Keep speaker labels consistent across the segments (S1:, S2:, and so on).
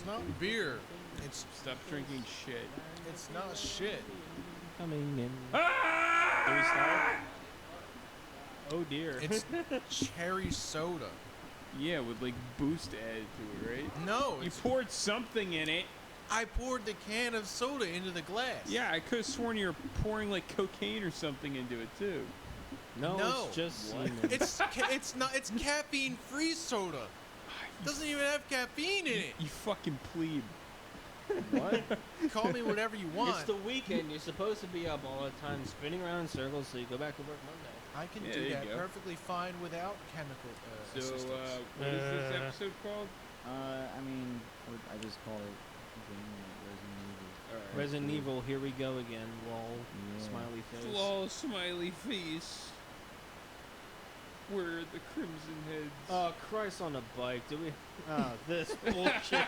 S1: It's not beer. It's
S2: Stop drinking shit.
S1: It's not shit.
S3: Coming in.
S2: Ah!
S3: Do we start? Oh dear.
S1: It's cherry soda.
S2: Yeah, with like Boost added to it, right?
S1: No,
S2: You poured something in it.
S1: I poured the can of soda into the glass.
S2: Yeah, I could have sworn you were pouring like cocaine or something into it too.
S3: no,
S1: No.
S3: it's just
S2: What?
S3: semen.
S1: It's not. It's caffeine-free soda. Doesn't even have caffeine in it.
S2: You fucking plebe.
S3: What?
S1: Call me whatever you want.
S3: It's the weekend. You're supposed to be up all the time, spinning around in circles, so you go back to work Monday.
S1: I can
S2: Yeah,
S1: do
S2: there you
S1: that
S2: go.
S1: perfectly fine without chemical
S2: So,
S1: assistance.
S2: what is this episode called?
S4: I mean, I just call it game Resident Evil.
S2: All right.
S3: Resident Evil, here we go again. Lol.
S4: Yeah.
S3: Smiley face.
S2: Lol, smiley face. Where are the crimson heads?
S3: Oh, Christ on a bike. Do we? Oh, this bullshit.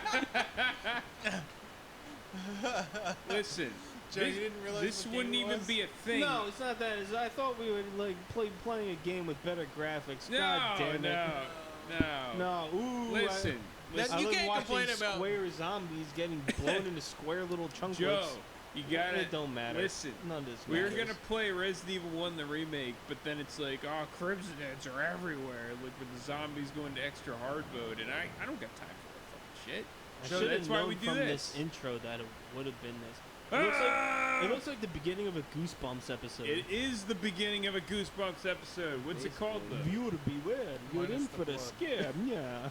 S2: Listen,
S1: Joe, you didn't realize
S2: this
S1: what game
S2: wouldn't
S1: it
S2: even
S1: was?
S2: be a thing.
S3: No, it's not that. I thought we would like playing a game with better graphics.
S2: no,
S3: God damn it.
S2: no.
S3: No. Ooh.
S2: Listen,
S1: That-
S3: I
S1: you
S3: like
S1: can't
S3: watching
S1: complain about-
S3: square zombies getting blown into square little chunklets.
S2: Joe, you gotta.
S3: It don't matter.
S2: Listen,
S3: None of this
S2: we were
S3: matters.
S2: gonna play Resident Evil 1 the remake, but then it's like, oh, crimson heads are everywhere. Like with the zombies going to extra hard mode, and I don't got time for that fucking shit.
S3: I
S2: So
S3: should
S2: that's
S3: have
S2: why
S3: known
S2: we do
S3: from
S2: this.
S3: this intro that it would have been this.
S2: Ah!
S3: It looks like the beginning of a Goosebumps episode.
S2: It is the beginning of a Goosebumps episode. What's it called though?
S3: Viewer to beware. You're
S1: Minus
S3: in
S1: the
S3: for the
S1: blood.
S3: scam. Yeah.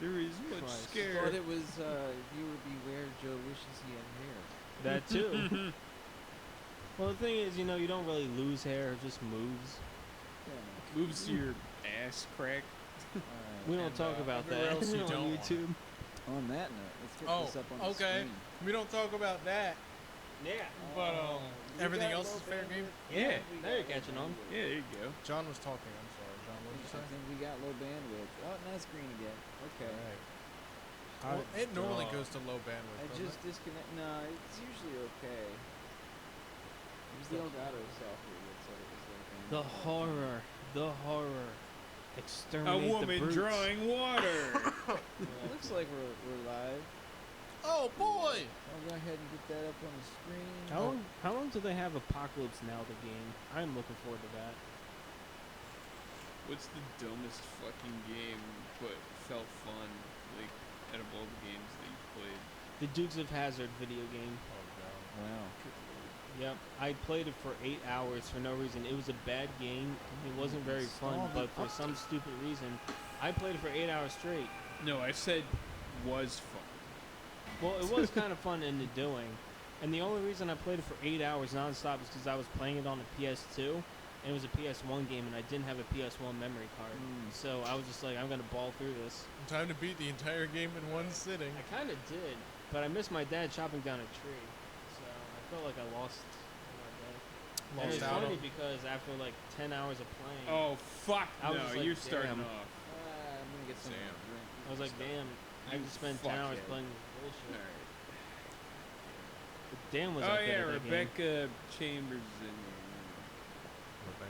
S2: There is much
S3: Christ.
S4: I thought
S2: scare.
S4: it was viewer beware. Joe wishes he had hair.
S3: That too. Well, the thing is, you don't really lose hair. It just moves.
S4: Yeah,
S2: Moves to your ass crack.
S4: no.
S3: We don't
S1: And,
S3: talk about
S1: everywhere
S3: that
S1: else you
S3: on
S1: don't want.
S3: YouTube.
S4: On that note, let's get
S1: Oh,
S4: this up on the
S1: okay.
S4: screen.
S1: We don't talk about that,
S3: Yeah.
S1: but
S4: You
S1: everything
S4: got
S1: else
S4: low
S1: is fair game.
S2: Yeah.
S3: Now you're catching on.
S2: Yeah, there you go.
S1: John was talking. I'm sorry, John. What did you
S4: I
S1: say?
S4: think we got low bandwidth. Oh, now it's green again. Okay.
S1: All right. Well, it normally goes to low bandwidth.
S4: I
S1: doesn't
S4: just
S1: it?
S4: disconnect. No, it's usually okay. It was the Elgato software that said it was low bandwidth.
S3: The horror. The horror.
S2: A
S3: Exterminate the
S2: woman
S3: brutes.
S2: drawing water.
S4: It looks like we're live.
S1: Oh boy!
S4: I'll go ahead and get that up on the screen.
S3: How long do they have Apocalypse Now, the game? I'm looking forward to that.
S2: What's the dumbest fucking game but felt fun, like, out of all the games that you played?
S3: The Dukes of Hazzard video game.
S1: Oh
S4: Wow.
S3: Yep, I played it for 8 hours for no reason. It was a bad game. It wasn't very fun,
S1: Install the
S3: but for some stupid reason, I played it for 8 hours straight.
S2: No, I said was fun.
S3: Well, it was kind of fun in the doing, and the only reason I played it for 8 hours nonstop is because I was playing it on a PS2, and it was a PS1 game, and I didn't have a PS1 memory card. So I was just like, I'm gonna ball through this.
S1: no! Time to beat the entire game in one sitting.
S3: I kind of did, but I missed my dad chopping down a tree, so I felt like I lost my dad. And
S1: Lost
S3: it's
S1: out
S3: funny
S1: on.
S3: because after like 10 hours of playing,
S2: Oh, fuck
S3: I was
S2: no,
S3: just like,
S2: you're starting
S3: damn.
S2: off.
S4: I'm gonna get some
S1: Damn.
S4: drink.
S3: I was like, damn, I
S2: You
S3: just spent 10 hours
S2: fuckhead.
S3: playing this bullshit.
S2: Alright.
S3: But damn was
S2: Oh
S3: I good
S2: yeah,
S3: at that game.
S2: Rebecca Chambers in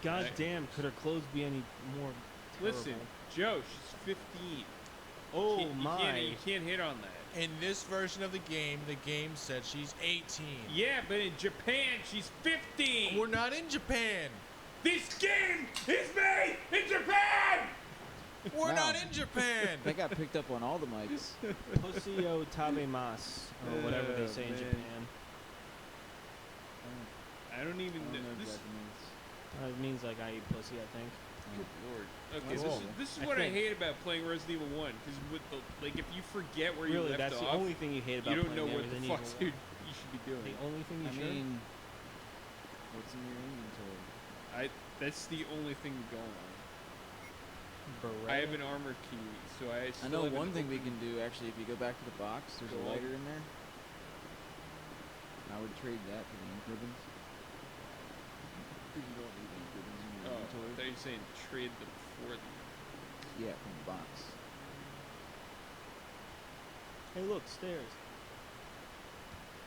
S3: God
S2: Right.
S3: damn, could her clothes be any more terrible?
S2: Listen, Joe, she's 15.
S3: Oh
S2: You
S3: my.
S2: can't hit on that.
S1: In this version of the game said she's 18.
S2: Yeah, but in Japan, she's 15.
S1: We're not in Japan.
S2: This game is made in Japan.
S1: We're
S4: Wow.
S1: not in Japan.
S4: That got picked up on all the mics.
S3: Pusio tabemas, or whatever they say in
S2: man.
S3: Japan.
S2: I don't even
S4: I don't
S2: know.
S4: know
S2: This,
S4: Japanese.
S3: It means like I eat pussy, I think.
S2: good lord. Okay,
S1: Whoa.
S2: this is
S3: I
S2: what I
S3: think-
S2: hate about playing Resident Evil 1. Because with the, like, if you forget where you
S3: Really,
S2: left
S3: that's the
S2: off,
S3: only thing you hate about
S2: you don't know
S3: playing
S2: what the
S3: Resident
S2: fuck
S3: Evil
S2: you should be doing.
S3: 1. The only thing you
S4: I
S3: should.
S4: mean, what's in your inventory?
S2: That's the only thing going on.
S3: Beret.
S2: I have an armor key, so I
S4: I
S2: still
S4: know
S2: haven't
S4: one thing we
S2: opened-
S4: can do. Actually, if you go back to the box, there's a
S2: Go up.
S4: lighter in there. I would trade that for the ink ribbons. Because you don't need ink ribbons in your
S2: Oh, I
S4: inventory.
S2: thought you were saying trade them for the.
S4: Yeah, from the box.
S3: Hey, look, stairs.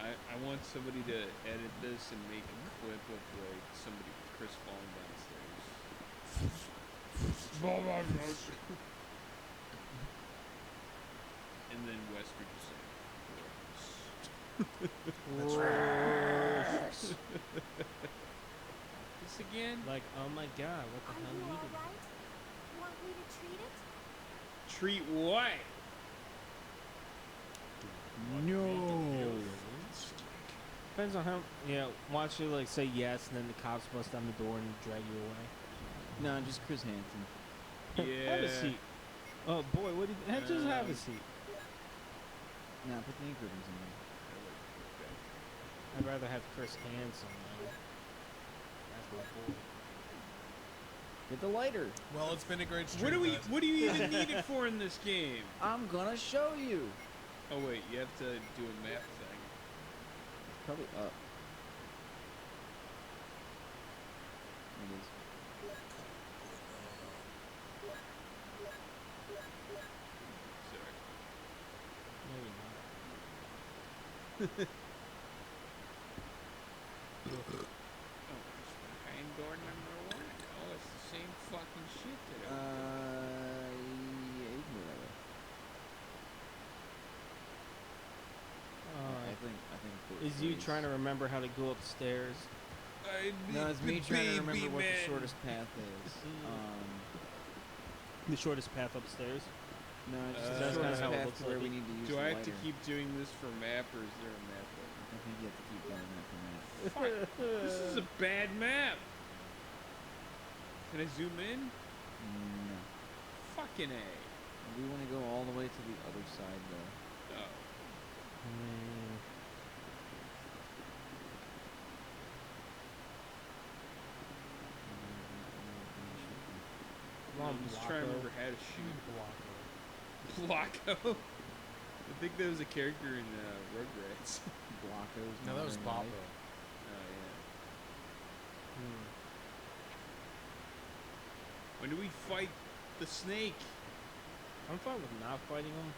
S2: I want somebody to edit this and make a clip of like somebody Chris falling downstairs. And then Wesker just saying, This again?
S3: Like, oh my god, what the
S5: Are
S3: hell
S5: you
S3: you
S5: all
S3: doing?
S5: right? Want me to treat it?
S2: Treat what?
S4: No.
S3: Depends on how. Yeah, watch you like say yes, and then the cops bust down the door and drag you away.
S4: No, just Chris Hansen.
S2: Yeah.
S3: Have a seat. Oh boy, what do you? Just have a seat.
S4: Nah, put the ink ribbons in there.
S3: I'd rather have Chris Hansen though. That's my boy.
S4: Get the lighter.
S1: Well, it's been a great stream. guys.
S2: What do you even need it for in this game?
S4: I'm gonna show you.
S2: Oh wait, you have to do a map thing.
S4: It's probably up. It is.
S2: Sorry.
S3: No, you're not.
S2: Oh, it's behind door number 1. Oh, it's the same fucking shit that I
S4: Yeah, you can go that way. I think.
S3: Is you trying to remember how to go upstairs?
S4: No, it's me trying to remember what the
S2: man.
S4: shortest path is.
S3: The shortest path upstairs.
S4: No, it's just
S2: That's
S4: the
S2: kinda
S4: shortest
S3: how it
S4: path
S3: looks
S4: to where
S3: like
S4: we
S3: it.
S4: need to use
S2: Do
S4: the
S2: I have to
S4: lighter.
S2: keep doing this for map, or is there a map button?
S4: I think you have to keep doing that for map.
S2: Fuck, this is a bad map. Can I zoom in?
S4: No.
S2: Fucking A.
S4: We want to go all the way to the other side, though.
S2: Oh.
S3: Come on,
S2: I'm just trying to
S3: Blocko.
S2: remember how to shoot.
S3: Blocko.
S2: Blocko? I think there was a character in Rugrats.
S4: Blockos.
S1: No, that was
S4: Modern
S1: Boppo.
S4: Life.
S2: Oh, yeah.
S3: Hmm.
S2: When do we fight the snake?
S3: I'm fine with not fighting him.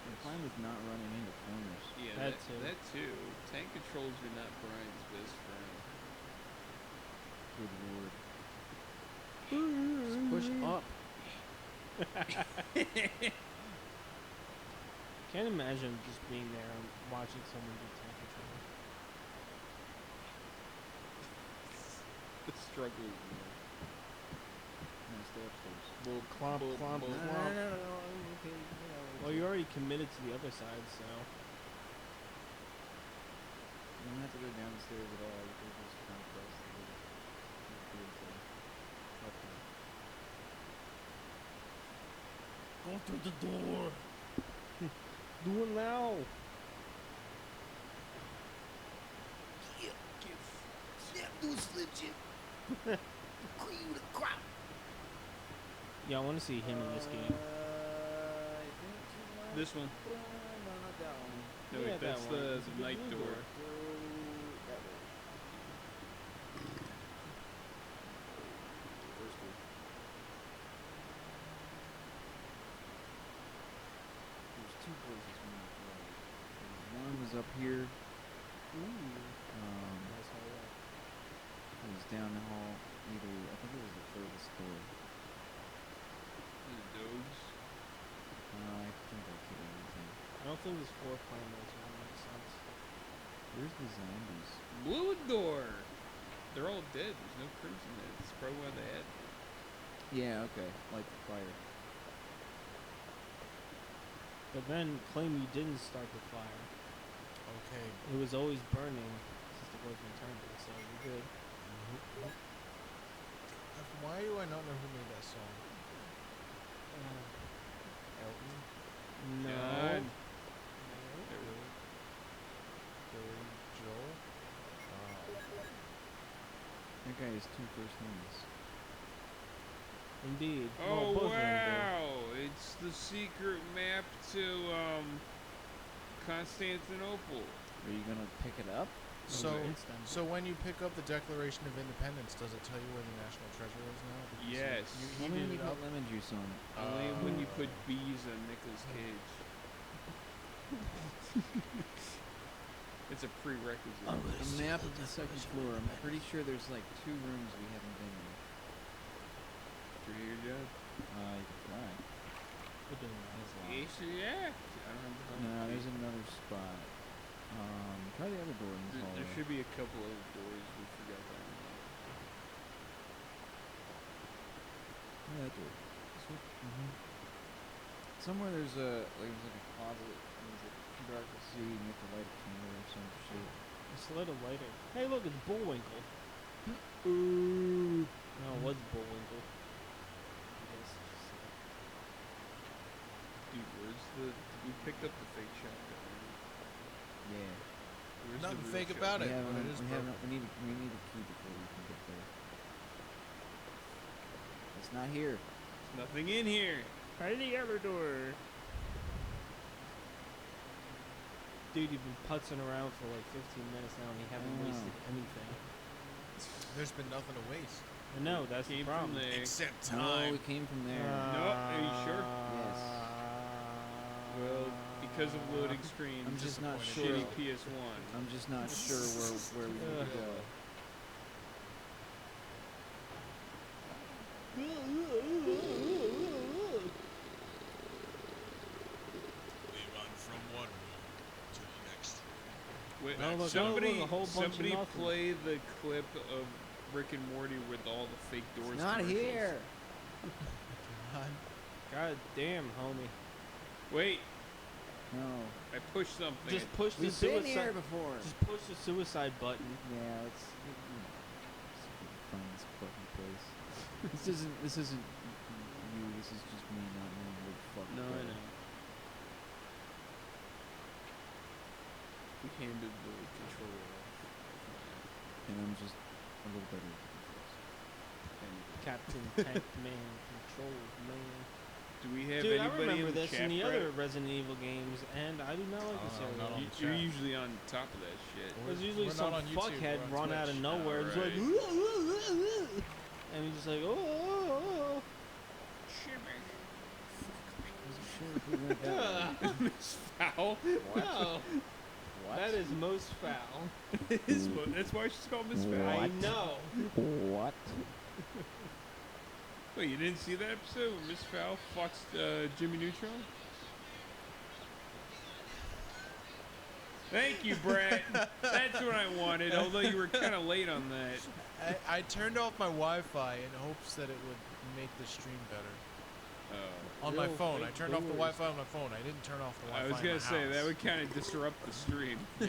S4: I'm fine with not running into corners.
S2: Yeah,
S3: That too.
S2: That too. Tank controls are not Brian's best friend.
S4: Good lord. Just push up.
S3: Can't imagine just being there and watching someone do tank control.
S2: The struggle is real.
S4: No, stay upstairs.
S2: Well,
S3: Clomp, clomp,
S2: well,
S3: clomp.
S4: No. Okay,
S3: Well, you're already committed to the other side, so.
S4: You don't have to go down the stairs at all. You can just come across the bridge.
S3: Okay.
S4: Go through the door.
S3: Do it now.
S4: Snap, do a slip chip. Cream the crop.
S3: Yeah, I want to see him in this game.
S2: This one.
S4: No, not that one.
S2: No,
S3: Yeah,
S2: wait,
S3: that
S2: that's
S3: one.
S2: the
S3: It's a
S2: night
S3: blue
S2: door.
S3: door.
S4: Go that way. First one. There's two places we need to go. One was up here.
S3: Nice hallway.
S4: It was down the hall. Either I think it was the furthest door.
S2: The dogs.
S4: I think I killed everything.
S3: I don't think there's 4 primers. That makes sense.
S4: Where's the zombies?
S2: Blue door. They're all dead. There's no crimson in it. That's probably why they had.
S4: Yeah, okay. Like the fire.
S3: But then claim you didn't start the fire.
S1: Okay.
S3: It was always burning since the wasn't turning, so we're good.
S1: Why do I not know who made that song? Elton?
S3: No.
S2: God.
S1: Billy Joel?
S4: That guy has two first names.
S3: Indeed.
S2: Oh,
S3: Well, both of them do.
S2: wow. It's the secret map to Constantinople.
S4: Are you gonna pick it up?
S1: So,
S3: Instant.
S1: so when you pick up the Declaration of Independence, does it tell you where the national treasure is now? Because
S2: Yes.
S1: He
S4: Only when
S1: did
S4: you
S1: it
S4: put
S1: up.
S4: lemon juice on it.
S2: Only when you put bees on Nicolas Cage. It's a prerequisite.
S4: A map of the second floor. I'm pretty sure there's like 2 rooms we haven't been in.
S2: Did you do your job?
S4: You can try.
S3: We're doing that.
S4: That's loud.
S2: Yes, yeah. I don't have the home
S4: No,
S2: key.
S4: there's another spot. Try the other door in this
S2: There
S4: hallway.
S2: should be a couple of doors we forgot to unlock.
S4: Yeah, that door. This one? Somewhere there's a closet and there's a dark to see and you have to light a candle or some shit.
S3: It's a little later. Hey, look, it's Bullwinkle.
S4: Ooh.
S3: No, it was Bullwinkle. I guess.
S2: Dude, where's the... We picked up the fake shotgun.
S4: Yeah.
S2: Where's
S1: Nothing
S2: the real
S1: fake about
S2: shotgun?
S1: it. but it is broken.
S4: we need a key before we can get there. It's not here.
S2: There's nothing in here.
S3: Try the other door. Dude, you've been putzing around for like 15 minutes now and you haven't wasted anything.
S1: There's been nothing to waste.
S3: I know, that's the
S2: Came
S3: problem.
S2: from there.
S1: Except
S4: No,
S1: time.
S4: we came from there.
S2: No, are you sure?
S4: Yes.
S2: Well, because of loading screens.
S4: I'm just not
S1: disappointed.
S4: sure.
S2: Shitty PS1.
S4: I'm just not sure where we need to go.
S1: We run from one room to the next room.
S2: Wait,
S3: No, look,
S2: somebody,
S3: look, a whole bunch of
S2: somebody
S3: nothing.
S2: play the clip of Rick and Morty with all the fake doors.
S4: It's not
S2: commercials.
S4: here.
S3: God damn, homie.
S2: Wait,
S4: No.
S2: I pushed something.
S3: Just push the
S4: We've been
S3: suicide.
S4: here before.
S3: Just push the suicide button.
S4: Yeah, let's find this fucking place. This isn't you. This is just me not knowing where the fuck.
S3: No,
S4: to go.
S3: I know.
S2: We handed the controller off.
S4: And I'm just a little better at controls.
S3: Captain Tank Man, Control Man.
S2: Do we have
S3: Dude, I
S2: anybody
S3: remember
S2: in the
S3: this
S2: chat,
S3: in the
S2: Brett?
S3: other Resident Evil games, and I do not like this
S1: Oh,
S3: area.
S1: not on
S2: You're
S1: chat.
S2: usually on top of that shit.
S3: There's usually
S1: We're
S3: some
S1: not on YouTube,
S3: fuckhead
S1: we're on
S3: run out of
S1: Twitch.
S3: nowhere, just like,
S2: Alright.
S3: and he's just like, oh.
S2: Miss Foul.
S3: No,
S4: What?
S3: that is most foul.
S2: That's why she's called Miss
S4: What?
S2: Foul.
S3: I know.
S4: What?
S2: Wait, you didn't see that episode where Miss Foul fucks Jimmy Neutron? Thank you, Brett. That's what I wanted, although you were kind of late on that.
S1: I turned off my Wi-Fi in hopes that it would make the stream better.
S2: Oh.
S1: On my
S3: Real
S1: phone. I
S3: fake
S1: turned off the
S3: doors.
S1: Wi-Fi on my phone. I didn't turn off the Wi-Fi
S2: I was
S1: in
S2: gonna
S1: my
S2: say, that
S1: house.
S2: would kind of disrupt the stream.
S1: Yeah.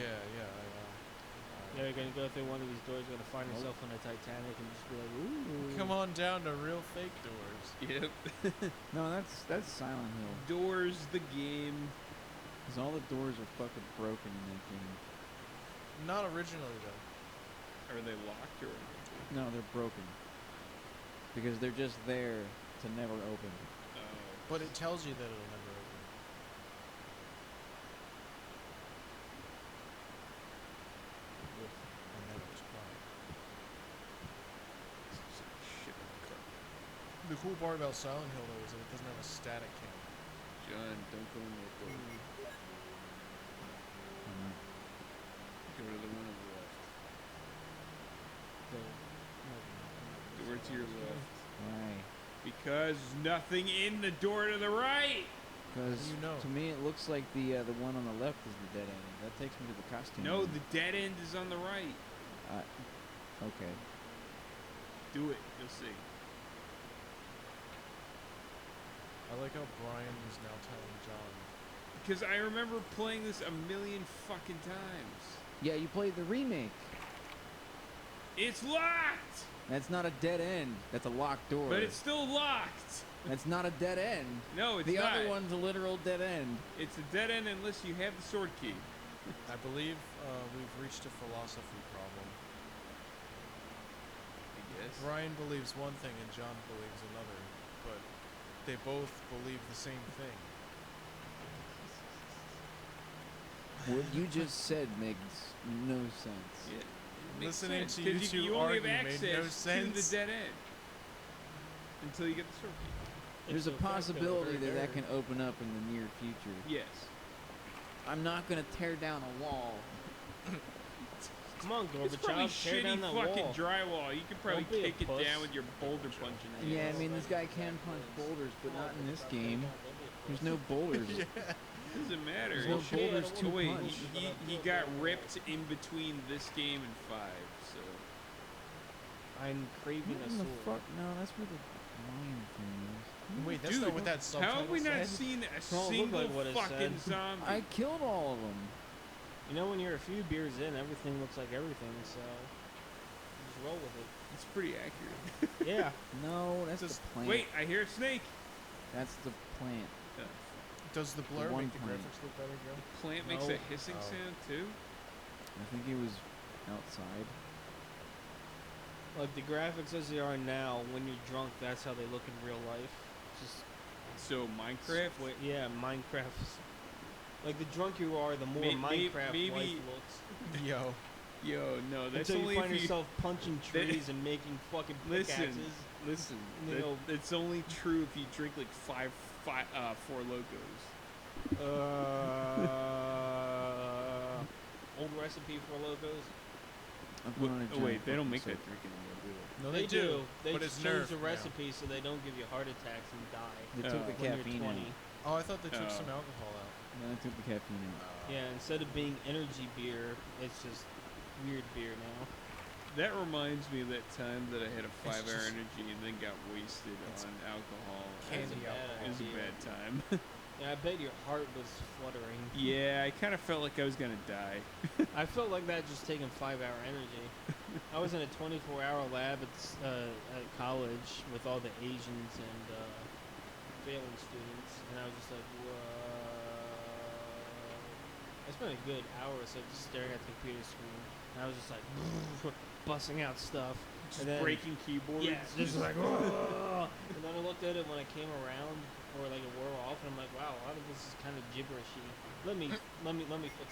S3: Yeah, you're gonna go through one of these doors, you're gonna find yourself on a Titanic, and just be like, ooh.
S1: Come on down to real fake doors.
S2: Yep.
S4: No, that's Silent Hill.
S2: Doors, the game.
S4: Cause all the doors are fucking broken in that game.
S1: Not originally though.
S2: Are they locked or?
S4: No, they're broken. Because they're just there to never open.
S2: Oh.
S1: But it tells you that it'll never open. And then it was quiet.
S2: Shit on the carpet.
S1: The cool part about Silent Hill though is that it doesn't have a static camera.
S2: John, don't go in that door. Go to the one on the left. Door to your left.
S4: Why?
S2: Because nothing in the door to the right.
S4: Because
S1: You know.
S4: to me it looks like the one on the left is the dead end. That takes me to the costume.
S2: No,
S4: room.
S2: the dead end is on the right.
S4: Okay.
S2: Do it. You'll see.
S1: I like how Brian is now telling John.
S2: Because I remember playing this a million fucking times.
S4: Yeah, you played the remake.
S2: It's locked,
S4: That's not a dead end. That's a locked door.
S2: but it's still locked.
S4: That's not a dead end.
S2: No, it's
S4: the
S2: not.
S4: other one's a literal dead end.
S2: It's a dead end unless you have the sword key.
S1: I believe we've reached a philosophy problem.
S2: I guess.
S1: Brian believes one thing and John believes another, but they both believe the same thing.
S4: What you just said makes no sense.
S2: Yeah, it makes
S1: Listening
S2: sense,
S1: to
S2: 'cause
S1: you two
S2: you only have
S1: argue made no
S2: access to the
S1: sense.
S2: dead end until you get the sword key.
S4: There's a
S3: It's okay,
S4: possibility
S3: very
S4: that
S3: rare.
S4: can open up in the near future.
S2: Yes.
S4: I'm not gonna tear down a wall.
S3: Come on,
S2: It's probably
S3: Gorbachev, tear
S2: shitty
S3: down that
S2: fucking
S3: wall.
S2: drywall. You could probably
S3: Don't be a
S2: kick it
S3: puss.
S2: down with your boulder punching.
S4: Yeah, I mean this guy can punch boulders, but not in this game.
S3: Don't be a
S4: There's no boulders.
S1: Yeah.
S2: Doesn't matter.
S4: There's no
S2: He-
S4: boulders
S3: I
S4: to
S2: Oh, wait,
S4: punch.
S2: he got ripped in between this game and 5, so.
S3: I'm craving
S4: What
S3: a
S4: in the
S3: sword.
S4: fuck? No, that's where the lion thing is.
S1: Wait, that's
S2: Dude,
S1: not what that subtitle
S2: How have we not
S1: said?
S2: seen a
S3: Well, it looked
S2: single
S3: like what it
S2: fucking
S3: said.
S2: zombie?
S4: I killed all of them.
S3: You know, when you're a few beers in, everything looks like everything, so just roll with
S2: It's pretty accurate.
S3: it. Yeah.
S4: No, that's
S1: Just-
S4: the plant.
S2: Wait, I hear a snake.
S4: That's the plant.
S1: Does the blur
S4: one
S1: make the
S4: point.
S1: graphics look better, Joe?
S2: Plant makes
S3: No.
S2: a hissing
S1: Oh.
S2: sound too.
S4: I think it was outside.
S3: Like the graphics as they are now, when you're drunk, that's how they look in real life. Just
S2: So Minecraft.
S3: yeah, Minecraft. Like the drunker you are, the more
S2: May-
S3: Minecraft
S2: maybe-
S3: life looks.
S1: Yo.
S2: Yo, no, that's
S3: Until
S2: only
S3: you find
S2: if you
S3: yourself punching trees and making fucking
S2: listen.
S3: pickaxes.
S2: Listen.
S3: You know-
S2: It's only true if you drink like 4 locos.
S3: Old recipe for locos.
S4: I'm putting on a
S2: Oh wait,
S4: giant
S2: they don't
S4: fucking
S2: make that
S4: circle.
S2: drink anymore, do they?
S1: No,
S3: They do. They
S1: but
S3: just
S1: it's
S3: change
S1: nerfed
S3: the
S1: now.
S3: recipe so they don't give you heart attacks and die
S4: They took the
S3: when you're
S4: caffeine
S3: 20.
S4: out.
S1: Oh, I thought they took
S2: Oh.
S1: some alcohol out.
S4: No, they took the caffeine out.
S3: Yeah, instead of being energy beer, it's just weird beer now.
S2: That reminds me of that time that I had a 5-hour
S1: just-
S2: energy and then got wasted
S1: It's
S2: on alcohol.
S1: candy
S3: That's a bad
S1: alcohol.
S2: It was a
S3: idea.
S2: bad time.
S3: Yeah, I bet your heart was fluttering.
S2: Yeah, I kind of felt like I was gonna die.
S3: I felt like that just taking 5-hour energy. I was in a 24-hour lab at college with all the Asians and failing students, and I was just like, whoa. I spent a good hour or so just staring at the computer screen, and I was just like, busting out stuff.
S2: Just
S3: And then-
S2: breaking keyboards.
S3: Yeah, just like, "Whoa." And then I looked at it when I came around, or like it wore off, and I'm like, wow, a lot of this is kind of gibberishy. Let me fix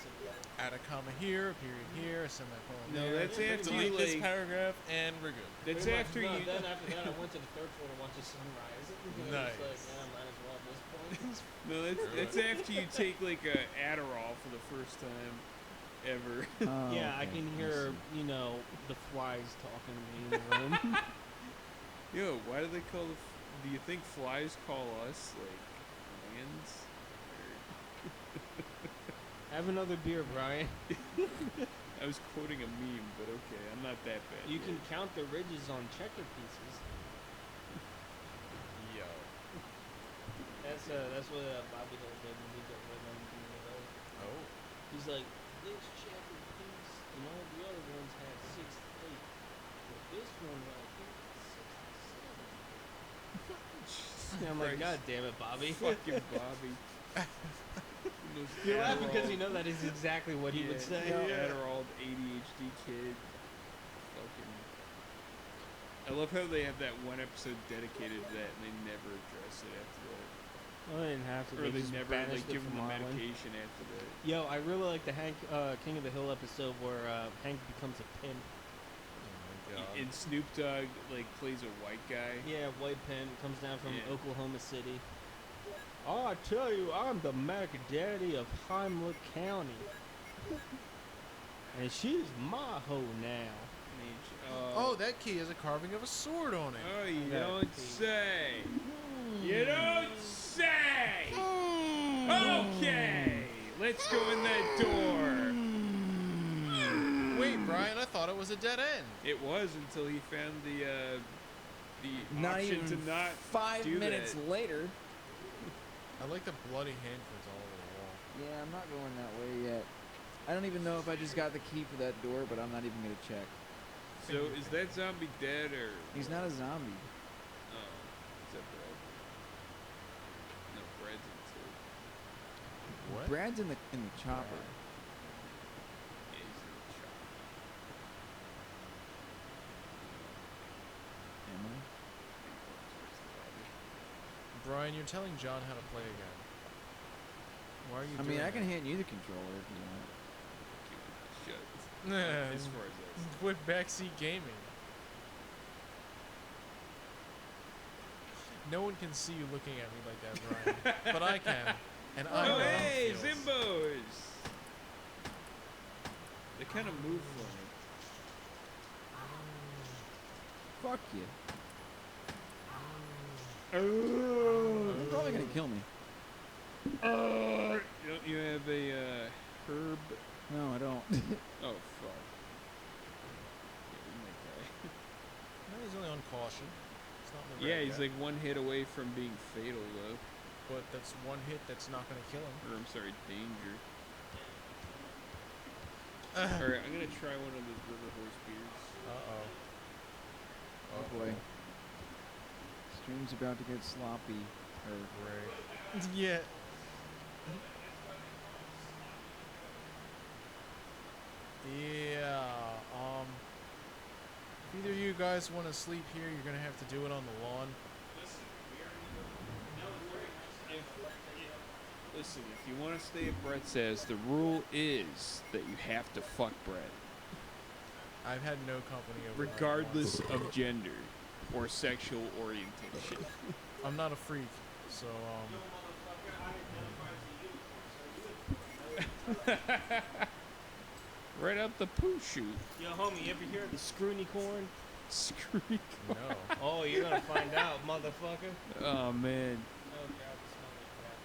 S3: it together.
S1: Add a comma here, a period here, a semicolon
S2: No,
S1: there.
S2: that's
S3: Yeah,
S2: after
S1: Delete
S2: you
S1: this
S2: like.
S1: paragraph, and we're good.
S2: That's
S3: Pretty much.
S2: after
S3: No,
S2: you.
S3: Then after that, I went to the third floor to watch the sunrise. You know, it's like,
S1: Nice.
S3: yeah, might as well at this point.
S2: No, that's after you take like a Adderall for the first time ever.
S4: Oh,
S3: Yeah, I
S4: okay,
S3: can
S4: see.
S3: hear, you know, the flies talking to me in the room.
S2: Yo, why do they call the? Do you think flies call us like lions?
S3: Have another beer, Brian.
S2: I was quoting a meme, but okay, I'm not that bad.
S3: You
S2: yet.
S3: can count the ridges on checker pieces.
S1: Yo.
S3: That's what Bobby Hill did when he got rid of him.
S1: Oh.
S3: He's like, this checker piece and all the other ones had 6 to 8. But this one right here is 6 to 7. I'm like, God
S2: Christ.
S3: damn it, Bobby.
S2: Fucking Bobby. Most
S3: You're laughing because
S2: Adderall-
S3: you know that is exactly what he would say.
S2: Adderall ADHD kid. Fucking. I love how they have that one episode dedicated to that, and they never address it after that,
S3: Well, they didn't have to.
S2: or they
S3: just
S2: never
S3: banished
S2: like
S3: it
S2: give him
S3: from
S2: the
S3: Ireland.
S2: medication after that.
S3: Yo, I really like the Hank King of the Hill episode where Hank becomes a pimp.
S1: Oh my god.
S2: And Snoop Dogg like plays a white guy.
S3: Yeah, white pimp comes down from
S2: Yeah.
S3: Oklahoma City. Oh, I tell you, I'm the Mac Daddy of Heimlich County. And she's my hoe now.
S2: And he
S1: Oh, that key has a carving of a sword on it.
S2: Oh, you
S3: got
S2: don't
S3: tea.
S2: say. You don't say. Okay, let's go in that door.
S1: Wait, Brian, I thought it was a dead end.
S2: It was until he found the
S4: Not
S2: option
S4: even
S2: to not
S4: 5
S2: do
S4: minutes
S2: that.
S4: later.
S1: I like the bloody handprints all over the wall.
S4: Yeah, I'm not going that way yet. I don't even know if I just got the key for that door, but I'm not even gonna check.
S2: So is that zombie dead or?
S4: He's not a zombie.
S2: Oh, is that Brad? No, Brad's in too.
S1: What?
S4: Brad's in the chopper.
S2: Yeah, he's in the shop.
S4: Am I?
S1: Brian, you're telling John how to play again. Why are you
S4: I
S1: doing
S4: mean, I can
S1: that?
S4: hand you the controller if you want.
S2: Shut.
S1: Nah,
S2: As far as that's.
S1: Quit backseat gaming. No one can see you looking at me like that, Brian. but I can. And I know
S2: Oh,
S1: how it
S2: hey,
S1: feels.
S2: Zimbos! They kind of move funny.
S4: Fuck you.
S2: Oh.
S4: You're probably gonna kill me.
S2: Don't you have a herb?
S4: No, I don't.
S2: Oh fuck. Yeah, we might die.
S1: No, he's only on caution. It's not in the
S2: Yeah,
S1: red
S2: he's
S1: yet,
S2: like one hit away from being fatal though.
S1: but that's one hit that's not gonna kill him.
S2: Or I'm sorry, danger. Alright, I'm gonna try one of those river horse beers.
S1: Uh-oh.
S4: Oh boy. Stream's about to get sloppy. Or
S1: Great. Yeah. Yeah. If either of you guys want to sleep here, you're gonna have to do it on the lawn.
S2: Listen, if you want to stay at Brett's house, the rule is that you have to fuck Brett,
S1: I've had no company over night
S2: regardless
S1: once.
S2: of gender or sexual orientation.
S1: I'm not a freak, so
S2: Right up the poo shoot.
S3: Yo, homie, you ever hear of the screwy corn?
S2: Screek.
S1: no.
S3: Oh, you're gonna find out, motherfucker.
S2: Oh man.
S3: Oh god, it smells like crap.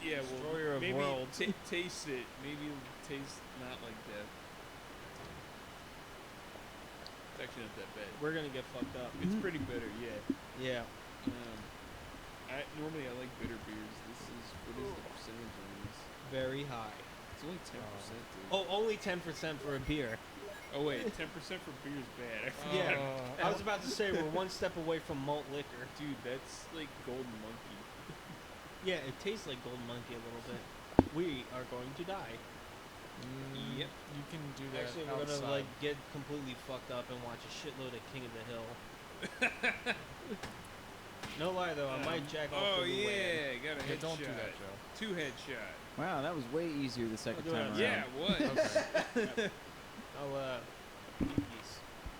S2: Yeah, well,
S3: Destroyer of
S2: maybe
S3: worlds.
S2: taste it. Maybe it'll taste not like death. It's actually not that bad.
S3: We're gonna get fucked up.
S2: It's pretty bitter, yeah.
S3: Yeah.
S2: Normally I like bitter beers. This is what is the percentage on this?
S3: Very high.
S2: It's only 10%. Dude.
S3: Oh, only 10% for a beer.
S2: Oh wait, 10% for beer is bad. I forgot.
S3: Yeah. I was about to say we're one step away from malt liquor.
S2: Dude, that's like Golden Monkey.
S3: Yeah, it tastes like Golden Monkey a little bit. We are going to die.
S2: Yep.
S1: You can do that
S3: Actually, we're
S1: outside.
S3: gonna like get completely fucked up and watch a shitload of King of the Hill. No lie though, I might jack off
S2: Oh
S3: the Luann.
S2: yeah, got a
S1: Yeah,
S2: headshot.
S1: don't do that, Joe.
S2: 2 headshot.
S4: wow, that was way easier the second
S3: do it
S4: time
S3: on
S4: around.
S2: Yeah, it was.
S1: Okay.
S3: I'll pinkies.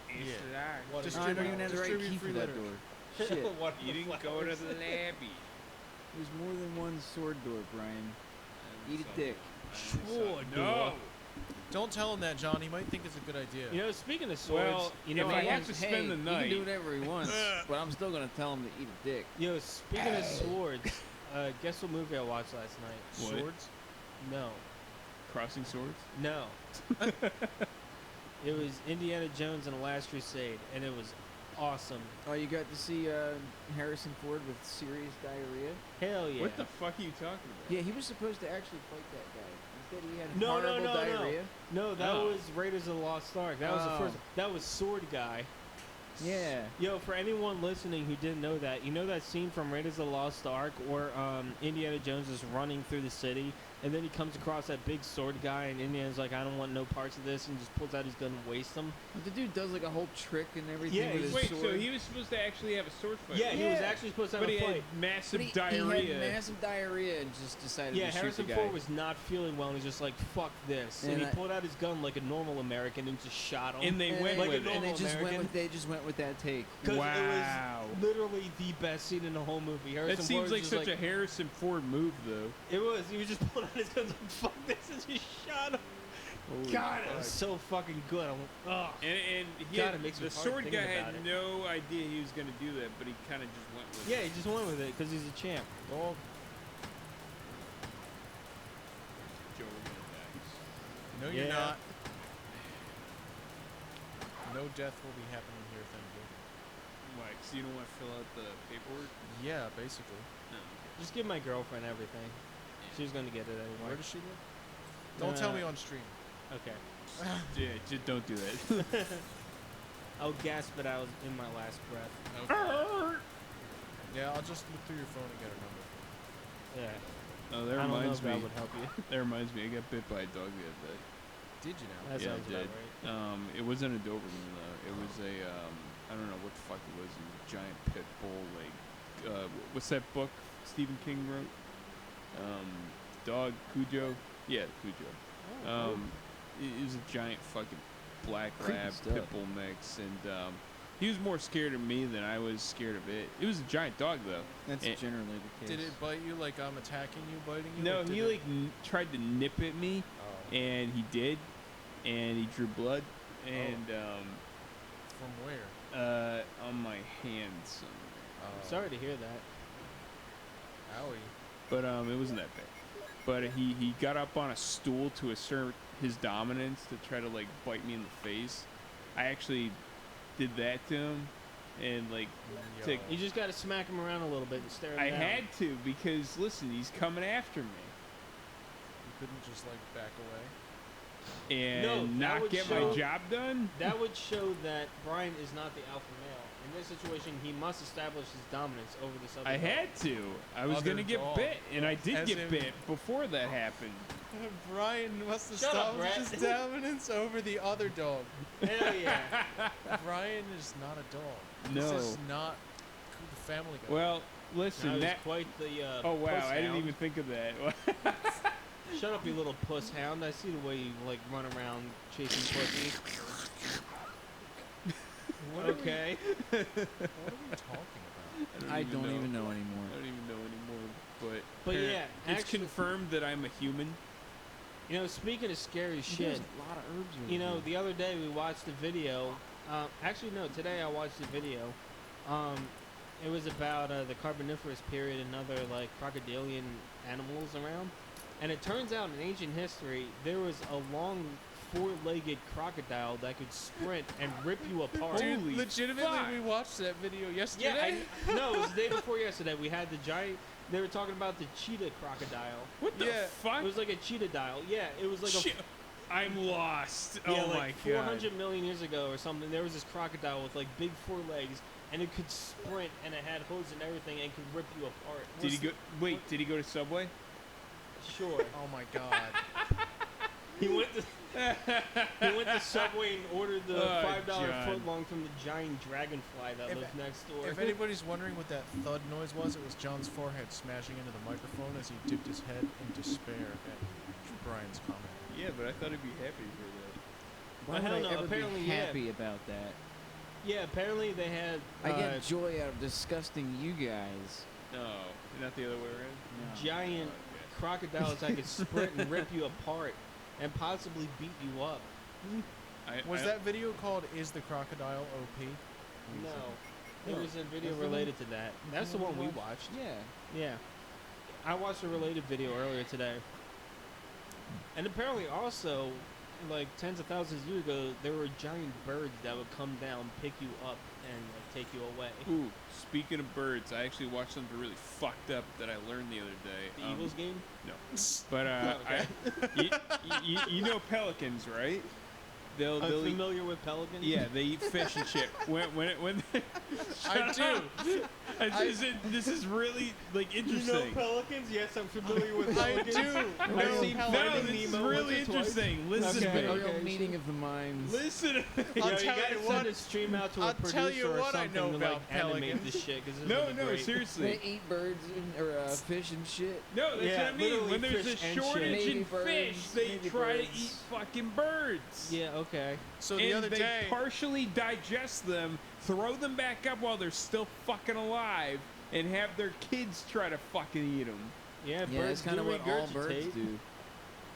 S1: Yeah.
S3: What
S1: Just
S4: Oh, I don't even have the right
S1: Distribute
S4: key
S1: free
S4: for that
S1: litter.
S4: door. Shit.
S3: What
S2: You
S3: the
S2: didn't go to
S3: flowers?
S2: the labby.
S4: There's more than one sword door, Brian. Eat a dick.
S3: Sword
S2: No.
S3: door.
S1: Don't tell him that, John. He might think it's a good idea.
S3: You know, speaking of swords,
S2: Well,
S3: you know,
S2: if
S3: I
S2: I have
S3: have
S2: to spend the
S4: He
S2: night.
S4: can do whatever he wants, but I'm still gonna tell him to eat a dick.
S3: Yo, speaking of swords, guess what movie I watched last night?
S2: What?
S1: Swords?
S3: No,
S2: Crossing swords?
S3: no. It was Indiana Jones and the Last Crusade, and it was awesome.
S4: Oh, you got to see Harrison Ford with serious diarrhea?
S3: Hell yeah.
S2: What the fuck are you talking about?
S4: Yeah, he was supposed to actually fight that guy. Instead, he had
S3: No, no,
S4: horrible
S3: no, no.
S4: diarrhea.
S3: No, that
S2: Oh.
S3: was Raiders of the Lost Ark. That was the
S4: Oh.
S3: first. That was Sword Guy.
S4: Yeah.
S3: Yo, for anyone listening who didn't know that, you know that scene from Raiders of the Lost Ark where Indiana Jones is running through the city, and then he comes across that big sword guy, and Indiana's like, I don't want no parts of this, and just pulls out his gun and wastes him.
S4: But the dude does like a whole trick and everything
S3: Yeah,
S4: with his
S2: Wait,
S4: sword.
S2: so he was supposed to actually have a sword fight?
S3: Yeah, he was
S4: Yeah.
S3: actually supposed to
S2: But
S3: have
S2: he
S3: a
S2: had
S3: fight.
S2: massive
S4: But he
S2: diarrhea.
S4: had massive diarrhea and just decided
S3: Yeah,
S4: to shoot
S3: Harrison
S4: the guy.
S3: Ford was not feeling well, and he's just like, fuck this. And
S4: And
S3: he
S4: I-
S3: pulled out his gun like a normal American and just shot him.
S2: And they went
S3: like a
S2: with it.
S3: normal
S4: and they just
S3: American.
S4: they just went with that take.
S3: 'Cause
S2: Wow.
S3: it was literally the best scene in the whole movie. Harrison
S2: That
S3: Ford
S2: seems
S3: was
S2: like
S3: just
S2: such a Harrison Ford move, though.
S3: It was. He was just pulling out his guns like, fuck this, and just shot him. God, it was so fucking good. I'm like, ugh.
S2: And he
S3: God,
S2: had,
S3: it makes me
S2: the
S3: hard
S2: sword
S3: thinking
S2: guy
S3: about
S2: had
S3: it.
S2: no idea he was going to do that, but he kind of just went with
S3: Yeah,
S2: it.
S3: he just went with it because he's a champ.
S1: Well,
S2: Joe, we're gonna die.
S1: no, you're
S3: Yeah.
S1: not. No death will be happening here, thank you.
S2: Why? 'Cause you don't want to fill out the paperwork?
S1: Yeah, basically.
S2: No.
S3: Just give my girlfriend everything. She's gonna get it anyway.
S1: Where does she live? Don't tell me on stream.
S3: Okay.
S2: Yeah, just don't do that.
S3: I'll gasp it out in my last breath.
S1: Yeah, I'll just look through your phone and get her number.
S3: Yeah.
S2: Oh, that
S3: I don't know
S2: reminds
S3: if that
S2: me.
S3: would help you.
S2: That reminds me. I got bit by a dog the other day.
S1: Did you now?
S3: That
S2: Yeah, I
S3: sounds about
S2: did.
S3: right.
S2: It wasn't a Doberman though. It was a I don't know what the fuck it was. It was a giant pit bull. Like, what's that book Stephen King wrote? Dog Cujo. Yeah, Cujo.
S3: Oh,
S2: It was a giant fucking black
S4: Creepy
S2: lab
S4: stuff.
S2: pit bull mix, and he was more scared of me than I was scared of it. It was a giant dog though.
S4: That's
S2: Eh.
S4: generally the case.
S1: Did it bite you like I'm attacking you, biting you?
S2: No,
S1: or did
S2: he
S1: it-
S2: like tried to nip at me,
S1: Oh.
S2: and he did, and he drew blood, and
S1: From where?
S2: on my hand somewhere.
S1: Oh.
S3: Sorry to hear that.
S1: Owie.
S2: but it wasn't that bad. But he got up on a stool to assert his dominance to try to like bite me in the face. I actually did that to him, and like
S1: Yo.
S3: You just got to smack him around a little bit and stare him
S2: I
S3: down.
S2: had to, because listen, he's coming after me,
S1: You couldn't just like back away.
S2: and
S3: No, that
S2: not
S3: would
S2: get
S3: show-
S2: my job done.
S3: That would show that Brian is not the alpha male. In this situation, he must establish his dominance over this other
S2: I
S3: dog.
S2: had to. I was
S1: Other
S2: gonna get
S1: dog.
S2: bit, and I did
S1: As
S2: get
S1: in-
S2: bit before that happened.
S1: Brian must have
S3: Shut up,
S1: stopped
S3: Brett.
S1: his dominance over the other dog.
S3: Hell yeah.
S1: Brian is not a dog.
S2: No.
S1: This is not the Family Guy.
S2: Well,
S3: That
S2: listen,
S3: was
S2: that.
S3: quite the
S2: Oh wow,
S3: puss
S2: I didn't
S3: hound.
S2: even think of that.
S3: Shut up, you little puss hound. I see the way you like run around chasing pussy. Okay.
S1: What are we talking about?
S4: I don't even know anymore.
S2: I don't even know anymore. But
S3: But
S2: apparent-
S3: yeah,
S2: it's
S3: actually-
S2: confirmed that I'm a human.
S3: You know, speaking of scary
S4: There's
S3: shit,
S4: a lot of herbs over
S3: you know,
S4: here.
S3: the other day we watched a video. Actually, no, today I watched a video. It was about the Carboniferous period and other like crocodilian animals around. And it turns out in ancient history there was a long four-legged crocodile that could sprint and rip you apart.
S1: Dude,
S2: Holy
S1: legitimately,
S2: fuck.
S1: we watched that video
S3: Yeah,
S1: yesterday.
S3: no, it was the day before yesterday. We had the giant. They were talking about the cheetah crocodile.
S2: What the
S1: Yeah,
S2: fuck?
S3: It was like a cheetah dial. Yeah, it was like
S2: Shit. I'm lost.
S3: yeah,
S2: Oh
S3: like
S2: my god.
S3: 400 million years ago or something. There was this crocodile with like big four legs, and it could sprint, and it had hooves and everything, and could rip you apart.
S2: Did he go? Wait, did he go to Subway?
S3: Sure.
S1: Oh my god.
S3: He went to Subway and ordered the
S2: Oh,
S3: $5
S2: John.
S3: footlong from the giant dragonfly that
S1: If-
S3: lives next door.
S1: If anybody's wondering what that thud noise was, it was John's forehead smashing into the microphone as he dipped his head in despair at Brian's comment.
S2: Yeah, but I thought he'd be happy for that.
S4: Why
S3: hell
S4: would
S3: no,
S4: I ever
S3: apparently,
S4: be
S3: yeah.
S4: happy about that?
S3: Yeah, apparently they had.
S4: I get joy out of disgusting you guys.
S2: No, not the other way around.
S4: No.
S3: giant crocodiles that could sprint and rip you apart and possibly beat you up.
S1: Was that video called "Is the Crocodile OP"?
S3: No, it
S4: No,
S3: was a video
S4: that's the one-
S3: related to that. That's the one we watched.
S4: Yeah.
S3: Yeah, I watched a related video earlier today. And apparently, also, like tens of thousands of years ago, there were giant birds that would come down, pick you up, and like take you away.
S2: Ooh, speaking of birds, I actually watched something really fucked up that I learned the other day.
S3: The Eagles game.
S2: No, but
S3: Okay.
S2: you know pelicans, right? They'll
S3: I'm
S2: eat,
S3: familiar with pelicans.
S2: yeah, they eat fish and shit. When
S1: I do.
S2: This is really like
S3: You know
S2: interesting.
S3: pelicans? Yes, I'm familiar with
S1: I
S3: pelicans.
S1: do.
S3: I've
S1: know
S3: seen
S2: No,
S3: Finding
S2: this is
S3: Nemo
S2: really
S3: once or twice.
S2: interesting. Listen,
S3: Okay.
S2: to me.
S4: Real
S3: okay,
S4: meeting of the minds.
S2: Listen. To me.
S3: Yo,
S1: I'll
S3: you
S1: tell
S3: gotta
S1: you
S3: send
S1: what-
S3: a stream out to a
S1: I'll
S3: producer
S1: tell you
S3: or
S1: what I
S3: something
S1: know
S3: to
S1: about
S3: like animate
S1: pelicans.
S3: this shit. 'Cause this
S2: No,
S3: would be
S2: no,
S3: great.
S4: They
S2: seriously.
S4: eat birds or fish and shit.
S2: No, that's
S3: Yeah,
S2: what I mean.
S3: literally
S2: When there's a
S3: fish and shit.
S2: shortage in
S4: Maybe
S2: fish,
S4: birds,
S2: they
S4: maybe
S2: try to
S4: birds.
S2: eat fucking birds.
S3: Yeah, okay.
S1: So the
S2: and
S1: other
S2: they
S1: day,
S2: partially digest them, throw them back up while they're still fucking alive, and have their kids try to fucking eat them.
S3: Yeah,
S4: Yeah,
S3: birds
S4: that's kind
S3: do
S4: of what all birds
S3: regurgitate.
S4: do.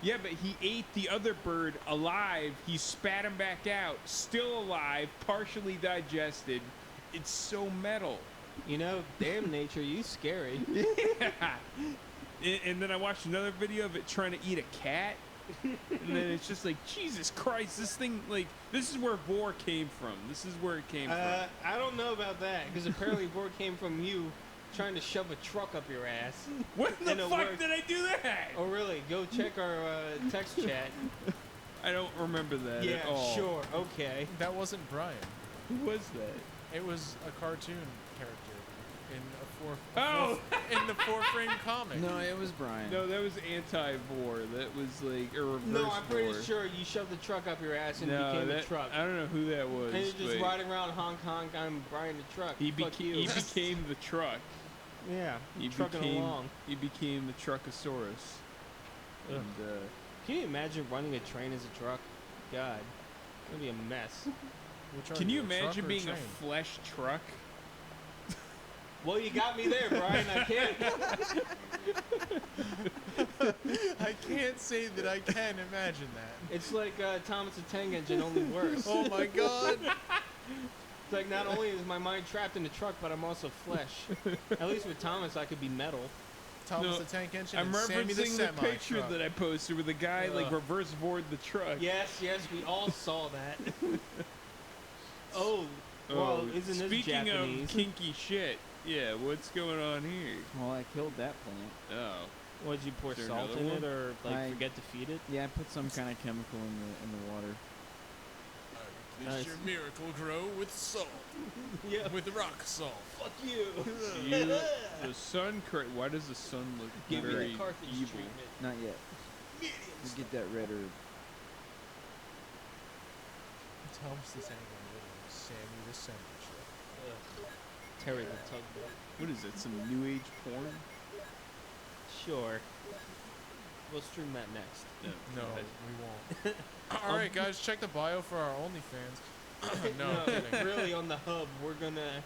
S2: Yeah, but he ate the other bird alive. He spat him back out, still alive, partially digested. It's so metal.
S3: You know, damn nature, you scary.
S2: And then I watched another video of it trying to eat a cat. And then it's just like, Jesus Christ, this thing, like, this is where Vor came from. This is where it came from.
S3: I don't know about that because apparently Vor came from you trying to shove a truck up your ass.
S2: When the
S3: and it
S2: fuck
S3: worked.
S2: did I do that?
S3: Oh, really? Go check our text chat.
S2: I don't remember that
S3: Yeah,
S2: at all.
S3: sure. Okay.
S1: that wasn't Brian.
S2: Who was that?
S1: It was a cartoon character in
S2: Oh!
S1: in the four-frame comic.
S4: No, it was Brian.
S2: No, that was anti-Vor. That was like a reverse
S3: No, I'm pretty
S2: Vor.
S3: sure you shoved the truck up your ass and
S2: No,
S3: became
S2: that,
S3: a truck.
S2: I don't know who that was.
S3: And you're just
S2: but
S3: riding around honk honk. I'm Brian the truck.
S2: he,
S3: Fuck you.
S2: he became the truck.
S3: yeah.
S2: He
S3: trucking
S2: became,
S3: along.
S2: He became the Truckosaurus.
S3: Ugh.
S2: And
S3: Can you imagine running a train as a truck? God, it'd be a mess.
S1: Which are
S2: can you
S1: a truck
S2: imagine
S1: or
S2: being
S1: train?
S2: a flesh truck?
S3: Well, you got me there, Brian. I can't.
S1: I can't say that I can imagine that.
S3: It's like Thomas the Tank Engine, only worse.
S1: Oh my god.
S3: It's like not only is my mind trapped in the truck, but I'm also flesh. At least with Thomas, I could be metal.
S1: Thomas
S2: No,
S1: the Tank Engine
S2: I'm
S1: and Sammy the
S2: referencing the
S1: semi
S2: picture
S1: truck.
S2: that I posted where the guy like
S3: Ugh.
S2: reverse board the truck.
S3: Yes, we all saw that. Oh, well,
S2: Oh,
S3: isn't this
S2: speaking
S3: Japanese?
S2: of kinky shit, yeah, what's going on here?
S4: Well, I killed that plant.
S2: Oh,
S3: What, did you pour
S2: Is there
S3: salt
S2: another
S3: in
S2: one?
S3: it or like
S4: I-
S3: forget to feed it?
S4: Yeah, I put some kind of chemical in the water.
S3: Nice.
S1: your miracle grow with salt,
S3: Yeah.
S1: with rock salt.
S3: Fuck you.
S2: the sun. Why does the sun look
S3: Give me
S2: very
S3: the Carthage
S2: evil?
S3: treatment.
S4: Not yet. Just get that red herb.
S1: Thomas the Tank Engine and Sammy the semi truck.
S3: Ugh. Terry the tugboat.
S2: What is that? Some new age porn?
S3: Sure. We'll stream that next.
S1: No,
S2: go ahead.
S1: we won't. All right, guys, check the bio for our OnlyFans. No, I'm kidding.
S3: really on the hub, we're gonna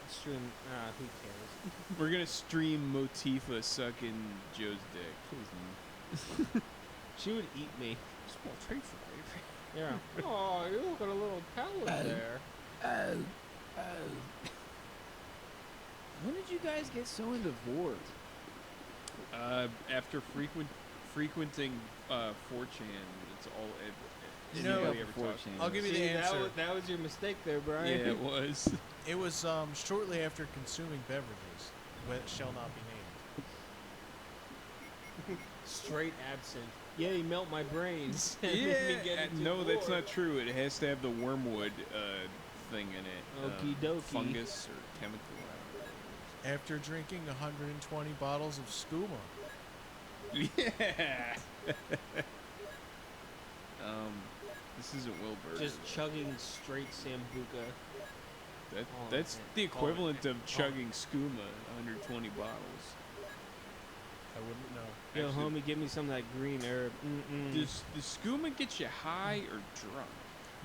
S3: stream. Who cares?
S2: We're gonna stream Motifa sucking Joe's dick.
S4: Please no.
S3: She would eat me.
S2: Small trade for
S3: Yeah. Oh, you look at a little pallet there.
S4: When did you guys get so into Vort?
S2: After frequenting 4chan, it's all.
S1: You know,
S2: anybody ever talks-
S4: 4chan.
S1: I'll give you the
S3: See,
S1: answer.
S3: that was your mistake there, Brian.
S2: Yeah, it was.
S1: It was shortly after consuming beverages, which shall not be named.
S3: Straight absent. Yeah, you melt my brains. And make me
S2: Yeah,
S3: get into
S2: no, that's
S3: war.
S2: not true. It has to have the wormwood thing in it.
S3: Okie dokie.
S2: Fungus or chemical. I
S1: After drinking 120 bottles of skooma.
S2: don't know. Yeah. This isn't Wilbur.
S3: Just chugging straight Sambuca.
S2: That,
S3: Oh,
S2: that's
S3: man.
S2: the
S3: Call it,
S2: equivalent
S3: man.
S2: of chugging skooma, 120 bottles.
S1: I wouldn't know.
S3: Yo,
S2: Actually-
S3: homie, give me some of that green herb. Mm-mm.
S2: Does the skooma get you high or drunk?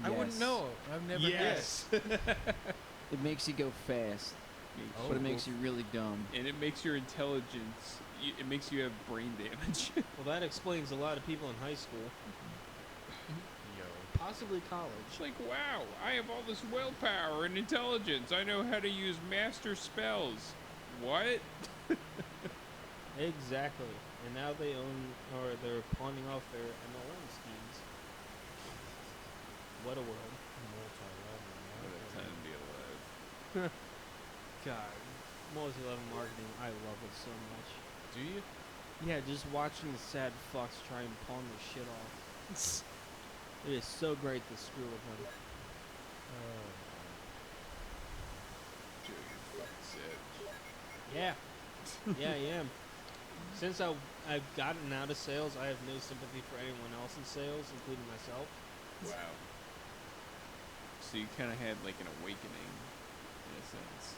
S1: I wouldn't
S4: Yes.
S1: know. I've never
S2: Yes.
S4: It makes you go fast,
S1: Oh,
S4: but it makes you really dumb.
S2: And it makes your intelligence. It makes you have brain damage.
S3: Well, that explains a lot of people in high school,
S1: Yo.
S3: possibly college.
S2: It's like, wow, I have all this willpower and intelligence. I know how to use master spells. What?
S3: Exactly. And now they own, or they're pawning off their MLM schemes. What a world.
S2: What a time to be alive.
S3: God. Multi-level marketing, I love it so much.
S1: Do you?
S3: Yeah, just watching the sad fucks try and pawn their shit off. It is so great to screw with them.
S2: Joe, you're fucking savage.
S3: Yeah. Yeah, I am. Since I've gotten out of sales, I have no sympathy for anyone else in sales, including myself.
S2: Wow. So you kind of had like an awakening, in a sense.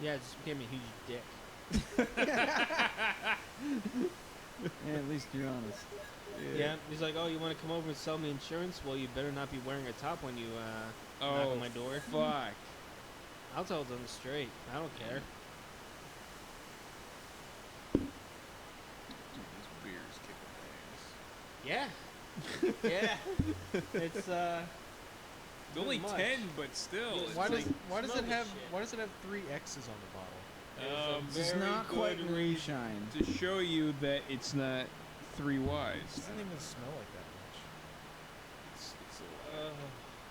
S3: Yeah, it just became a huge dick.
S4: Yeah, at least you're honest.
S3: Yeah. He's like, oh, you want to come over and sell me insurance? Well, you better not be wearing a top when you knock
S2: Oh,
S3: on my door.
S2: fuck.
S3: I'll tell them straight. I don't care.
S2: Dude, this beer's kicking ass.
S3: Yeah. Yeah. It's
S2: It's only
S3: much.
S2: 10, but still.
S3: Yeah,
S2: it's
S1: Why does
S2: like,
S1: why does
S3: smell
S1: it
S3: this
S1: have
S3: shit.
S1: why does it have 3 X's on the bottle?
S4: It's
S3: very
S4: not quite
S3: good
S4: moonshine.
S2: to show you that it's not 3
S1: It
S2: Ys.
S1: doesn't even smell like that much.
S2: It's a lot.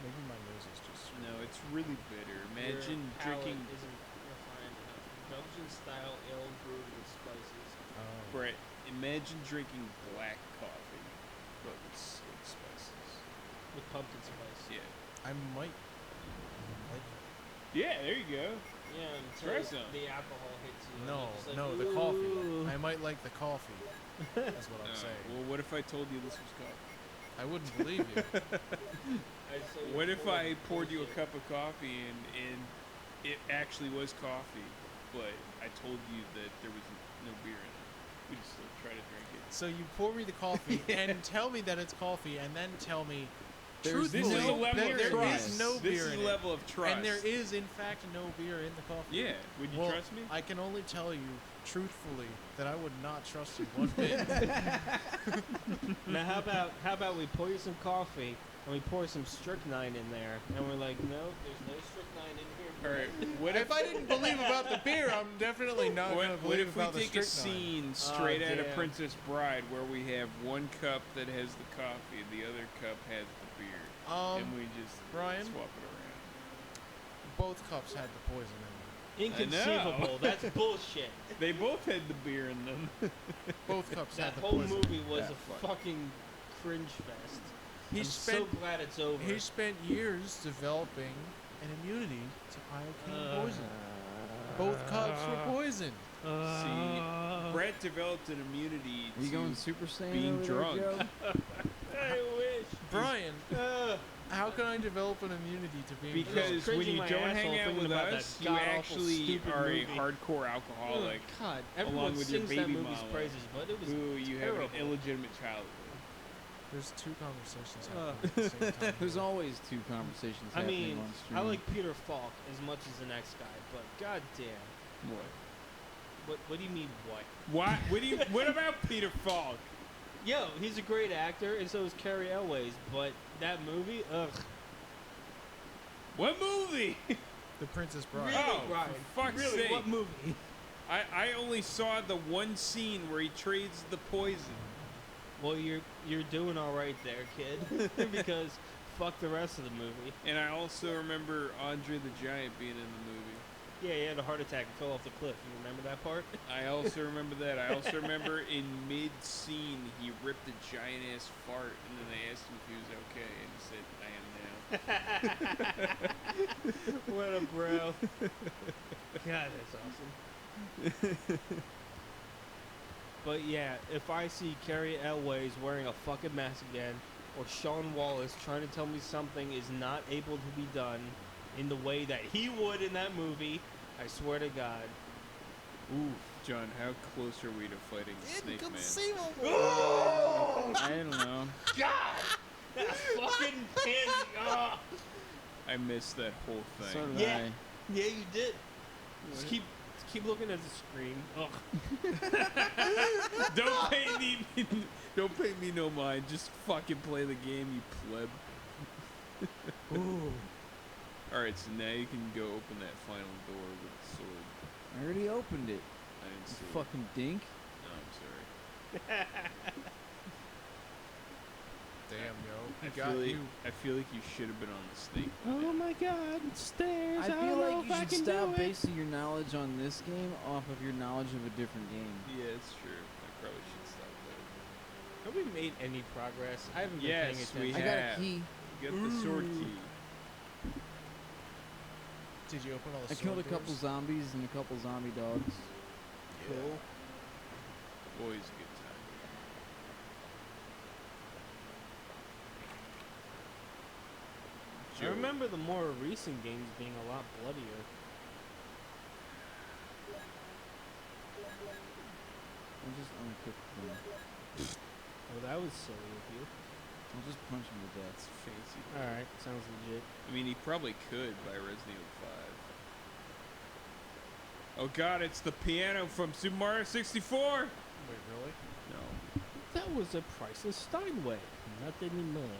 S1: Maybe my nose is just.
S2: No, it's really bitter. Imagine
S3: Your palate
S2: drinking.
S3: isn't refined enough. Belgian style ale brewed with spices.
S1: Oh.
S2: Brett, imagine drinking black coffee, but with spices.
S3: With pumpkin spice.
S2: Yeah.
S1: I might like it.
S2: Yeah, there you go.
S3: Yeah, until
S2: Try some.
S3: the alcohol hits you. and
S1: No,
S3: you're just like,
S1: no, the coffee.
S3: "Ooh."
S1: I might like the coffee. That's what I'm saying.
S2: Well, what if I told you this was coffee?
S1: I wouldn't believe you.
S3: I'd say you're
S2: What if
S3: full of
S2: I poured you a
S3: bullshit.
S2: cup of coffee and it actually was coffee, but I told you that there was no beer in it? We just still try to drink it.
S1: So you pour me the coffee and tell me that it's coffee, and then tell me
S4: There's
S2: This is
S1: truthfully
S2: a level
S1: that
S2: of
S1: there
S2: trust.
S1: is no
S2: This
S1: beer
S2: is
S1: in
S2: a level of
S1: it,
S2: trust.
S1: and there is in fact no beer in the coffee.
S2: Yeah. Would you
S1: Well,
S2: trust me?
S1: I can only tell you truthfully, that I would not trust you one bit.
S3: Now how about we pour you some coffee and we pour some strychnine in there and we're like, no, there's no strychnine in here.
S2: All right. What
S1: If I didn't believe about the beer, I'm definitely not going to
S2: What
S1: believe
S2: if we
S1: about the
S2: take a
S1: strychnine.
S2: scene straight out of
S3: damn.
S2: Princess Bride where we have one cup that has the coffee and the other cup has the beer, and we just
S1: Brian?
S2: swap it around?
S1: Both cups had the poison in them.
S3: Inconceivable. That's bullshit.
S2: They both had the beer in them.
S1: Both cups
S3: That
S1: had the
S3: whole
S1: poison.
S3: movie was
S2: That
S3: a
S2: fuck.
S3: fucking cringe fest.
S1: He
S3: I'm
S1: spent
S3: so glad it's over.
S1: he spent years developing an immunity to iocane poison. Both cups were poisoned.
S2: See, Brett developed an immunity
S4: Are you
S2: to
S4: going Super Saiyan
S2: being
S4: over there,
S2: drunk.
S4: Joe?
S3: I wish.
S1: Brian,
S3: Uh,
S1: how can I develop an immunity to being drunk?
S2: Because when
S3: cringing
S2: you
S3: my
S2: don't
S3: asshole
S2: hang out
S3: thinking
S2: with
S3: about
S2: us,
S3: that
S2: you
S3: god-awful,
S2: actually
S3: stupid
S2: are
S3: movie.
S2: a hardcore alcoholic.
S3: God, everyone
S2: along with your
S3: sings that
S2: baby
S3: movie's
S2: mama,
S3: praises, but it was
S2: who you have
S3: terrible.
S2: an illegitimate childhood.
S1: There's two conversations happening at the same time.
S4: There's
S1: here.
S4: always two conversations
S3: I
S4: happening
S3: mean,
S4: on stream.
S3: I like Peter Falk as much as the next guy, but goddamn,
S2: What?
S3: what do you mean what?
S2: What? What about Peter Falk?
S3: Yo, he's a great actor, and so is Carrie Elways, but that movie, ugh.
S2: What movie?
S1: The Princess Bride.
S3: Really,
S2: Oh,
S3: Brian?
S2: for fuck's
S3: Really,
S2: sake.
S3: what movie?
S2: I only saw the one scene where he trades the poison.
S3: Well, you're doing all right there, kid, because fuck the rest of the movie.
S2: And I also remember Andre the Giant being in the movie.
S3: Yeah, he had a heart attack and fell off the cliff. You remember that part?
S2: I also remember that. I also remember in mid-scene he ripped a giant-ass fart, and then they asked him if he was okay, and he said, "I am now."
S3: What a bro. God, that's awesome. But yeah, if I see Carrie Elways wearing a fucking mask again, or Sean Wallace trying to tell me something is not able to be done in the way that he would in that movie, I swear to God.
S2: Ooh, John, how close are we to fighting Snake Man?
S1: Inconceivable!
S4: I don't know.
S3: That fucking pansy. Oh.
S2: I missed that whole thing.
S4: So did
S3: Yeah.
S4: I.
S3: Yeah, you did. Just keep looking at the screen. Ugh.
S2: Don't pay me no mind. Just fucking play the game, you pleb.
S3: Ooh.
S2: All right, so now you can go open that final door with the sword.
S4: I already opened it.
S2: I didn't
S4: You
S2: see it.
S4: fucking dink.
S2: No, I'm sorry.
S1: Damn, yo.
S2: I
S1: He got
S2: feel, like,
S1: you.
S2: I feel like you should have been on the snake.
S3: Oh my God, stairs.
S4: I feel like you should stop basing your knowledge on this game off of your knowledge of a different game.
S2: Yeah, it's true. I probably should stop that.
S3: Have we made any progress? I haven't been paying
S2: Yes,
S3: attention.
S2: we
S4: I got a
S2: have.
S4: key.
S2: You got the sword key.
S1: Did you open all the
S4: I killed a
S1: sword
S4: couple
S1: doors?
S4: zombies and a couple zombie dogs.
S3: Cool.
S2: Always a good time.
S3: I remember the more recent games being a lot bloodier.
S4: I'll just uncook them.
S3: Oh, that was silly of you.
S4: I'll just punch them to death.
S2: That's fancy.
S3: Alright, sounds legit.
S2: I mean, he probably could by Resident Evil 5. Oh god, it's the piano from Super Mario 64!
S1: Wait, really?
S2: No.
S3: That was a priceless Steinway. Not anymore.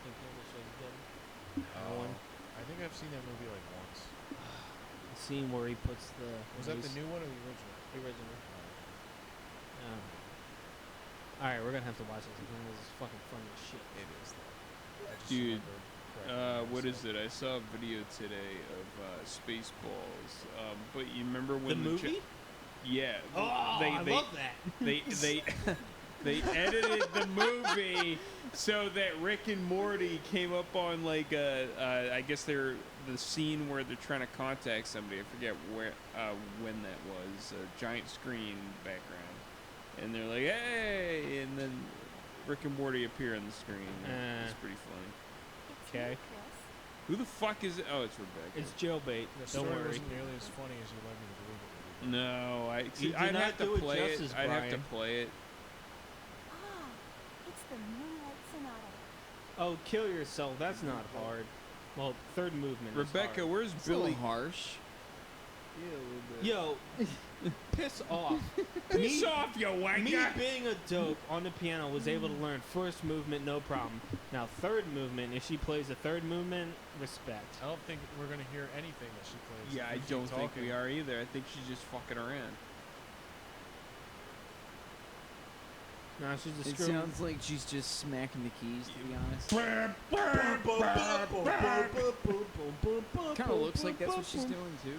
S3: Think I'll show you again.
S1: Oh,
S3: one.
S1: I think I've seen that movie like once.
S3: The scene where he puts the.
S1: Was that the new one or the original?
S3: The original. Alright, we're gonna have to watch this again. This is fucking funny as shit.
S1: It is, though. I just
S2: Dude,
S1: remembered
S2: what is
S1: correctly,
S2: it? I saw a video today of Spaceballs. But you remember
S3: The
S2: when
S3: movie?
S2: yeah.
S3: Oh, I
S2: they,
S3: love that.
S2: they edited the movie so that Rick and Morty came up on like I guess they're the scene where they're trying to contact somebody. I forget where when that was. A giant screen background, and they're like, "Hey!" and then Rick and Morty appear on the screen. It's pretty funny.
S5: It's
S3: Okay.
S5: me, Chris.
S2: Who the fuck is it? Oh, it's Rebecca.
S3: It's jailbait.
S1: The
S3: Don't
S1: story
S3: worry.
S1: wasn't nearly as funny as you led me to believe it would be.
S2: No,
S3: You did
S2: I'd
S3: not
S2: have to
S3: do it
S2: play
S3: justice,
S2: it. I'd have to
S3: Brian.
S2: play it.
S5: Ah, it's the Moonlight Sonata.
S3: Oh, kill yourself. That's not hard. Well, third movement.
S2: Rebecca,
S3: is hard.
S2: where's
S4: It's a little
S2: Billy?
S4: harsh. Yeah, a little bit.
S3: Yo, piss off.
S2: Piss off, you wanker!
S3: Me being a dope on the piano was able to learn first movement, no problem. Now third movement, if she plays the third movement, respect.
S1: I don't think we're gonna hear anything that she plays.
S2: Yeah,
S1: if
S2: I
S1: we keep
S2: don't think
S1: talking.
S2: we are either. I think she's just fucking around.
S3: Nah, she's a
S4: It
S3: screw.
S4: sounds like she's just smacking the keys, to be honest. Kind of looks like that's what she's doing, too.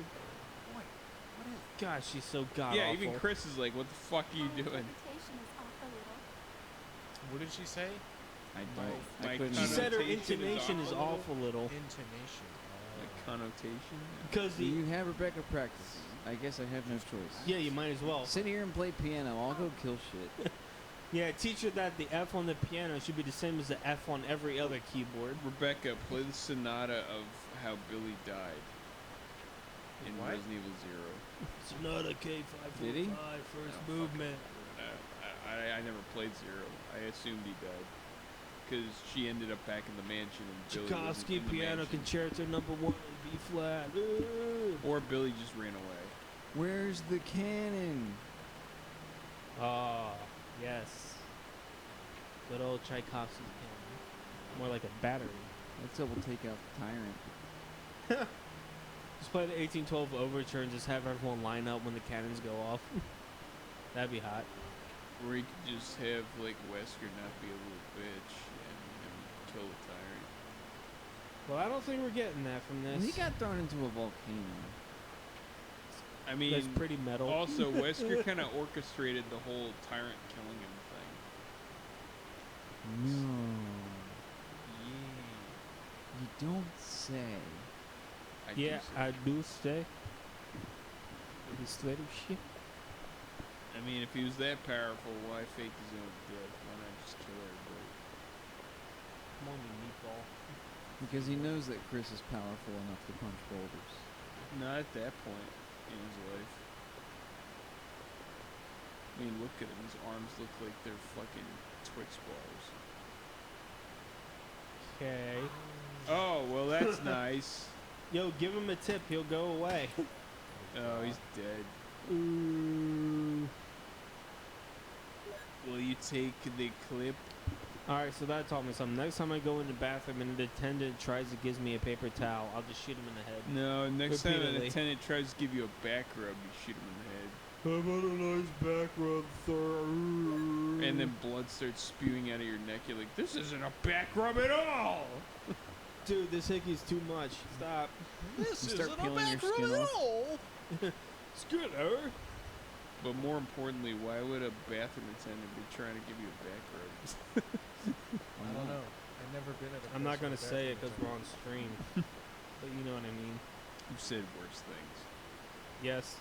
S3: God, she's so god
S2: Yeah,
S3: awful.
S2: even Chris is like, what the fuck are you
S5: My
S2: doing?
S5: interpretation is off a little.
S1: What did she say?
S4: I
S2: my
S4: couldn't
S3: She said her
S2: Connotation is
S3: intonation is
S2: awful.
S3: off a little.
S1: Intonation.
S2: Like connotation?
S3: Because
S4: Do you have Rebecca practice? I guess I have no choice.
S3: yeah, you might as well.
S4: Sit here and play piano. I'll go kill shit.
S3: Yeah, teach her that the F on the piano should be the same as the F on every other keyboard.
S2: Rebecca, play the sonata of how Billy died in
S1: What?
S2: Resident Evil Zero.
S3: Sonata K545,
S4: Did he?
S3: first
S2: Oh, fuck.
S3: movement.
S2: I never played Zero. I assumed he died. Because she ended up back in the mansion and Billy wasn't
S3: Tchaikovsky
S2: in the
S3: Piano
S2: mansion.
S3: Concerto number 1 in B flat.
S2: Or Billy just ran away.
S4: Where's the cannon?
S3: Ah, yes. Good old Tchaikovsky piano. More like a battery.
S4: Let's double take out the tyrant.
S3: Just play the 1812 overture and just have everyone line up when the cannons go off. That'd be hot.
S2: Or he could just have, like, Wesker not be a little bitch and kill the tyrant.
S3: Well, I don't think we're getting that from this.
S4: He got thrown into a volcano.
S2: I mean,
S3: That's pretty metal.
S2: also, Wesker kind of orchestrated the whole tyrant killing him thing.
S4: No.
S2: Yeah.
S4: You don't say.
S2: I
S3: Yeah,
S2: do say.
S3: I do stay. This little shit.
S2: I mean, if he was that powerful, why fake his own death? Why not just kill everybody?
S3: Come on, you meatball.
S4: Because he knows that Chris is powerful enough to punch boulders.
S2: Not at that point in his life. I mean, look at him. His arms look like they're fucking Twix bars.
S3: Okay.
S2: Oh, well, that's nice.
S3: Yo, give him a tip. He'll go away.
S2: Oh, he's dead.
S3: Ooh.
S2: Will you take the clip?
S3: Alright, so that taught me something. Next time I go in the bathroom and the attendant tries to give me a paper towel, I'll just shoot him in the head.
S2: No, next time an
S3: Repeatedly.
S2: attendant tries to give you a back rub, you shoot him in the head.
S3: How about a nice back rub, sir?
S2: And then blood starts spewing out of your neck. You're like, this isn't a back rub at all!
S3: Dude, this hickey's too much. Stop.
S1: This
S4: You start
S1: isn't a
S4: peeling your
S1: back rub
S4: skin
S1: at
S4: off.
S1: all.
S3: Skinner.
S2: But more importantly, why would a bathroom attendant be trying to give you a back rub?
S1: I don't know. I've never been at a
S3: I'm not
S1: place
S3: gonna
S1: with a
S3: say it
S1: bathroom
S3: because we're on stream. But you know what I mean.
S2: You've said worse things.
S3: Yes.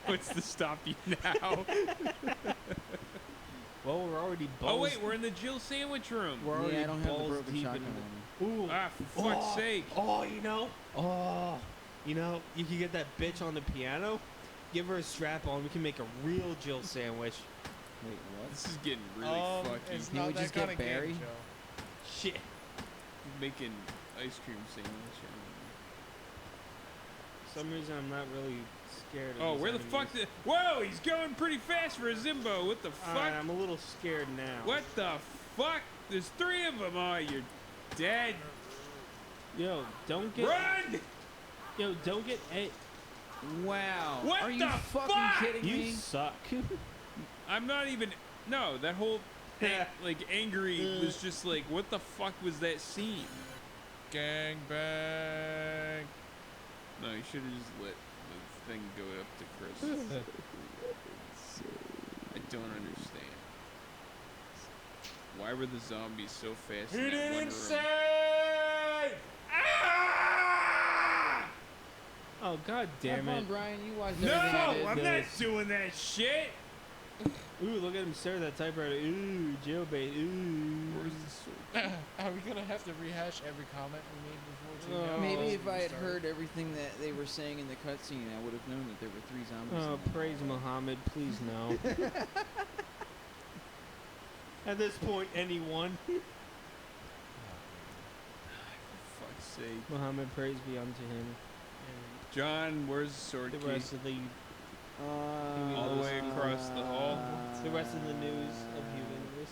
S2: What's to stop you now?
S3: Well, we're already balls.
S2: Oh wait, we're in the Jill sandwich room.
S3: We're already
S4: Yeah, I don't have the
S3: balls
S4: broken
S3: deep
S4: shotgun
S3: in
S4: on me.
S3: the- Ooh.
S2: Ah, for fuck's sake.
S3: Oh, you know. Oh, you know. You can get that bitch on the piano. Give her a strap on. We can make a real Jill sandwich.
S4: Wait, what?
S2: This is getting really fucky.
S1: It's
S4: Can't
S1: not
S4: we
S1: that
S4: just
S1: kind
S4: get
S1: of game,
S4: Barry?
S1: Joe.
S3: Shit.
S2: Making ice cream sandwich.
S3: For some reason, I'm not really scared. Of
S2: Oh,
S3: these
S2: where the
S3: enemies.
S2: fuck? Whoa, he's going pretty fast for a Zimbo. What the fuck?
S3: Alright, I'm a little scared now.
S2: What the fuck? There's 3 of them. Oh, you're dead.
S3: Yo, don't get.
S2: Run!
S3: Yo, don't get.
S4: Wow.
S2: What
S4: Are you
S2: the
S4: fucking
S2: fuck?
S4: kidding
S3: You
S4: me?
S3: suck.
S2: I'm not even. No, that whole like angry was just like, what the fuck was that scene?
S1: Gang bang.
S2: No, you should have just let the thing go up to Chris. I don't understand. Why were the zombies so fast in that one room?
S3: Oh, god damn
S4: Have fun,
S3: it.
S4: Brian. You watch
S2: No,
S4: everything I did.
S2: I'm not
S3: this.
S2: doing that shit.
S3: Ooh, look at him stare at that typewriter. Ooh, jailbait. Ooh.
S2: Where's the sword?
S1: Are we gonna have to rehash every comment we made before?
S3: Oh.
S4: Maybe if I had
S1: started?
S4: heard everything that they were saying in the cutscene, I would have known that there were 3 zombies.
S3: Oh,
S4: in that
S3: praise
S4: hallway.
S3: Muhammad. Please no. At this point, anyone.
S2: For fuck's sake.
S3: Muhammad, praise be unto him.
S1: And
S2: John, where's the sword
S3: The
S2: key?
S3: rest of the
S2: All the way across the hall?
S3: the rest of the news of Huey Lewis.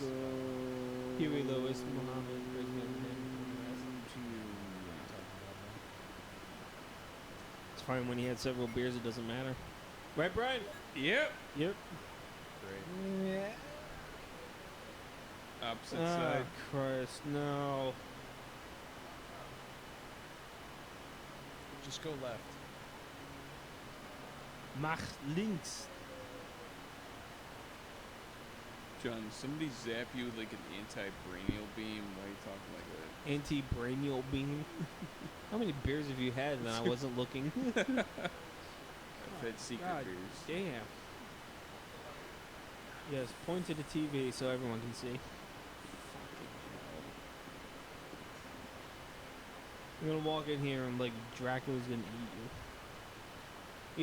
S3: Huey Lewis, Muhammad, Brisbane, Hamilton, the rest. It's fine when he had several beers. It doesn't matter. Right, Brian?
S2: Yep.
S3: Yep.
S1: Great.
S2: Opposite
S3: Ah,
S2: side.
S3: Christ, no.
S1: Just go left.
S3: Mach links.
S2: John, somebody zap you with like an anti-brainial beam. Why are you talking like that?
S3: Anti-brainial beam. How many beers have you had when I wasn't looking?
S2: I've had secret
S3: God
S2: beers.
S3: Damn. Yes, point to the TV so everyone can see. You're gonna walk in here and like Dracula's gonna eat you.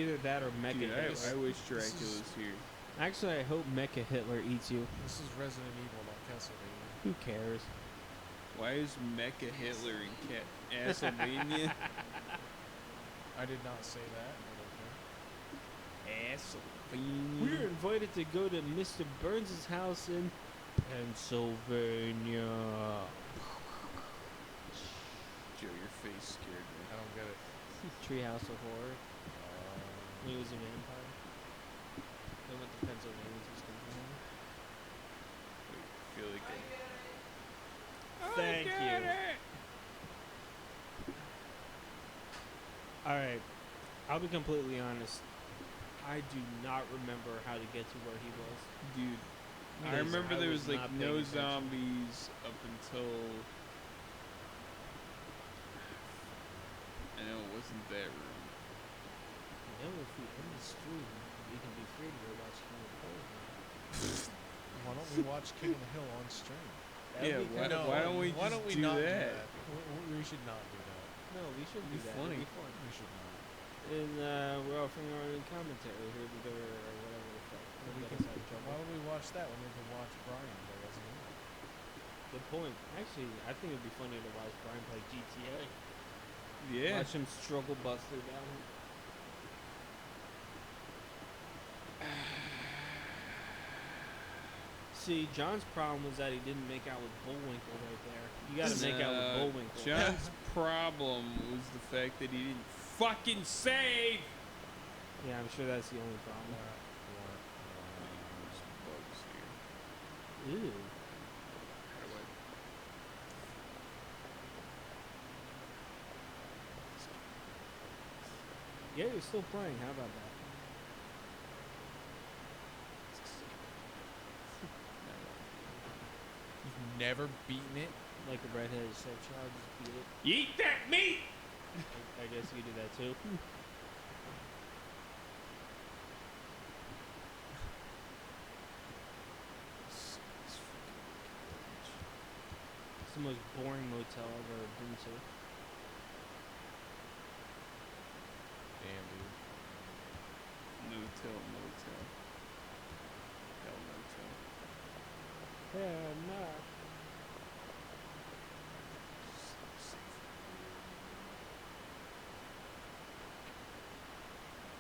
S3: Either that or Mecha
S2: Dude,
S3: Hitler.
S2: I wish
S1: This
S2: Dracula
S1: is-
S2: was here.
S3: Actually, I hope Mecha Hitler eats you.
S1: This is Resident Evil, not Castlevania.
S3: Who cares?
S2: Why is Mecha Hitler in Castlevania?
S1: I did not say that. But okay.
S2: Castlevania.
S3: We're invited to go to Mr. Burns' house in Pennsylvania.
S2: Joe, your face scared me.
S1: I don't get it.
S3: Treehouse of Horror. When he was a vampire. They went to Pennsylvania to spend time.
S2: Wait, I feel like
S3: Thank you. Alright. I'll be completely honest. I do not remember how to get to where he was.
S2: Dude, I
S3: Listen,
S2: remember there was like
S3: not
S2: no
S3: paying attention.
S2: zombies up until I know it wasn't that room.
S3: Well, if we end the stream, we can be free to go watch King of the Hill.
S1: Why don't we watch King of the Hill on stream?
S3: That'd
S2: Yeah,
S3: be
S2: why-
S3: kinda
S2: why
S3: fun.
S2: don't we
S1: Why
S2: just
S1: don't we
S2: do
S1: not
S2: that?
S1: do that? We should not do that.
S3: No, we should
S2: It'd
S3: do
S2: be
S3: that.
S2: funny.
S3: It'd be fun.
S1: We should not.
S3: And we're offering our own commentary here together or whatever the fuck.
S1: We
S3: Don't
S1: can,
S3: get us out of trouble.
S1: why would we watch that when we can watch Brian play Resident Evil?
S3: Good point. Actually, I think it'd be funnier to watch Brian play GTA.
S2: Yeah.
S3: Watch him struggle Buster down. See, John's problem was that he didn't make out with Bullwinkle right there. You gotta make out with Bullwinkle.
S2: John's problem was the fact that he didn't fucking save.
S3: Yeah, I'm sure that's the only problem.
S2: There's bugs here.
S3: Ew.
S2: How do I?
S3: Yeah, you're still playing. How about that?
S1: You've never beaten it?
S3: Like a redheaded stepchild, just beat it.
S2: Eat that meat.
S3: I guess you do that too. It's the most boring motel I've ever been to.
S1: Damn, dude.
S2: No-till motel. Hell motel.
S3: Yeah, nah.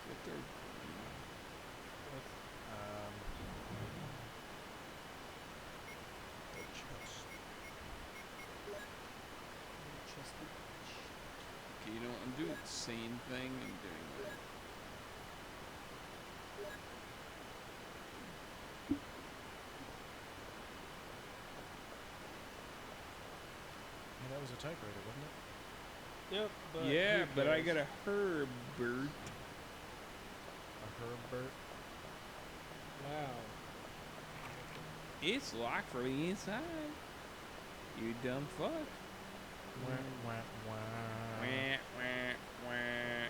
S2: Get there.
S1: Um, the chest.
S2: Okay, you know what? I'm doing the same thing. I'm doing that.
S1: Yeah, that was a typewriter, wasn't it?
S3: Yep, but
S2: Yeah,
S3: who
S2: but I
S3: cares?
S2: got a Herbert.
S1: A Herbert.
S3: Wow.
S2: It's locked from the inside. You dumb fuck.
S1: Wah, wah, wah.
S2: Wah, wah, wah.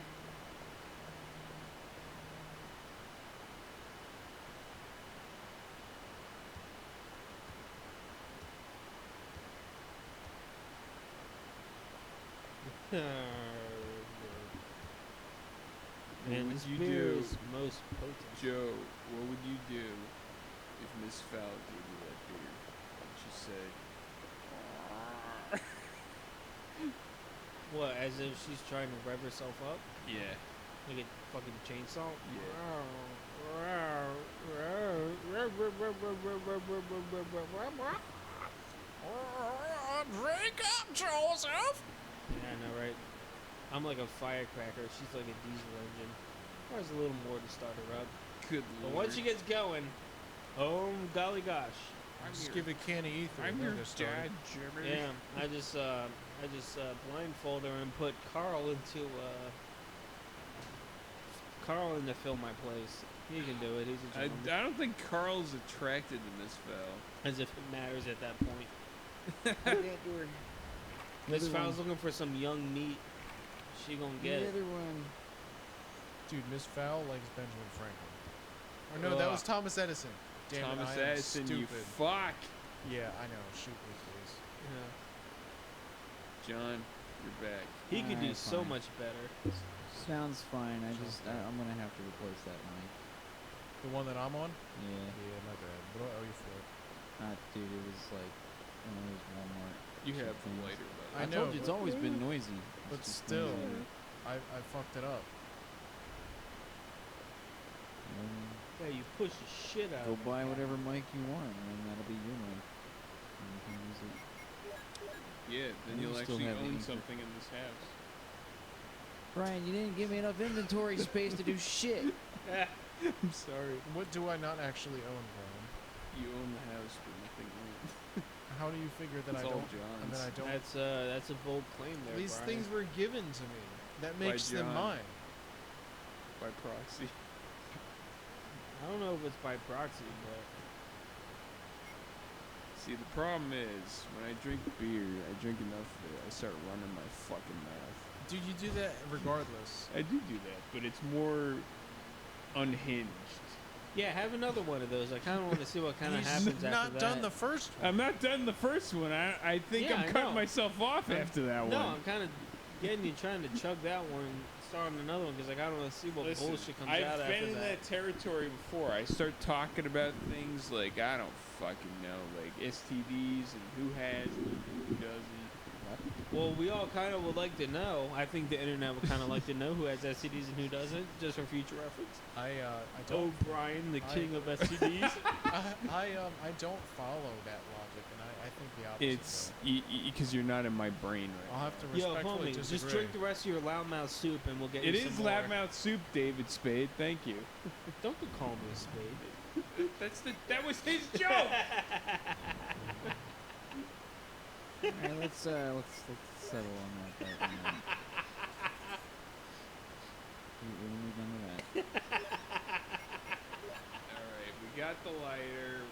S2: What
S3: And
S2: would
S3: this
S2: you
S3: beer
S2: do?
S3: is most potent.
S2: Joe, what would you do if Miss Fowl gave you that beer? And she said,
S3: What, as if she's trying to rev herself up?
S2: yeah.
S3: Like a fucking chainsaw.
S1: Drink up, Joseph!
S3: Yeah, I know, right? I'm like a firecracker. She's like a diesel engine. There's a little more to start her up.
S2: Good
S3: But
S2: lord.
S3: once she gets going, oh golly gosh.
S1: Just give a can of ether.
S2: I'm
S1: and
S2: your
S1: they'll get started.
S2: dad, Jimmy.
S3: Yeah, I just blindfold her and put Carl into fill my place. He can do it. He's a
S2: I
S3: gentleman.
S2: don't think Carl's attracted to Miss Val.
S3: As if it matters at that point.
S4: The
S3: Miss
S4: other
S3: Fowl's
S4: one.
S3: looking for some young meat. She gonna get
S4: The
S3: it.
S4: other one.
S1: Dude, Miss Fowl likes Benjamin Franklin. Or no, that was
S2: Ugh.
S1: Thomas Edison. Damn
S2: Thomas
S1: it, I am
S2: Edison, you
S1: stupid.
S2: fuck.
S1: Yeah, I know. Shoot me, please.
S3: Yeah.
S2: John, you're back.
S3: He could do
S4: Alright,
S3: so
S4: fine.
S3: much better.
S4: Sounds fine.
S1: Sounds
S4: I'm gonna have to replace that mic.
S1: The one that I'm on?
S4: Yeah.
S1: Yeah, my bad. What do I owe you for it?
S4: Dude, it was like one of those Walmart.
S2: You
S4: cheap
S2: have the
S4: things.
S2: lighter,
S1: I
S4: I
S2: though.
S1: know,
S4: told you it's
S1: but-
S4: always been noisy.
S1: But
S4: It's just
S1: still,
S4: noisy.
S1: I fucked it up.
S3: Yeah, you push the shit out
S4: Go
S3: of
S4: buy
S3: it.
S4: whatever mic you want, and then that'll be your mic. And you can use it.
S2: Yeah, then
S4: You
S2: you'll
S4: still
S2: actually
S4: have the
S2: own
S4: ether.
S2: something in this house.
S4: Brian, you didn't give me enough inventory space to do shit.
S3: I'm sorry.
S1: What do I not actually own, Brian?
S2: You own the house, but nothing else.
S1: How do you figure that
S2: It's
S1: I
S2: all
S1: don't? And
S2: John's.
S1: then I don't.
S3: That's a bold claim there,
S1: These
S3: Brian.
S1: things were given to me. That
S2: By
S1: makes them
S2: John.
S1: mine.
S2: By proxy.
S3: I don't know if it's by proxy, but
S2: See, the problem is, when I drink beer, I drink enough that I start running my fucking mouth.
S1: Dude, you do that regardless.
S2: I do that, but it's more unhinged.
S3: yeah, have another one of those. I kind of want to see what kind of
S1: He's
S3: happens after
S1: not
S3: that.
S1: done the first one.
S2: I'm not done the first one. I think
S3: Yeah,
S2: I'm
S3: I
S2: cutting
S3: know.
S2: myself off after that
S3: No,
S2: one.
S3: I'm kind of getting you trying to chug that one and start on another one because like, I don't want to see what
S2: Listen,
S3: bullshit comes
S2: I've
S3: out
S2: been
S3: after
S2: in that territory before. I start talking about things like I don't fucking know, like STDs and who has and who doesn't.
S3: Well, we all kind of would like to know. I think the internet would kind of like to know who has STDs and who doesn't, just for future reference.
S1: I don't.
S3: O'Brien, the
S1: I-
S3: king of STDs.
S1: I don't follow that logic, and I think the opposite.
S2: It's
S1: though.
S2: because you're not in my brain right
S1: I'll have to
S3: Yo,
S1: respectfully
S3: homie,
S1: disagree.
S3: just drink the rest of your loudmouth soup and we'll get
S2: It
S3: you
S2: is
S3: some more.
S2: loudmouth soup, David Spade. Thank you.
S3: Don't be calling me a spade.
S2: That was his joke.
S4: Alright, let's settle on that right now. When are we done with that?
S2: All right, we got the lighter.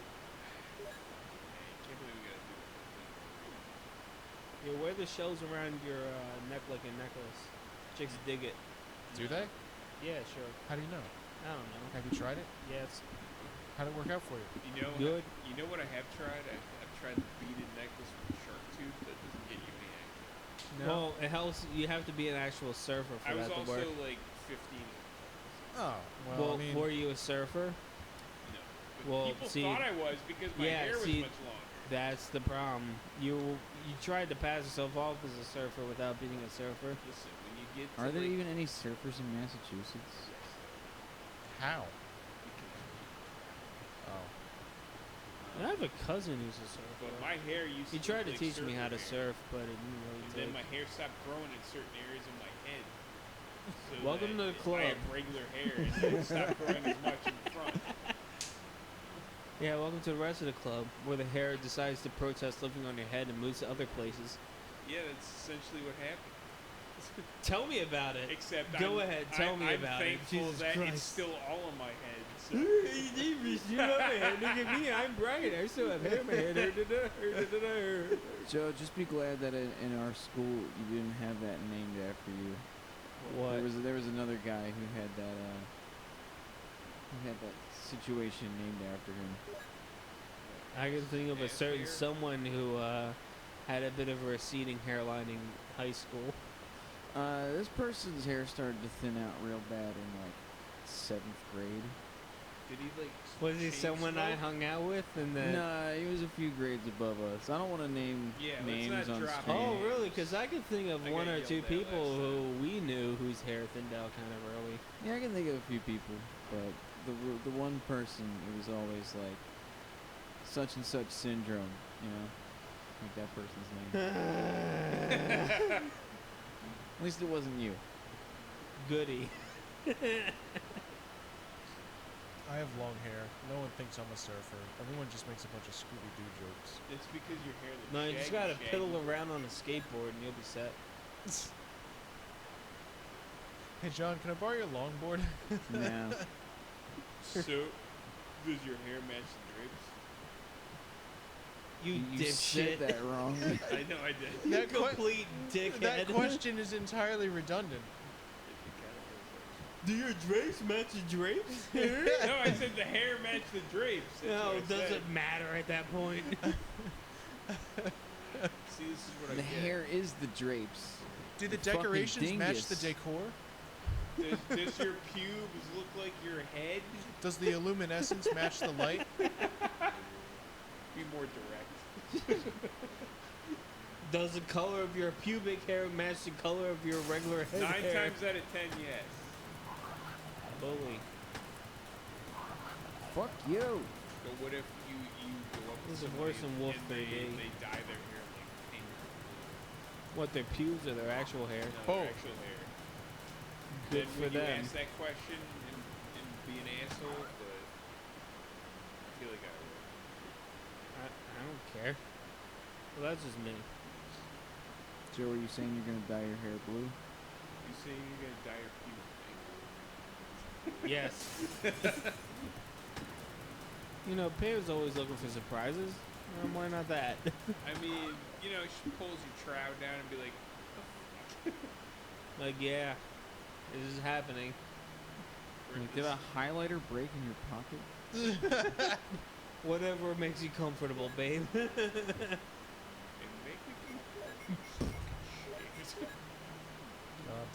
S2: I can't believe we gotta do
S3: You wear the shells around your neck like a necklace. Chicks dig it.
S1: Do they?
S3: Yeah, sure.
S1: How do you know?
S3: I don't know.
S1: Have you tried it?
S3: Yes.
S1: How'd it work out for you?
S2: You know,
S3: Good.
S2: You know what I have tried? I've tried the beaded necklace with a shark tooth. That doesn't get you any action.
S3: Well, it helps. You have to be an actual surfer for
S2: I was
S3: that to
S2: also
S3: work.
S2: like 15.
S1: Oh, well,
S3: Well,
S1: I mean,
S3: were you a surfer?
S2: No. But
S3: Well,
S2: people
S3: see-
S2: thought I was because my
S3: yeah,
S2: hair was
S3: see,
S2: much longer.
S3: That's the problem. You tried to pass yourself off as a surfer without being a surfer.
S2: Listen, when you get to
S4: Are there
S2: like,
S4: even any surfers in Massachusetts?
S1: how? Oh,
S3: And I have a cousin who's a surfer.
S2: But my hair used
S3: He
S2: to
S3: tried to
S2: look like
S3: teach me how to
S2: surfer hair.
S3: surf, but it didn't really
S2: And then
S3: take.
S2: my hair stopped growing in certain areas of my head. So
S3: Welcome
S2: that
S3: to the club.
S2: I have regular hair and it stopped growing as much in the front.
S3: Yeah, welcome to the rest of the club, where the hair decides to protest living on your head and moves to other places.
S2: Yeah, that's essentially what happened.
S3: Tell me about it.
S2: Except
S3: Go ahead, tell me
S2: I'm
S3: about it.
S2: thankful
S3: Jesus
S2: that
S3: Christ.
S2: it's still all in my head. So.
S3: You have hair. Look at me. I'm Brian. I still have hair in my head.
S4: Joe, just be glad that in our school you didn't have that named after you.
S3: What?
S4: There was another guy who had that situation named after him.
S3: I can think of a
S2: And
S3: certain
S2: hair.
S3: someone who had a bit of a receding hairline in high school.
S4: This person's hair started to thin out real bad in like 7th grade.
S2: Did he like?
S3: Was he
S2: chain
S3: someone I
S2: smoke?
S3: hung out with? And then
S4: Nah, he was a few grades above us. I don't want to name
S2: Yeah, let's
S4: names
S2: not
S4: on
S2: drop
S4: stream.
S3: oh,
S2: names.
S3: really? Because I could think of
S2: I
S3: one
S2: got
S3: or
S2: yelled
S3: two
S2: at
S3: people
S2: last
S3: who
S2: time.
S3: we knew whose hair thinned out kind of early.
S4: Yeah, I can think of a few people, but the one person, it was always like such and such syndrome, you know, like that person's name. At least it wasn't you.
S3: Goody.
S1: I have long hair. No one thinks I'm a surfer. Everyone just makes a bunch of Scooby-Doo jokes.
S2: It's because your hair looks
S3: No, you just
S2: shaggy,
S3: gotta
S2: shaggy.
S3: piddle around on a skateboard and you'll be set.
S1: Hey, John, can I borrow your longboard?
S4: Yeah.
S2: So, does your hair match the drapes?
S3: You,
S4: You said
S3: dipshit.
S4: that wrong.
S2: I know I did.
S3: You
S1: That que-
S3: complete dickhead.
S1: That question is entirely redundant.
S3: Do your drapes match the drapes?
S2: No, I said the hair matched the drapes. That's
S3: No,
S2: what I
S3: it
S2: said.
S3: doesn't matter at that point.
S2: See, this is what
S4: The
S2: I get.
S4: hair is the drapes.
S1: Do the
S4: You fucking
S1: decorations match the
S4: dingus.
S1: decor?
S2: Does your pubes look like your head?
S1: Does the luminescence match the light?
S2: Be more direct.
S3: Does the color of your pubic hair match the color of your regular head
S2: 9
S3: hair?
S2: times out of 10, yes.
S3: Bully.
S4: Fuck you.
S2: So what if you go up to
S3: This is
S2: somebody
S3: worse than
S2: and
S3: Wolf
S2: they
S3: Brigade.
S2: dye their hair like pink?
S3: What, their pubes or their actual hair?
S2: No,
S1: Oh.
S2: their actual hair.
S3: Good
S2: Then
S3: for
S2: when you
S3: them.
S2: ask that question and be an asshole, but I feel like I would.
S3: I don't care. Well, that's just me.
S4: Joe, are you saying you're gonna dye your hair blue?
S2: You saying you're gonna dye your pubes pink?
S3: Yes. You know, Pam's always looking for surprises. Why not that?
S2: I mean, you know, she pulls your shroud down and be like,
S3: Like, yeah, this is happening.
S4: Like, did a highlighter break in your pocket?
S3: Whatever makes you comfortable, babe.
S2: and make me shit.
S1: God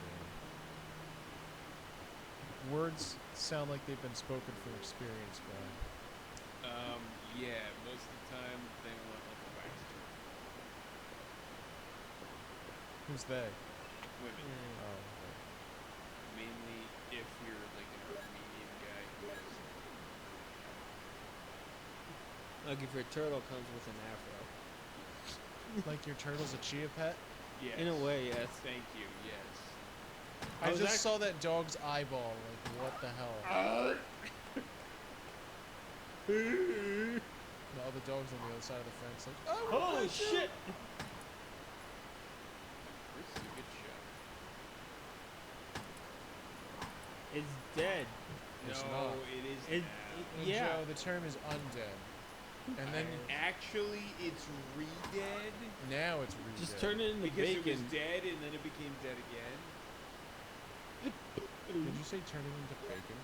S1: damn. Words sound like they've been spoken from experience, Brian.
S2: Yeah, most of the time they want like a wax job.
S1: Who's they?
S2: Women.
S1: Oh, okay.
S2: Mainly if you're like an Armenian guy who has
S3: Like if your turtle comes with an afro.
S1: Like your turtle's a chia pet?
S2: yes.
S3: In a way, yes.
S2: Thank you, yes.
S1: I
S3: was
S1: just
S3: act-
S1: saw that dog's eyeball. Like, what the hell? The other dog's on the other side of the fence. Like, oh,
S3: Holy shit!
S2: This is a good show.
S3: It's dead.
S1: It's
S2: no,
S1: not.
S2: it is
S3: It-
S2: now.
S1: And
S3: Yeah.
S1: Joe, the term is undead. And then
S2: Actually, it's re-dead
S1: now it's re
S3: Just turn it into
S2: because it was
S3: bacon.
S2: dead and then it became dead again.
S1: Did you say turn it into bacon?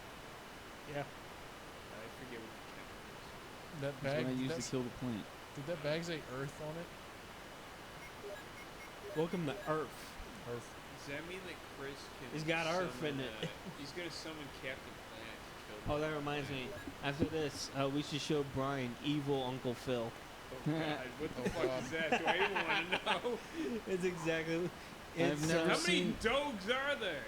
S3: Yeah.
S2: I forget what the chemical is.
S1: That
S4: That's
S1: bag.
S4: what I used
S1: that's-
S4: to kill the plant.
S1: Did that bag say Earth on it?
S3: Welcome to Earth.
S1: Earth.
S2: Does that mean that Chris can?
S3: It's got Earth in
S2: summon,
S3: it.
S2: He's gonna summon Captain Planet to kill.
S3: Oh, that reminds me. After this, we should show Brian evil Uncle Phil.
S2: Oh God, what the
S1: Oh,
S2: fuck
S1: God.
S2: is that? Do I even want to know?
S3: It's exactly.
S4: I've
S3: It's,
S4: never
S2: How
S4: seen-
S2: many dogs are there?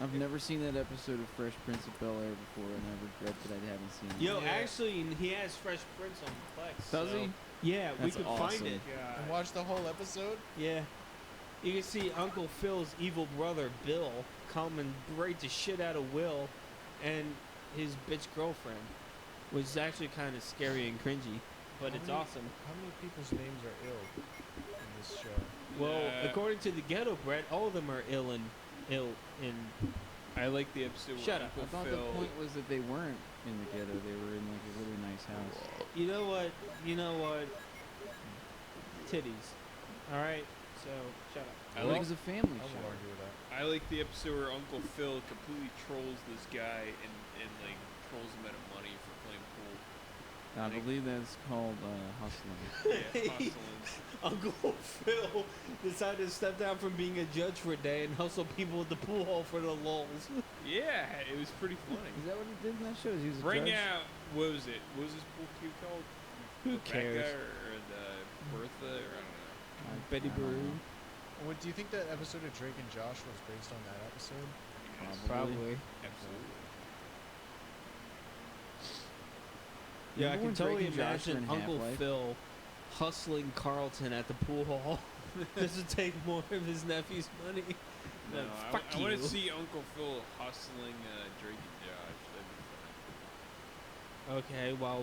S4: I've never seen that episode of Fresh Prince of Bel-Air before, and I regret that I haven't seen it.
S3: Yo,
S2: Yeah.
S3: actually, he has Fresh Prince on Plex.
S4: Does
S3: so-
S4: he?
S3: Yeah, we
S4: That's
S3: could
S4: awesome.
S3: find it.
S2: God.
S1: And watch the whole episode?
S3: Yeah. You can see Uncle Phil's evil brother, Bill, come and break the shit out of Will and his bitch girlfriend, which is actually kind of scary and cringy, but
S1: How
S3: it's
S1: many-
S3: awesome.
S1: How many people's names are ill in this show?
S3: Well,
S2: Yeah.
S3: according to the Ghetto Bread, all of them are ill in.
S2: I like the episode
S3: Shut
S2: where
S3: up.
S4: I
S2: Uncle
S4: thought
S2: Phil.
S4: the point was that they weren't in the ghetto. They were in like a really nice house.
S3: You know what? You know what? Titties. All right. So shut up.
S2: I
S4: Well,
S2: like
S4: it was a family
S1: I won't
S4: show.
S1: argue with that.
S2: I like the episode where Uncle Phil completely trolls this guy and like trolls him out of money for playing pool.
S4: I believe that's called hustling.
S2: Yeah, hustling.
S3: Uncle Phil decided to step down from being a judge for a day and hustle people at the pool hall for the lulls.
S2: Yeah, it was pretty funny.
S4: Is that what he did in that show? He was a
S2: Bring
S4: judge?
S2: out, what was it? What was his pool cue called?
S3: Who
S2: Rebecca
S3: cares?
S2: or the Bertha, or I don't know.
S3: Betty
S4: I don't
S3: Boop.
S4: know.
S1: What do you think that episode of Drake and Josh was based on that episode?
S2: Yes,
S3: Probably.
S2: Absolutely.
S3: Yeah, I
S4: Remember
S3: can
S4: when
S3: totally
S4: Drake and Josh were
S3: imagine
S4: in
S3: Uncle
S4: Half-Life?
S3: Phil hustling Carlton at the pool hall just to take more of his nephew's money.
S2: No,
S3: Like,
S2: I,
S3: fuck
S2: I want
S3: you.
S2: to see Uncle Phil hustling Drake and Josh. That'd be
S3: Okay, while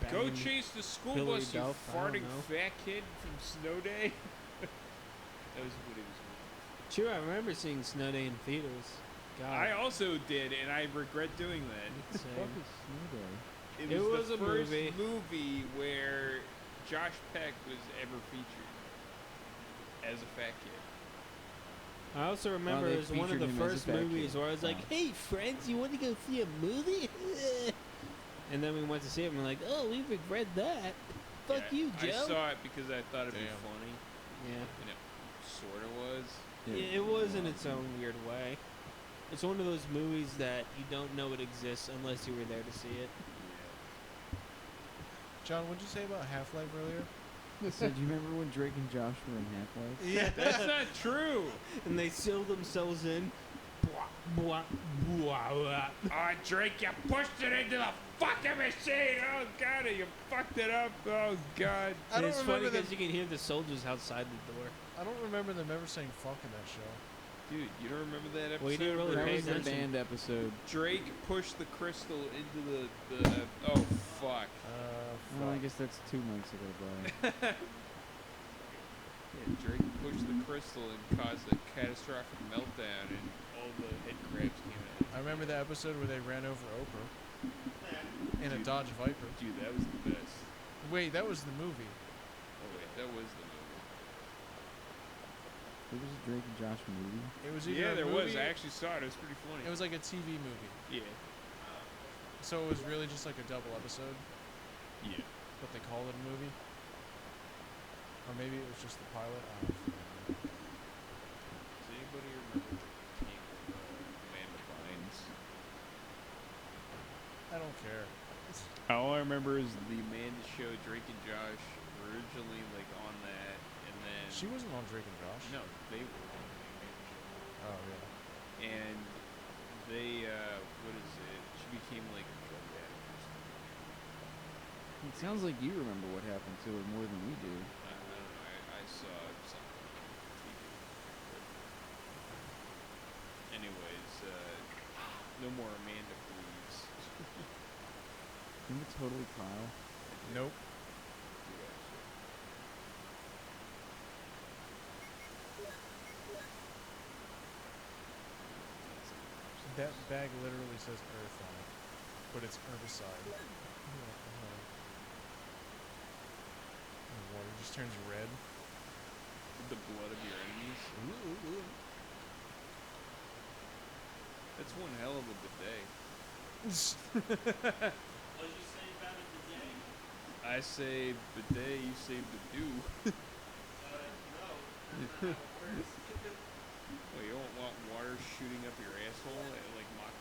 S2: fun. Go
S3: banging-
S2: chase the school
S3: Hillary
S2: bus, you
S3: Duff, I don't
S2: farting
S3: know.
S2: fat kid from Snow Day. That was what he was doing.
S3: Sure, I remember seeing Snow Day in theaters. God,
S2: I also did, and I regret doing that.
S3: same.
S4: Fuck is Snow Day?
S2: It
S3: It
S2: was,
S3: was
S2: the
S3: a
S2: first
S3: movie.
S2: where Josh Peck was ever featured as a fat kid.
S3: I also remember
S4: they
S3: it was one of
S4: featured
S3: the
S4: him as a
S3: first
S4: fat kid.
S3: movies where I was like,
S4: Oh.
S3: "Hey, friends, you want to go see a movie?" And then we went to see it, and we're like, "Oh, we regret that. Fuck
S2: Yeah,
S3: you, Joe."
S2: I saw it because I thought it'd be
S1: Damn.
S2: funny,
S3: Yeah.
S2: and it sort of was.
S3: It was in its own weird way. It's one of those movies that you don't know it exists unless you were there to see it.
S1: John, what'd you say about Half-Life earlier?
S4: So do you remember when Drake and Josh were in Half-Life?
S1: Yeah.
S2: That's not true.
S3: And they seal themselves in. Blah, blah, blah, blah.
S2: Oh, Drake, you pushed it into the fucking machine. Oh, God, you fucked it up. Oh, God.
S1: I
S3: And
S1: don't
S3: it's funny
S1: remember them.
S3: because you can hear the soldiers outside the door.
S1: I don't remember them ever saying "fuck" in that show.
S2: Dude, you don't remember that episode?
S3: Well, you didn't really
S2: where
S4: That
S3: pay
S4: was the
S3: attention.
S4: band episode.
S2: Drake pushed the crystal into the oh, fuck.
S4: Well, I
S1: Fuck.
S4: guess that's 2 months ago, Brian.
S2: Yeah, Drake pushed the crystal and caused a catastrophic meltdown, and all the head crabs came out.
S1: I remember the episode where they ran over Oprah in a
S2: Dude.
S1: Dodge Viper.
S2: Dude, that was the best.
S1: Wait, that was the movie.
S2: Oh, wait, that was the movie.
S4: There was a Drake and Josh movie.
S1: It was either
S2: Yeah,
S1: a
S2: there was.
S1: movie-
S2: I actually saw it. It was pretty funny.
S1: It was like a TV movie,
S2: Yeah.
S1: so it was really just like a double episode,
S2: Yeah.
S1: but they called it a movie. Or maybe it was just the pilot. I don't know.
S2: Does anybody remember the King of Amanda Bynes?
S1: I don't care.
S2: All I remember is the Amanda show. Drake and Josh were originally like on that, and then
S1: She wasn't on Drake and Josh.
S2: no, they were on the Amanda show,
S1: Oh yeah.
S2: and they what is it? She became like a drug addict or something.
S4: It sounds like you remember what happened to her more than we do.
S2: I don't know. I saw something on TV. But anyways, no more Amanda, please.
S4: Remember Totally Kyle?
S1: Nope. That bag literally says Earth on it, but it's herbicide. What the hell? The water just turns red.
S2: The blood of your enemies. That's one hell of a bidet.
S3: What did you say about it today?
S2: I say bidet, you say badoo.
S3: No.
S2: Well, you don't want water shooting up your asshole at like Mach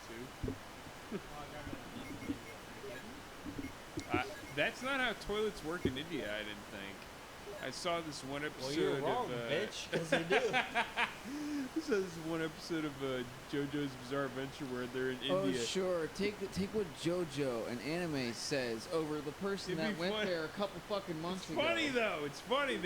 S2: 2? That's not how toilets work in India, I didn't think. I saw this one
S3: Well,
S2: episode
S3: you're wrong,
S2: of
S3: bitch, because they do.
S2: I saw this one episode of JoJo's Bizarre Adventure where they're in
S4: Oh
S2: India.
S4: sure, take what JoJo, an anime, says over the person
S2: It'd be
S4: that went
S2: fun-
S4: there a couple fucking months
S2: It's
S4: ago.
S2: funny though. It's funny.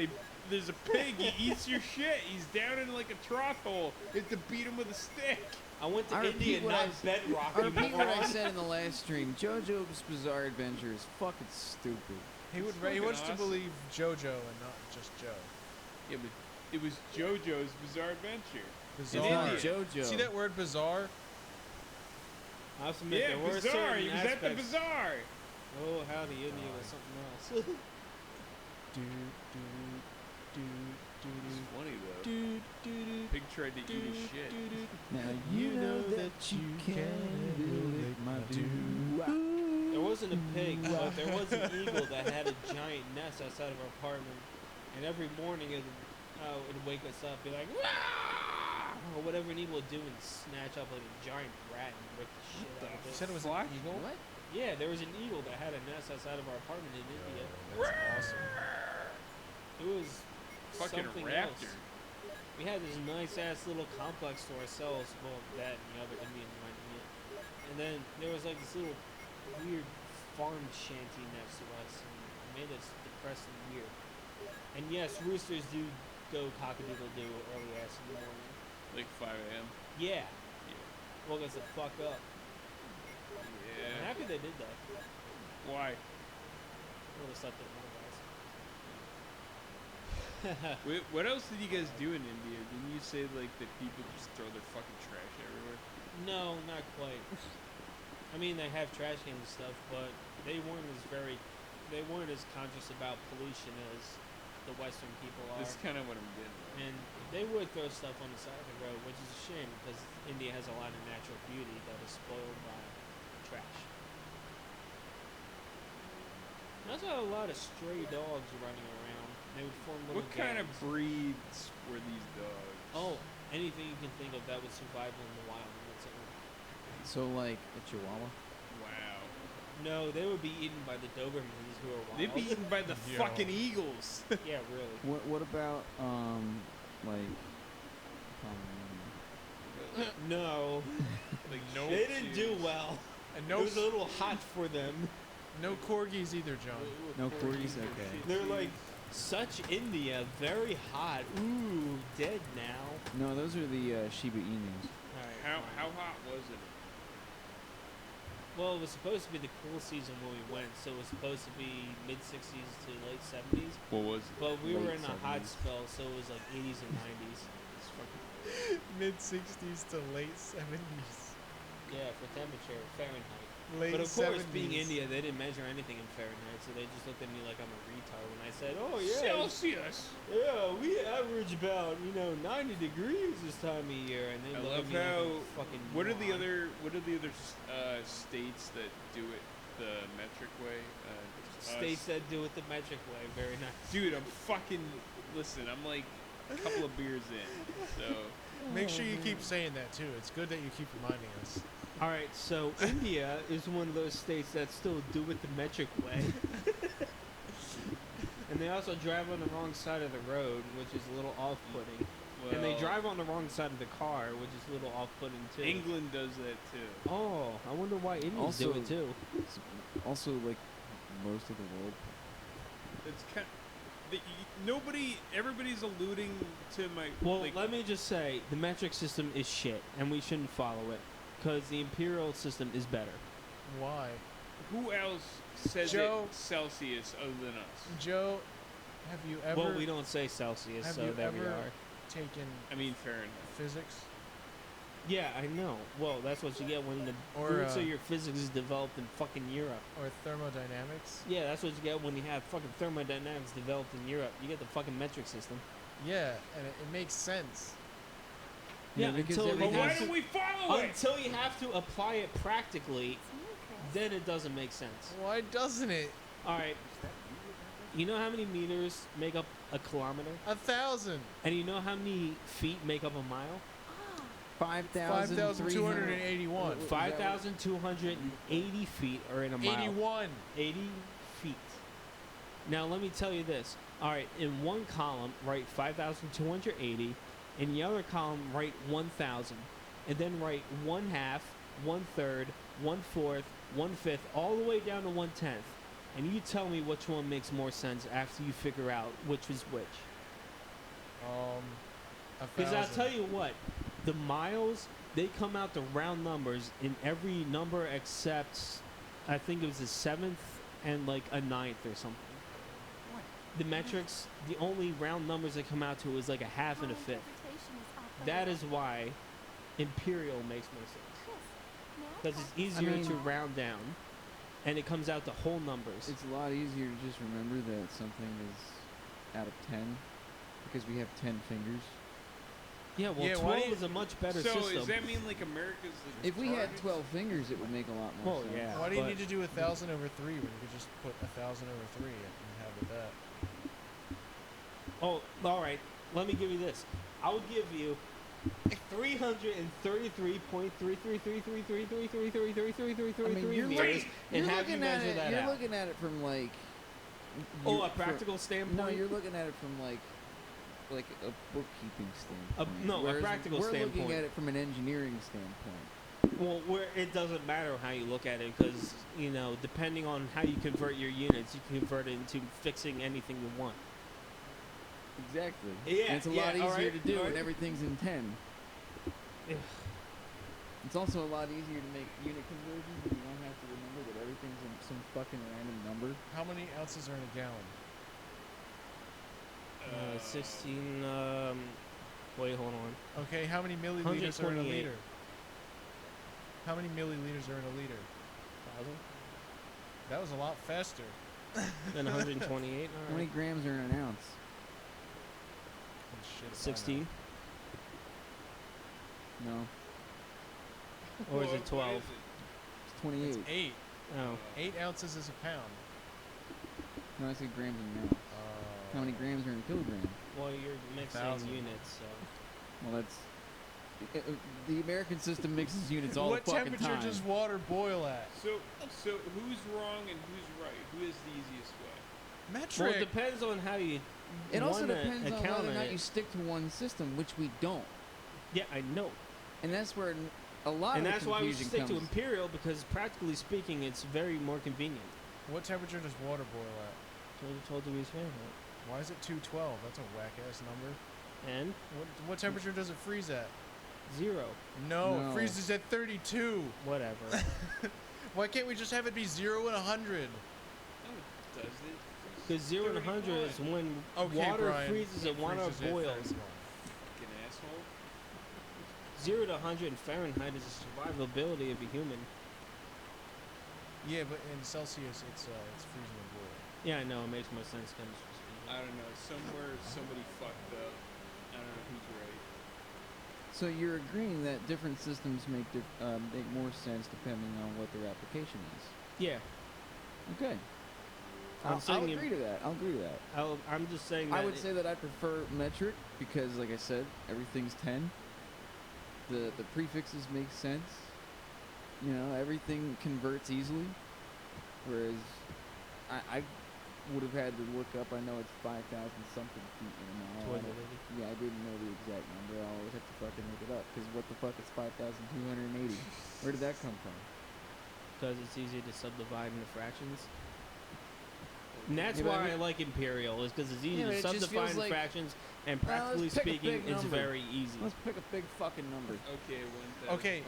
S2: There's a pig. He eats your shit. He's down in like a trough hole. You have to beat him with a stick.
S3: I went to
S4: I repeat
S3: India,
S4: what
S3: not
S4: I-
S3: Bedrock.
S4: I
S3: you
S4: repeat what I
S3: moron.
S4: said in the last stream. JoJo's Bizarre Adventure is fucking stupid.
S1: He would.
S2: It's
S1: He
S2: fucking
S1: wants to
S2: awesome.
S1: believe JoJo and not just Joe.
S2: Yeah, but it was JoJo's Bizarre Adventure.
S4: It's
S1: Bizarre.
S4: not
S2: India.
S4: JoJo.
S1: See that word bizarre?
S3: I have to admit,
S2: Yeah,
S3: there were
S2: Bizarre.
S3: certain
S2: He was at the
S3: aspects-
S2: Bizarre.
S3: Oh, howdy, India was something else.
S1: Do do do do
S2: It's funny though.
S1: do do do.
S2: Pig tried to eat his shit.
S4: Now you know that you can lick my
S3: There
S4: doo.
S3: There wasn't a pig, but there was an eagle that had a giant nest outside of our apartment. And every morning it'd wake us up, be like, "Wah!" or whatever an eagle would do, and snatch up like a giant rat and rip the shit out of
S1: You
S3: it.
S1: said it was
S2: Fuck?
S1: an eagle?
S4: What?
S3: Yeah, there was an eagle that had a nest outside of our apartment in India.
S1: That's awesome.
S3: It was
S2: Fucking
S3: something
S2: raptor.
S3: else. We had this nice ass little complex to ourselves. Well, that and the other Indian renting it. And then there was like this little weird farm shanty next to us, and it made us depressed and weird. And yes, roosters do go cock-a-doodle-doo early ass in the morning.
S2: Like 5 a.m.
S3: Yeah,
S2: Yeah.
S3: woke us the fuck up. I'm
S2: Yeah.
S3: happy they did that.
S2: Why?
S3: Would have slept at one
S2: What else did you guys do in India? Didn't you say like that people just throw their fucking trash everywhere?
S3: No, not quite. I mean, they have trash cans and stuff, but they weren't as conscious about pollution as the Western people are.
S2: That's kind of what I'm getting at.
S3: And they would throw stuff on the side of the road, which is a shame because India has a lot of natural beauty that is spoiled by trash. They also have a lot of stray dogs running around. They would form little
S2: What kind of
S3: gangs.
S2: breeds were these dogs?
S3: Oh, anything you can think of that would survive in the wild. That's it.
S4: So like a Chihuahua?
S2: Wow.
S3: No, they would be eaten by the Dobermans who are wild.
S2: They'd be eaten by the
S1: Yo.
S2: fucking eagles.
S3: Yeah, really.
S4: What about like
S3: No,
S2: Like
S1: No
S3: they didn't do well.
S1: And
S3: It was a little hot for them.
S1: no corgis either, John.
S4: no corgis? Okay.
S3: They're like, such India, very hot. Ooh, dead now.
S4: No, those are the Shiba Inus.
S3: Alright,
S2: How
S3: fine.
S2: hot was it?
S3: Well, it was supposed to be the cool season when we went, so it was supposed to be mid-60s to late 70s.
S2: What was it?
S3: But we were
S4: Late
S3: in a hot
S4: 70s.
S3: spell, so it was like 80s and 90s. It's fucking,
S1: Mid 60s to late 70s.
S3: yeah, for temperature, Fahrenheit.
S1: Late
S3: But of course,
S1: 70s.
S3: being India, they didn't measure anything in Fahrenheit, so they just looked at me like I'm a retard when I said, "Oh yeah,
S2: Celsius.
S3: yeah, we average about 90 degrees this time of year." And they
S2: I
S3: look
S2: love
S3: at me
S2: how.
S3: like a fucking.
S2: What are the
S3: moron.
S2: other states that do it the metric way?
S3: States that do it the metric way? Very nice.
S2: Dude, I'm fucking. Listen, I'm like a couple of beers in, so
S1: Make sure you keep saying that too. It's good that you keep reminding us.
S3: All right, so India is one of those states that still do it the metric way. And they also drive on the wrong side of the road, which is a little off-putting. And they
S2: well,
S3: drive on the wrong side of the car, which is a little off-putting too.
S2: England does that too.
S3: Oh, I wonder why Indians do
S4: Also-
S3: it too.
S4: Also, like most of the world.
S2: It's kind. Everybody's alluding to my.
S3: Well,
S2: like,
S3: let me just say, the metric system is shit, and we shouldn't follow it, because the imperial system is better.
S1: Why?
S2: who else says
S1: Joe-
S2: it Celsius other than us?
S1: Joe, have you ever
S3: Well, we don't say Celsius,
S1: have
S3: so
S1: you
S3: there we
S1: ever-
S3: are.
S1: taken
S2: I mean Fahrenheit.
S1: physics?
S3: Yeah, I know. Well, that's what you get when the
S1: Or,
S3: roots of
S1: uh,
S3: your physics is developed in fucking Europe.
S1: Or thermodynamics?
S3: Yeah, that's what you get when you have fucking thermodynamics developed in Europe. You get the fucking metric system.
S1: Yeah, and it makes sense.
S3: Yeah,
S4: because
S3: until
S2: But
S3: you
S2: why
S3: have
S2: don't
S3: to,
S2: we follow it?
S3: until you have to apply it practically,
S5: It's me, Chris.
S3: then it doesn't make sense.
S1: Why doesn't it?
S3: All right. You know how many meters make up a kilometer?
S1: 1,000.
S3: And you know how many feet make up a mile?
S5: Ah,
S1: 5,281.
S3: 5,280 feet are in a mile.
S1: 81.
S3: 80 feet. Now let me tell you this. All right, in one column, write 5,280. In the other column, write 1,000. And then write 1/2, 1/3, 1/4, 1/5, all the way down to 1/10. And you tell me which one makes more sense after you figure out which is which. Because I'll
S1: 1,000.
S3: tell you what, the miles, they come out to round numbers in every number except, I think it was a 7th and like a 9th or something. The metrics, the only round numbers that come out to is like a half and a
S5: my
S3: fifth.
S5: interpretation is off by
S3: That
S5: a
S3: is
S5: lot.
S3: why imperial makes more sense.
S5: Chris, may I
S3: Because
S5: talk
S3: it's
S5: to
S3: easier to
S5: someone?
S3: round down, and it comes out to whole numbers.
S4: It's a lot easier to just remember that something is out of 10 because we have 10 fingers.
S3: Yeah, well,
S1: Yeah, why
S3: 12
S1: do you-
S3: is a much better
S2: So
S3: system.
S2: does that mean like America's the
S4: If we had
S2: retarded?
S4: 12 fingers, it would make a lot more
S3: Well,
S4: sense.
S3: yeah.
S1: Why do you
S3: but-
S1: need to do 1,000 over 3 when you could just put 1,000 over 3 and have it that?
S3: Oh, all right. Let me give you this. I will give you 333.33333333333333333 meters and have you measure that
S4: You're
S3: out.
S4: looking at it from like.
S3: Oh,
S4: you're-
S3: a practical standpoint?
S4: No, you're looking at it from like a bookkeeping standpoint.
S3: no, a
S4: whereas
S3: practical
S4: we're looking
S3: standpoint.
S4: at it from an engineering standpoint.
S3: Well, where it doesn't matter how you look at it, because depending on how you convert your units, you can convert it into fixing anything you want.
S4: Exactly.
S3: Yeah,
S4: And it's a
S3: yeah,
S4: lot
S3: all
S4: easier
S3: right,
S4: to do
S3: all
S4: when
S3: right.
S4: everything's in 10.
S3: Ugh.
S4: It's also a lot easier to make unit conversions when you don't have to remember that everything's in some fucking random number.
S1: How many ounces are in a gallon?
S3: 16. Wait, hold on.
S1: Okay, how many milliliters are in a
S3: 128.
S1: liter? How many milliliters are in a liter?
S3: 1,000?
S1: That was a lot faster.
S3: Then 128.
S4: How
S3: All
S4: many
S3: right.
S4: grams are in an ounce?
S1: Oh, shit, if I know.
S3: 16.
S4: No,
S3: Or is
S2: What-
S3: it 12?
S2: what is
S4: it's 28.
S1: It's 8.
S3: Oh.
S1: 8 ounces is a pound.
S4: No, I said grams in an ounce. How many grams are in a kilogram?
S3: Well, you're mixing
S1: 1,000.
S3: units, so.
S4: Well, that's. The American system mixes units all
S1: What
S4: the fucking
S1: temperature
S4: time.
S1: does water boil at?
S2: So who's wrong and who's right? Who is the easiest way?
S3: Well,
S1: Metric.
S3: it depends on how you.
S4: It also
S3: wanna
S4: depends on
S3: account
S4: whether or not
S3: it.
S4: you stick to one system, which we don't.
S3: Yeah, I know.
S4: And that's where a lot
S3: And
S4: of
S3: that's
S4: the
S3: why we
S4: confusion
S3: stick to
S4: comes.
S3: Imperial, because practically speaking, it's very more convenient.
S1: What temperature does water boil at?
S3: 12 degrees Fahrenheit.
S1: Why is it 212? That's a whack ass number.
S3: And
S1: What temperature does it freeze at?
S3: 0.
S1: No,
S4: No.
S1: it freezes at 32.
S3: Whatever.
S1: Why can't we just have it be 0 and 100?
S2: No, it does it.
S3: Because 0 and 100 is when
S1: Okay,
S3: water
S1: Brian,
S3: freezes
S1: it
S3: and water
S1: freezes at
S3: boils.
S1: 31.
S2: Fucking asshole.
S3: 0 to 100 in Fahrenheit is the survivability of a human.
S1: Yeah, but in Celsius, it's freezing and boiling.
S3: Yeah, I know. It makes more sense. Chemistry
S2: I don't know. Somewhere somebody fucked up. I don't know who's right.
S4: So you're agreeing that different systems make more sense depending on what their application is.
S3: Yeah.
S4: Okay.
S3: I'm
S4: I'll
S3: saying
S4: agree to that. I'll agree to that.
S3: I'm just saying that.
S4: I would say that I prefer metric because, like I said, everything's 10. The prefixes make sense. You know, everything converts easily. Whereas I would have had to look up. I know it's 5,000 something feet in a mile. I don't- Yeah, I didn't know the exact number. I always have to fucking look it up because what the fuck is 5,280? Where did that come from?
S3: Because it's easy to subdivide into fractions. And that's
S4: Yeah, but I
S3: why I
S4: mean-
S3: like Imperial, is because it's easy
S4: Yeah, but
S3: to
S4: it just
S3: subdivide
S4: feels
S3: into
S4: like-
S3: fractions, and
S4: Well, let's
S3: practically
S4: pick a
S3: speaking,
S4: big
S3: it's
S4: number.
S3: very easy.
S4: Let's pick a big fucking number.
S2: Okay, 1,500.
S1: Okay,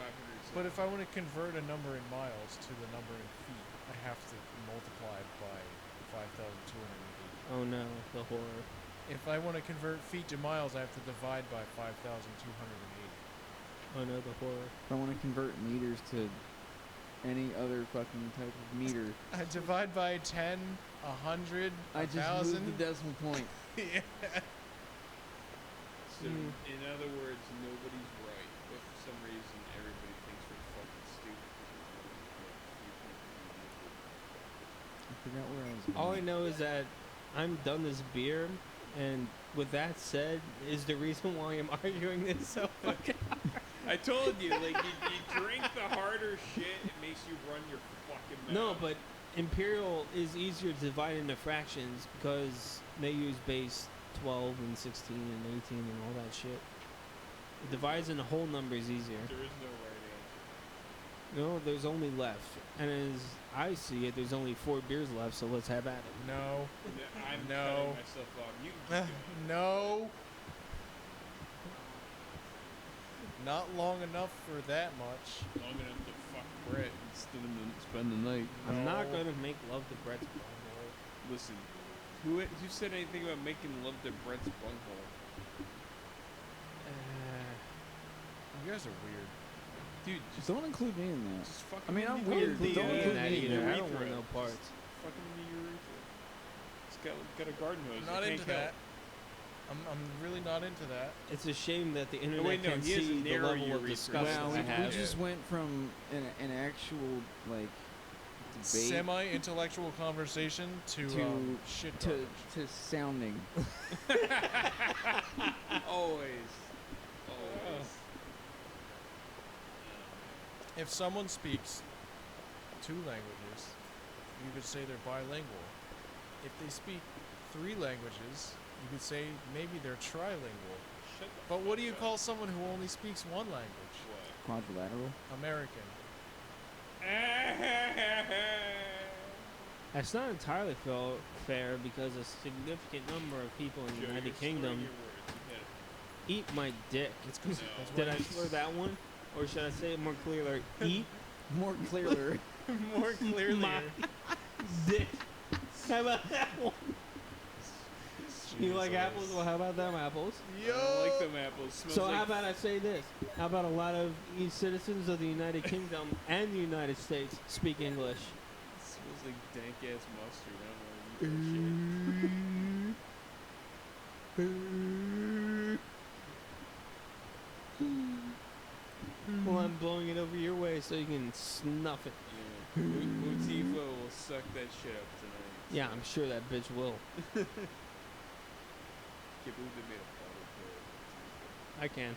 S1: but if I want to convert a number in miles to the number in feet, I have to multiply it by 5,280.
S3: Oh no, the horror.
S1: If I want to convert feet to miles, I have to divide by 5,280.
S3: Oh no, the horror.
S4: If I want to convert meters to any other fucking type of meter,
S1: I divide by 10, 100,
S4: I just
S1: 1,000.
S4: moved the decimal point.
S1: Yeah.
S2: So, in other words, nobody's right, but for some reason, everybody thinks we're fucking stupid.
S4: I forgot where I was going.
S3: All I know is that I'm done this beer, and with that said, is the reason why I'm arguing this so fucking.
S2: I told you, like, you drink the harder shit, it makes you run your fucking mouth.
S3: No, but Imperial is easier to divide into fractions because they use base 12 and 16 and 18 and all that shit. It divides into whole numbers easier.
S2: There is no right answer.
S3: No, there's only left. And as I see it, there's only 4 beers left, so let's have at it.
S1: No.
S2: I'm
S1: No.
S2: cutting myself off. You can keep going.
S1: No. Not long enough for that much.
S2: Long enough to fuck Brett instead of spend the night.
S3: I'm not
S1: No.
S3: gonna make love to Brett's bunghole.
S2: Listen, who said anything about making love to Brett's bunghole?
S1: You guys are weird.
S2: Dude, just
S4: Don't include me in that.
S2: just fucking.
S4: I mean, I'm
S2: in the-
S4: weird, but
S2: the,
S4: don't
S3: Me
S4: include
S3: in that
S4: me in
S3: either.
S4: that.
S3: I don't want
S2: urethra.
S3: no parts.
S2: Fucking in the urethra. It's got a garden hose.
S1: Not
S2: I
S1: into
S2: can't
S1: that. I'm really not into that.
S3: It's a shame that the internet
S2: wait, no,
S3: can't
S2: he has to
S3: see the
S2: narrow
S3: level
S2: your
S3: of
S2: research.
S3: disgust
S4: Well,
S3: I
S4: we
S3: have.
S4: just went from an actual like debate
S1: Semi-intellectual conversation to shit
S4: to
S1: garbage.
S4: to sounding.
S2: Always. Always.
S1: If someone speaks 2 languages, you could say they're bilingual. If they speak 3 languages, you could say maybe they're trilingual.
S2: Shut the
S1: But what do you
S2: fuck
S1: call someone who only speaks 1 language?
S2: What?
S4: Quadrilateral.
S1: American.
S3: That's not entirely fair because a significant number of people in the United Kingdom eat my dick.
S1: It's 'cause
S2: No.
S1: that's
S3: Did
S1: why
S3: I slur that one? Or should I say it more clearly? Eat
S4: More clearly.
S1: more clearly.
S3: my dick. How about that one? You like
S1: Jesus.
S3: apples? Well, how about them apples?
S2: I don't like them apples. Smells
S3: So
S2: like
S3: how about I say this? How about a lot of citizens of the United Kingdom and the United States speak English?
S2: smells like dank ass mustard. I don't know. Eat
S3: Well, I'm blowing it over your way so you can snuff it.
S2: that shit. Yeah. Motifa will suck that shit up tonight.
S3: Yeah, I'm sure that bitch will.
S2: Can't believe they made a bottle
S3: I can.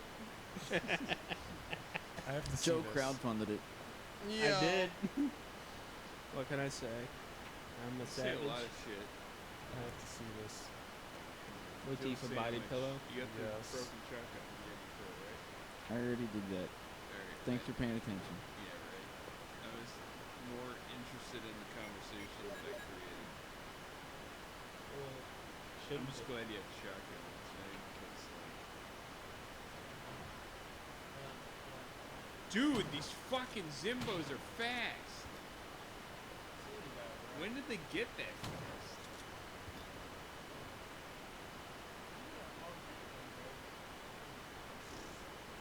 S1: I have to see
S4: Joe
S1: this.
S4: crowdfunded it.
S1: Yeah.
S3: I did. What can I say? I'm a
S2: Say
S3: savage.
S2: a lot of shit.
S1: I have to see this.
S3: Motif
S2: Joe
S3: a body
S2: sandwich.
S3: pillow.
S2: You got the
S1: Yes.
S2: broken shotgun. Yeah, before, right?
S4: I already did that.
S2: Alright.
S4: Thanks for paying attention.
S2: Yeah, right. I was more interested in the conversation that I created.
S3: Should
S2: I'm just glad you have the shotgun tonight because, like, dude, these fucking Zimbos are fast. When did they get that fast?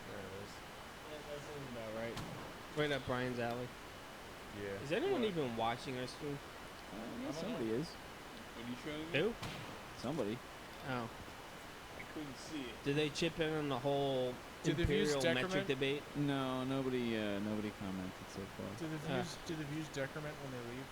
S1: There it is.
S3: That sounds about right. Right up Brian's alley.
S1: Yeah.
S3: Is anyone
S2: What?
S3: even watching our stream?
S4: Yeah,
S1: don't
S4: somebody is.
S2: What are you showing me?
S3: Who?
S4: Somebody.
S3: Oh.
S2: I couldn't see it.
S3: Did they chip in on the whole
S1: Did the views
S3: imperial metric
S1: decrement?
S3: debate?
S4: No, nobody commented so far.
S1: Do the views decrement when they leave?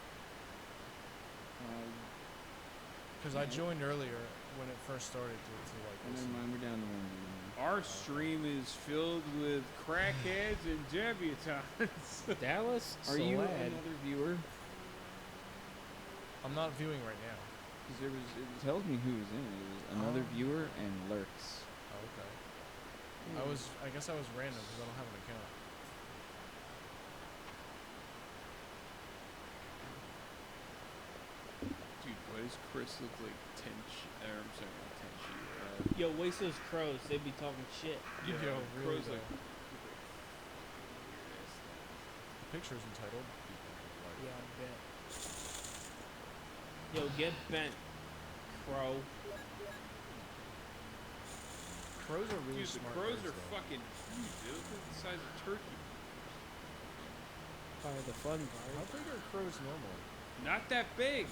S1: Because I
S4: Yeah.
S1: joined earlier when it first started to like
S4: Never
S1: listen.
S4: mind, we're down to 1 view
S2: Our stream is filled with crackheads and debutantes.
S3: Dallas?
S4: now. Are you
S3: Salad.
S4: another viewer?
S1: I'm not viewing right now.
S4: Because it tells me who's in it. It was another
S1: Oh.
S4: viewer and lurks.
S1: Oh, okay.
S3: Hmm.
S1: I guess I was random because I don't have an account.
S2: Dude, why does Chris look like Tenchi? I'm sorry, not Tenchi.
S3: Yo, waste those crows. They be talking shit.
S1: Yo,
S2: Yeah,
S1: really
S2: Crow's
S1: though.
S2: like
S1: The picture is entitled.
S3: Yeah, I bet. Yo, get bent, crow.
S1: Crows are really
S2: Dude, the
S1: smart.
S2: crows
S1: birds,
S2: are
S1: though.
S2: fucking huge. They look like the size of turkey.
S3: Part of the fun
S1: How
S3: part.
S1: big are crows normally?
S2: Not that big.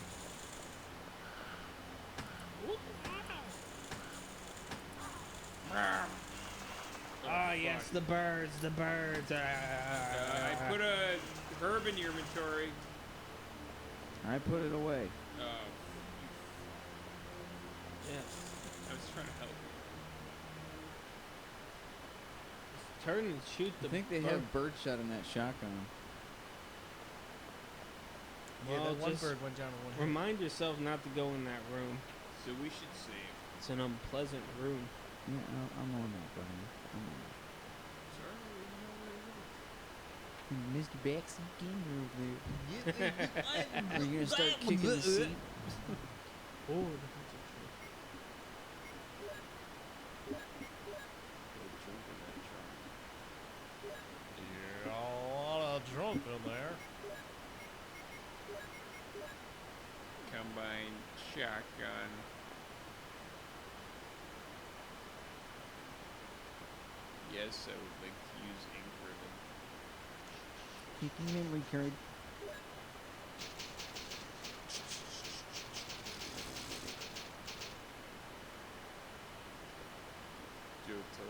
S3: Ah, yes, the birds, the birds.
S2: I put a herb in your inventory.
S4: I put it away.
S3: Yeah.
S2: I was trying to help you.
S3: Turn and shoot
S4: I
S3: the
S4: think they
S3: bird.
S4: have birdshot in that shotgun.
S1: Yeah,
S3: Well,
S1: that one
S3: just
S1: bird went down in one hit.
S3: Remind yourself not to go in that room.
S2: So we should save.
S3: It's an unpleasant room.
S4: Yeah, I'm on that, Brian. I'm on
S2: Sorry,
S4: that. Mr. Baxter Gamer over there. Are you gonna start kicking the seat?
S3: Oh,
S1: Yeah, a lot of drunk in there.
S2: Combine shotgun. Yes, I would like to use ink ribbon.
S4: Kicking memory card.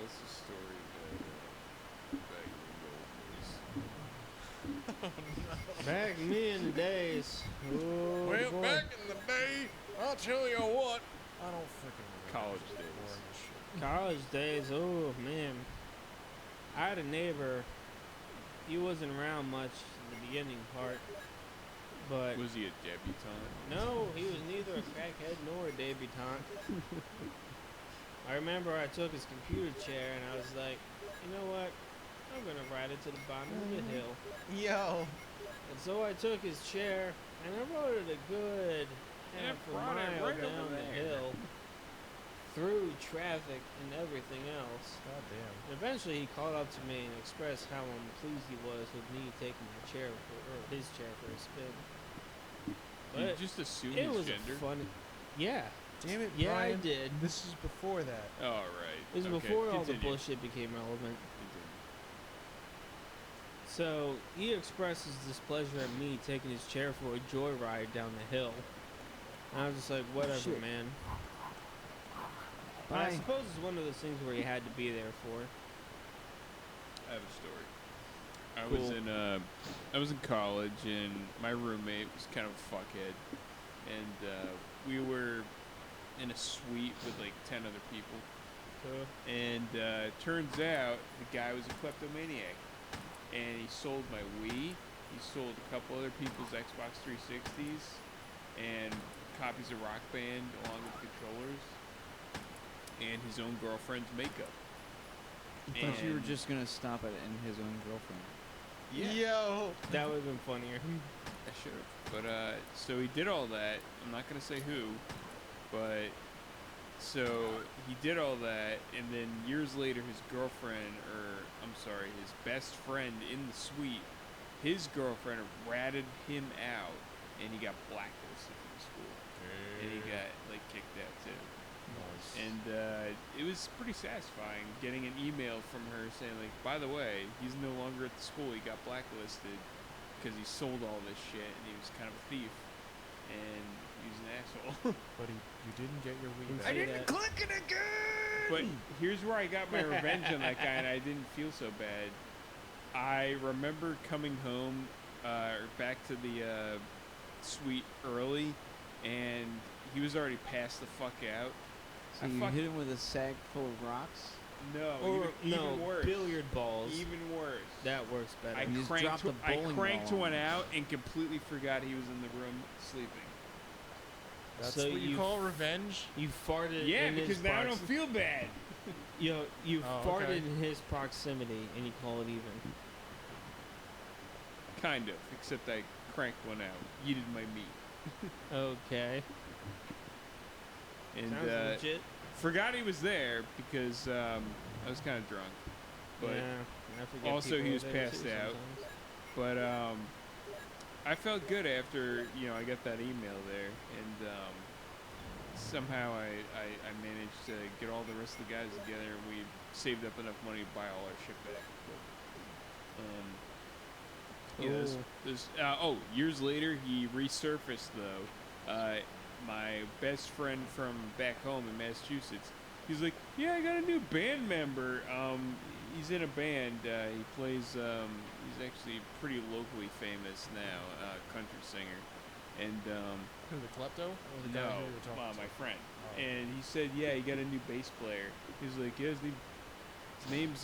S2: what's the story that back in the old days?
S3: Back me in the days. Oh,
S1: Well,
S3: boy.
S1: back in the day, I'll tell you what. I don't freaking remember.
S2: College
S1: Just
S2: days.
S1: boring as shit.
S3: College days, oh man. I had a neighbor. He wasn't around much in the beginning part, but
S2: Was he a debutante?
S3: no, he was neither a crackhead nor a debutante. I remember I took his computer chair and I was like, you know what? I'm gonna ride it to the bottom of the hill.
S4: Yo.
S3: And so I took his chair and I rode it a good half a
S2: brought it
S3: mile
S2: right over
S3: down the
S2: there.
S3: hill, through traffic and everything else.
S1: God damn.
S3: And eventually, he called up to me and expressed how pleased he was with me taking my chair or his chair for a spin.
S2: You
S3: But
S2: just assume
S3: it
S2: his
S3: was
S2: gender?
S3: a fun. Yeah,
S1: Damn it,
S3: yeah,
S1: Brian.
S3: I did.
S1: This is before that.
S2: Oh, right.
S3: This was
S2: Okay,
S3: before all the
S2: continue.
S3: bullshit became relevant.
S2: Continue.
S3: So he expressed his displeasure at me taking his chair for a joyride down the hill. And I was just like, whatever,
S4: Shit.
S3: man. But I
S4: Bye.
S3: suppose it's one of those things where you had to be there for.
S2: I have a story.
S3: Cool.
S2: I was in college and my roommate was kind of a fuckhead, and we were in a suite with like 10 other people. And turns out the guy was a kleptomaniac, and he sold my Wii. He sold a couple other people's Xbox 360s and copies of Rock Band along with controllers and his own girlfriend's makeup.
S4: I thought you were
S2: And-
S4: just gonna stop it in his own girlfriend.
S1: Yo.
S3: That would have been funnier.
S2: I should have. But so he did all that. I'm not gonna say who, but so he did all that, and then years later, his girlfriend, or I'm sorry, his best friend in the suite, his girlfriend ratted him out, and he got blacklisted from school, and he got like kicked out too. And it was pretty satisfying getting an email from her saying, like, by the way, he's no longer at the school. He got blacklisted because he sold all this shit, and he was kind of a thief, and he was an asshole.
S1: But you didn't get your Wii
S3: I
S1: back.
S3: didn't
S2: click it again! But here's where I got my revenge on that guy, and I didn't feel so bad. I remember coming home, or back to the suite early, and he was already passed the fuck out.
S4: So
S2: I
S4: you
S2: fuck-
S4: hit him with a sack full of rocks?
S2: No,
S3: Or
S2: even worse.
S3: billiard balls.
S2: Even worse.
S3: That works better.
S2: I
S4: You just
S2: cranked,
S4: dropped the
S2: I
S4: bowling
S2: cranked
S4: ball
S2: one
S4: on him.
S2: out and completely forgot he was in the room sleeping.
S1: That's
S3: So
S1: what you
S3: you
S1: call revenge?
S3: You farted.
S2: Yeah,
S3: in his
S2: because now I don't feel bad.
S3: You
S1: Oh,
S3: farted
S1: okay.
S3: in his proximity, and you call it even.
S2: Kind of, except I cranked one out, yeeted my meat,
S3: Okay.
S2: and
S3: Sounds legit.
S2: forgot he was there because I was kind of drunk. But
S3: yeah, I forget
S2: also
S3: people
S2: he
S3: are
S2: was
S3: there,
S2: passed
S3: too,
S2: out.
S3: sometimes.
S2: But I felt good after I got that email there, and somehow I managed to get all the rest of the guys together, and we saved up enough money to buy all our shit back. But, years later he resurfaced though. My best friend from back home in Massachusetts, he's like, yeah, I got a new band member. He's in a band. He plays. He's actually pretty locally famous now, country singer. And
S1: Who, the klepto? Or the guy
S2: no,
S1: who you were talking to?
S2: my friend.
S1: Oh.
S2: And he said, yeah, he got a new bass player. He's like, yeah, his name's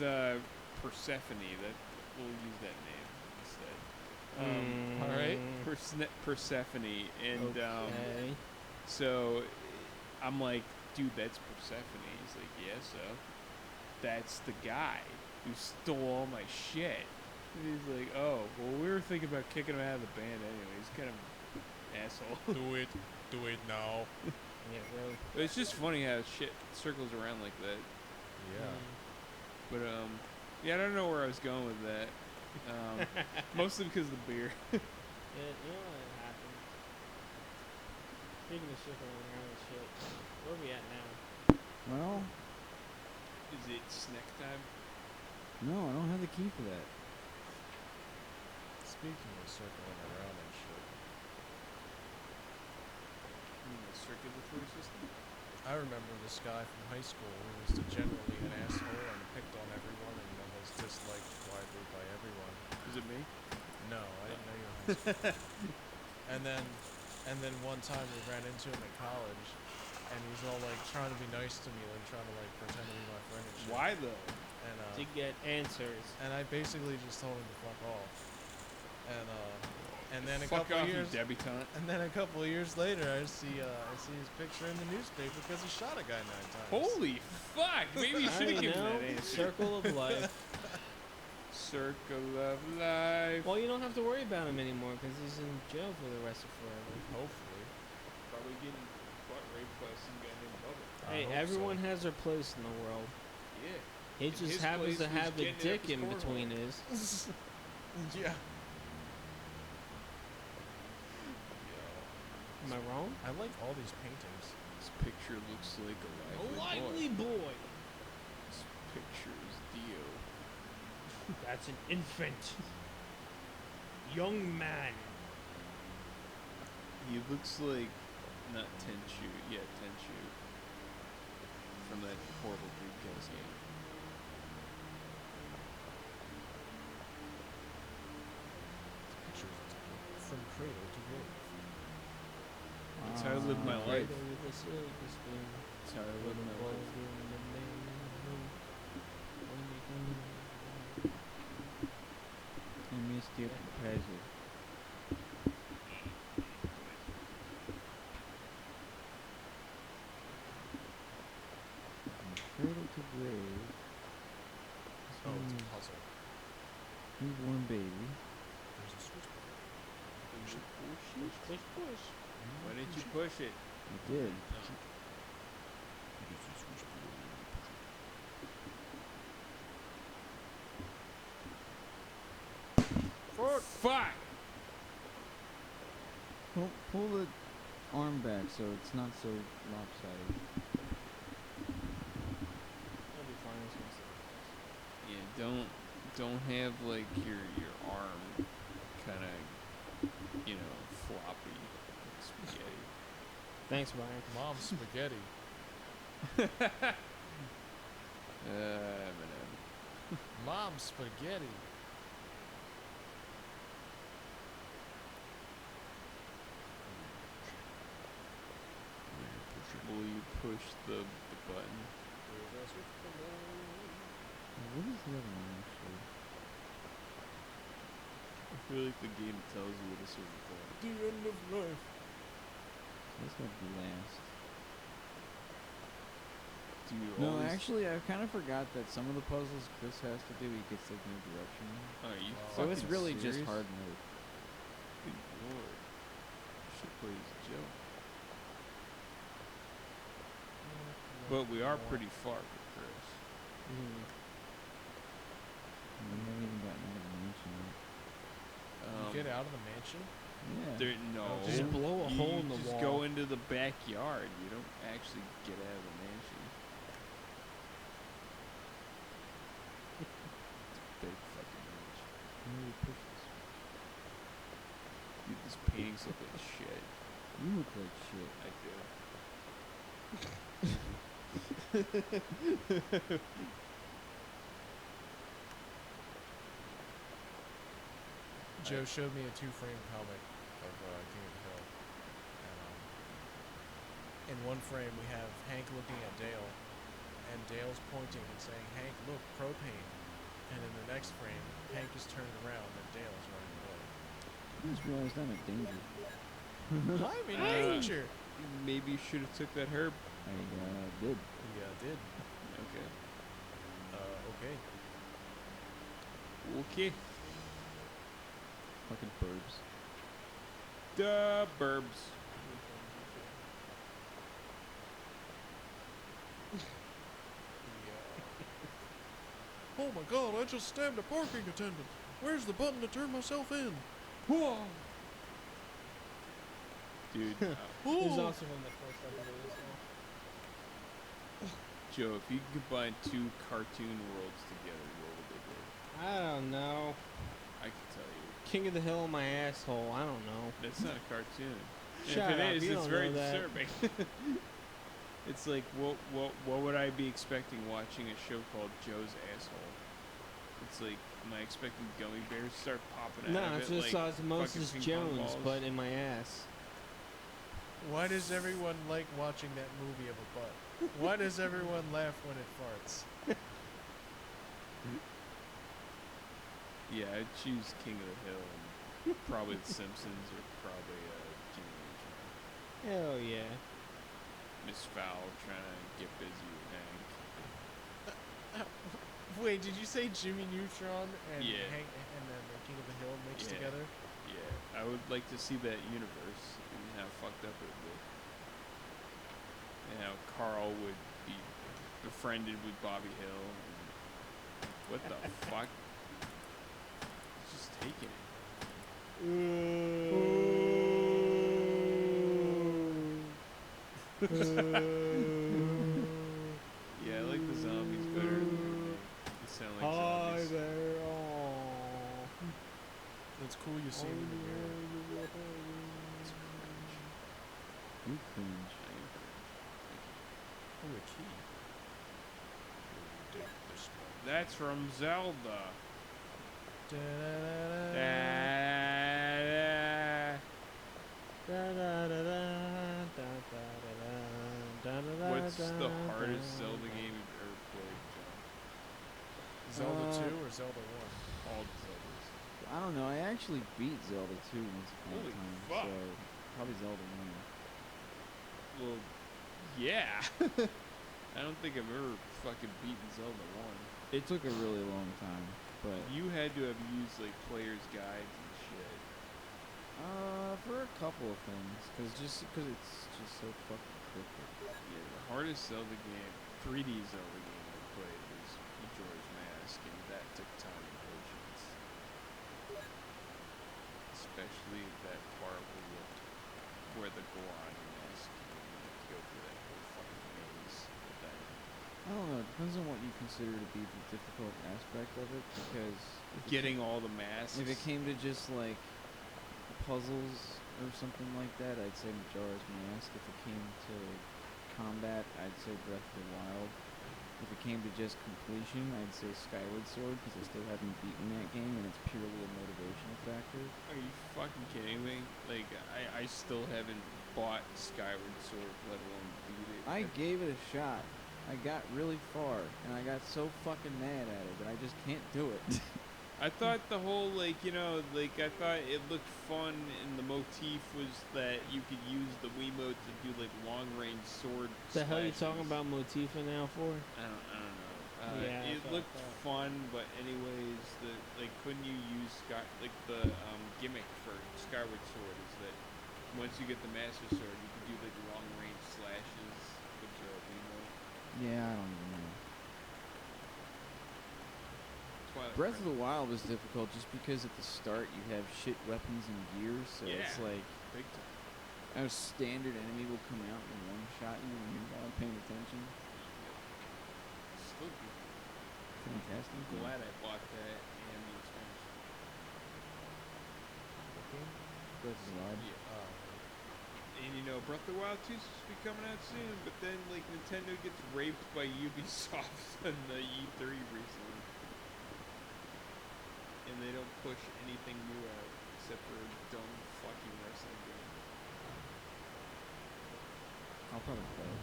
S2: Persephone. That we'll use that name instead.
S1: all right.
S2: Persephone, and
S3: Okay.
S2: so I'm like, dude, that's Persephone. He's like, yeah, so that's the guy who stole all my shit. And he's like, oh, well, we were thinking about kicking him out of the band anyway. He's kind of an asshole.
S1: Do it now.
S3: Yeah, really.
S2: But it's just funny how shit circles around like that.
S1: Yeah.
S2: But yeah, I don't know where I was going with that. Mostly because of the beer.
S3: Yeah, you know what happens. Speaking of circling around and shit, where are we at now?
S4: Well,
S2: Is it snack time?
S4: no, I don't have the key for that.
S1: Speaking of circling around and shit.
S2: The circulatory system?
S1: I remember this guy from high school who was generally an asshole and picked on everyone and was disliked widely by everyone.
S2: Is it me?
S1: No, I didn't know you were in high school. and then one time we ran into him at college, and he's all like trying to be nice to me, like trying to like pretend to be my friend and shit.
S2: Why though?
S3: To get answers.
S1: And I basically just told him to fuck off. And then a
S2: Fuck
S1: couple
S2: off,
S1: years.
S2: you debutante.
S1: And then a couple of years later, I see his picture in the newspaper because he shot a guy 9 times.
S2: Holy fuck! Maybe you should have given that answer.
S3: Circle of life.
S2: Circle of life.
S3: Well, you don't have to worry about him anymore because he's in jail for the rest of forever.
S1: Hopefully.
S2: Probably getting butt raped by some guy named Bubba.
S1: I
S3: Hey,
S1: hope
S3: everyone
S1: so.
S3: has their place in the world.
S2: Yeah.
S3: He
S2: And
S3: just
S2: his
S3: happens
S2: place
S3: to
S2: was
S3: have a
S2: getting it up
S3: dick
S2: his
S3: in
S2: cornhole.
S3: between his.
S1: Yeah.
S3: Am I wrong?
S1: I like all these paintings.
S2: This picture looks like a lively boy.
S3: boy.
S2: This picture is Dio.
S3: That's an infant. Young man.
S2: He looks like not Tenchu. Yeah, Tenchu. From that horrible Dreamcast game.
S1: Pictures from cradle to grave.
S2: That's how I live my life.
S3: That's
S2: That's how I live my life.
S4: I missed your proposal. From cradle to grave.
S1: Oh, it's a puzzle.
S4: Newborn baby.
S1: There's a switchboard.
S3: Push, push.
S2: Why didn't you push it?
S4: I did.
S2: Fuck!
S4: Pull the arm back so it's not so lopsided.
S3: That'll be fine. It's gonna
S2: Yeah, don't have like your arm kind of, floppy like spaghetti.
S3: Thanks, Brian.
S1: Mom's spaghetti.
S2: Eminem.
S1: Mom's spaghetti.
S2: Will you push the button?
S4: What is the other one actually?
S2: I feel like the game tells you at a certain point.
S1: The end of life.
S4: Let's go blast.
S2: Do you
S4: No,
S2: always...
S4: actually, I kind of forgot that some of the puzzles Chris has to do, he gets like no direction.
S2: Are you
S1: Oh,
S4: So it's
S2: fucking
S4: really just
S2: serious?
S4: hard mode.
S2: Good lord. You should play as Joe. But we are pretty far with Chris.
S3: Mm.
S4: We haven't even gotten out of the mansion yet.
S1: You get out of the mansion?
S4: Yeah.
S2: There, no.
S3: Just blow a
S2: You
S3: hole in the
S2: just
S3: wall.
S2: go into the backyard. You don't actually get out of the mansion. It's a big fucking mansion.
S4: How do you push this?
S2: Dude, this paintings look like shit.
S4: You look like shit.
S2: I do.
S1: Joe showed me a 2-frame comic of King of the Hill. And, in one frame, we have Hank looking at Dale, and Dale's pointing and saying, "Hank, look, propane." And in the next frame, Hank is turned around and Dale is running away.
S4: I just realized I'm in danger.
S1: I'm in danger.
S2: Maybe you should have took that herb.
S4: I did.
S1: Yeah, did.
S2: Okay.
S1: Okay.
S2: Okay.
S4: Fucking burbs.
S2: The burbs.
S1: Oh my God! I just stabbed a parking attendant. Where's the button to turn myself in?
S2: Whoa. Dude,
S3: This is
S1: Oh,
S3: also from the first episode as well.
S2: Joe, if you could combine two cartoon worlds together, what would they be?
S3: I don't know.
S2: I can tell you.
S3: King of the Hill, my asshole. I don't know.
S2: That's not a cartoon. And
S3: Shut
S2: if it
S3: up,
S2: is,
S3: you
S2: it's
S3: don't
S2: very
S3: know that.
S2: disturbing. It's like, what would I be expecting watching a show called Joe's Asshole? It's like, am I expecting gummy bears to start popping
S3: No,
S2: out of
S3: it's
S2: it
S3: just
S2: like
S3: Osmosis
S2: fucking ping pong
S3: Jones,
S2: balls?
S3: but in my ass.
S1: Why does everyone like watching that movie of a butt? Why does everyone laugh when it farts?
S2: Yeah, I'd choose King of the Hill and probably The Simpsons or probably Jimmy Neutron.
S3: Hell yeah.
S2: Miss Fowl trying to get busy with Hank.
S1: Wait, did you say Jimmy Neutron and
S2: Yeah.
S1: Hank and then the King of the Hill mixed
S2: Yeah.
S1: together?
S2: Yeah, I would like to see that universe and how fucked up it would be. And how Carl would be befriended with Bobby Hill. And what the fuck? He's just taking it. Yeah, I like the zombies better in the movie. They sound like zombies.
S3: there. Aww.
S1: It's cool you see him in the mirror.
S2: It's cringe.
S4: You cringe.
S2: I am cringe.
S1: Oh, a key. Dig this one.
S2: That's from Zelda. What's the hardest Zelda game you've ever played, John?
S1: Zelda
S4: Uh,
S1: 2 or Zelda 1?
S2: All the Zeldas.
S4: I don't know. I actually beat Zelda 2 once upon
S2: Holy
S4: a time,
S2: fuck.
S4: so probably Zelda 1.
S2: Well, yeah. I don't think I've ever fucking beaten Zelda 1.
S4: It took a really long time, but
S2: You had to have used like player's guides and shit.
S4: for a couple of things, because it's just so fucking cryptic.
S2: Yeah, the hardest Zelda game, 3D Zelda game I played was Majora's Mask, and that took time and patience. Especially that part where the Goron mask, you have to go through that whole fucking maze. But then,
S4: I don't know. It depends on what you consider to be the difficult aspect of it, because
S2: getting all the masks.
S4: if it came to just like puzzles or something like that, I'd say Majora's Mask. If it came to combat, I'd say Breath of the Wild. If it came to just completion, I'd say Skyward Sword, because I still haven't beaten that game, and it's purely a motivational factor.
S2: Are you fucking kidding me? Like, I still haven't bought Skyward Sword, let alone beat it.
S4: I gave it a shot. I got really far, and I got so fucking mad at it that I just can't do it.
S2: I thought the whole, like, I thought it looked fun, and the motif was that you could use the Wiimote to do, like, long-range sword
S3: The hell you talking
S2: slashes.
S3: about Motifa now for?
S2: I don't know.
S3: Yeah, I
S2: it
S3: thought
S2: looked
S3: that.
S2: fun, but anyways, couldn't you use the gimmick for Skyward Sword is that once you get the Master Sword, you can do, like, long-range slashes with the Wiimote.
S4: Yeah, I don't even know.
S2: Twilight
S4: Breath of
S2: Princess.
S4: the Wild was difficult just because at the start you have shit weapons and gears, so it's
S2: Yeah.
S4: like
S2: Big time.
S4: a standard enemy will come out and one shot you when you're not paying attention.
S2: Still good.
S4: Fantastic.
S2: I'm glad I bought that and the expansion.
S4: Breath of the Wild.
S2: Yeah. And Breath of the Wild 2 is supposed to be coming out soon, but then like Nintendo gets raped by Ubisoft on the E3 recently. And they don't push anything new out except for a dumb fucking wrestling game.
S4: I'll probably play it.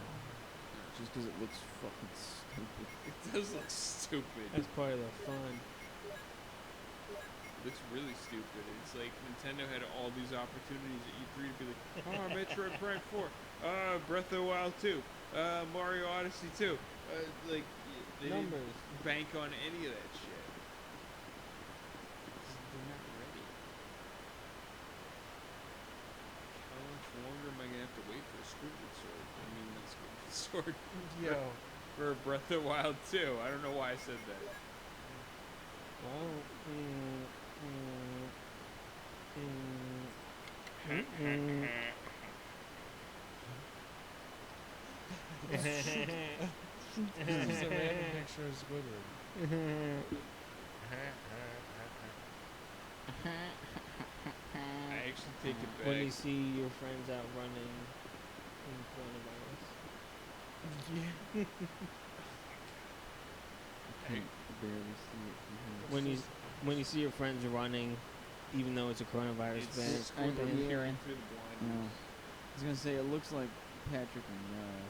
S4: Just because it looks fucking stupid.
S2: It does look stupid.
S3: That's part of the fun.
S2: Looks really stupid. It's like Nintendo had all these opportunities at E3 to be like, oh, Metroid Prime 4, Breath of the Wild 2, Mario Odyssey 2. Like, they
S3: Numbers.
S2: didn't bank on any of that shit. They're not ready. How much longer am I going to have to wait for a Squidward Sword? I mean, not Squidward Sword.
S1: Yo,
S2: For Breath of the Wild 2. I don't know why I said that.
S3: Well,
S1: this is a random picture of Squidward.
S2: I actually take it back.
S3: When you see your friends out running in coronavirus.
S4: I can't barely see it from here.
S3: When you see your friends running, even though it's a coronavirus
S2: It's
S3: ban,
S2: squinting
S4: ban.
S2: through the
S4: No.
S2: blinders.
S4: I was gonna say it looks like Patrick and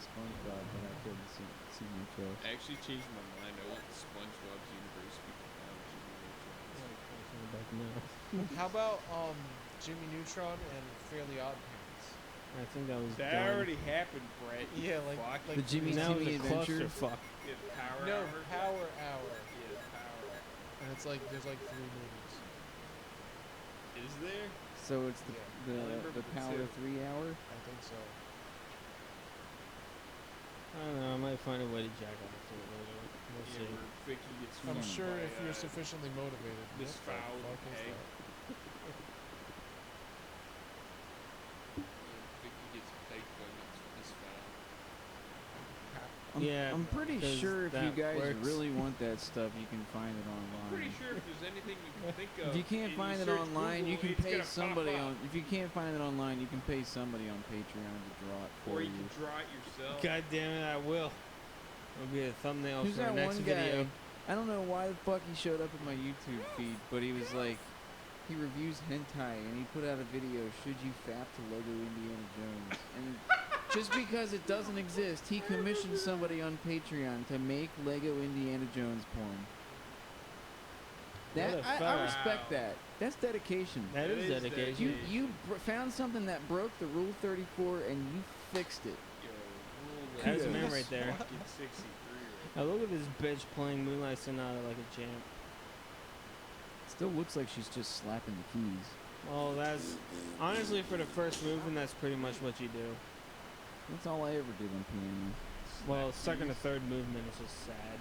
S4: SpongeBob, but I couldn't see much of.
S2: I actually changed my mind. I went to SpongeBob's universe because now Jimmy Neutron.
S1: How about Jimmy Neutron and Fairly Odd Parents?
S3: I think that was
S2: That
S3: done.
S2: already happened, Brett.
S1: Yeah, like-
S2: Fuck.
S1: like-
S4: The Jimmy
S3: Now
S4: Timmy
S3: it's a
S4: Adventure.
S3: clusterfuck.
S2: Yeah, Power
S1: No,
S2: Hour.
S1: Power Hour.
S2: Yeah, Power Hour.
S1: And it's like there's like 3 movies.
S2: Is there?
S4: So it's
S1: Yeah.
S2: I remember
S4: the
S2: the
S4: Power
S2: two.
S4: 3 hour.
S1: I think so.
S3: I don't know. I might find a way to jack off to it later. We'll
S2: Yeah,
S3: see.
S2: where Vicky gets
S1: I'm
S2: fucked
S1: sure
S2: by,
S1: if you're sufficiently motivated.
S2: Miss
S1: What the
S2: Fowl
S1: fuck is
S2: Peg.
S1: that?
S2: Vicky gets pegged by Miss Fowl.
S3: Yeah,
S4: I'm pretty
S3: 'cause
S4: sure if you
S3: that
S4: guys
S3: works.
S4: really want that stuff, you can find it online.
S2: I'm pretty sure if there's anything you can think of.
S4: If you can't
S2: and
S4: find it
S2: search
S4: online, you
S2: Google,
S4: can
S2: it's
S4: pay
S2: gonna pop
S4: somebody
S2: up.
S4: on. If you can't find it online, you can pay somebody on Patreon to draw it for
S2: Or
S4: you.
S2: you can draw it yourself.
S3: God damn it, I will. It'll be a thumbnail
S4: Who's
S3: for our
S4: that
S3: next
S4: one
S3: video.
S4: guy? I don't know why the fuck he showed up in my YouTube feed, but he was like, he reviews hentai and he put out a video, should you fap to Lego Indiana Jones? And just because it doesn't exist, he commissioned somebody on Patreon to make Lego Indiana Jones porn. That
S3: What a
S4: I
S2: fuck.
S4: respect that. That's dedication.
S3: That is dedication.
S4: You found something that broke the Rule 34 and you fixed it.
S2: Yo, rule
S3: That's a
S2: that
S3: man
S2: is
S3: right there.
S2: Fucking 63
S3: Now look at this bitch playing Moonlight Sonata like a champ.
S4: Still looks like she's just slapping the keys.
S3: Well, that's honestly for the first movement. That's pretty much what you do.
S4: That's all I ever did on piano.
S3: Well, second or third movement is just sad.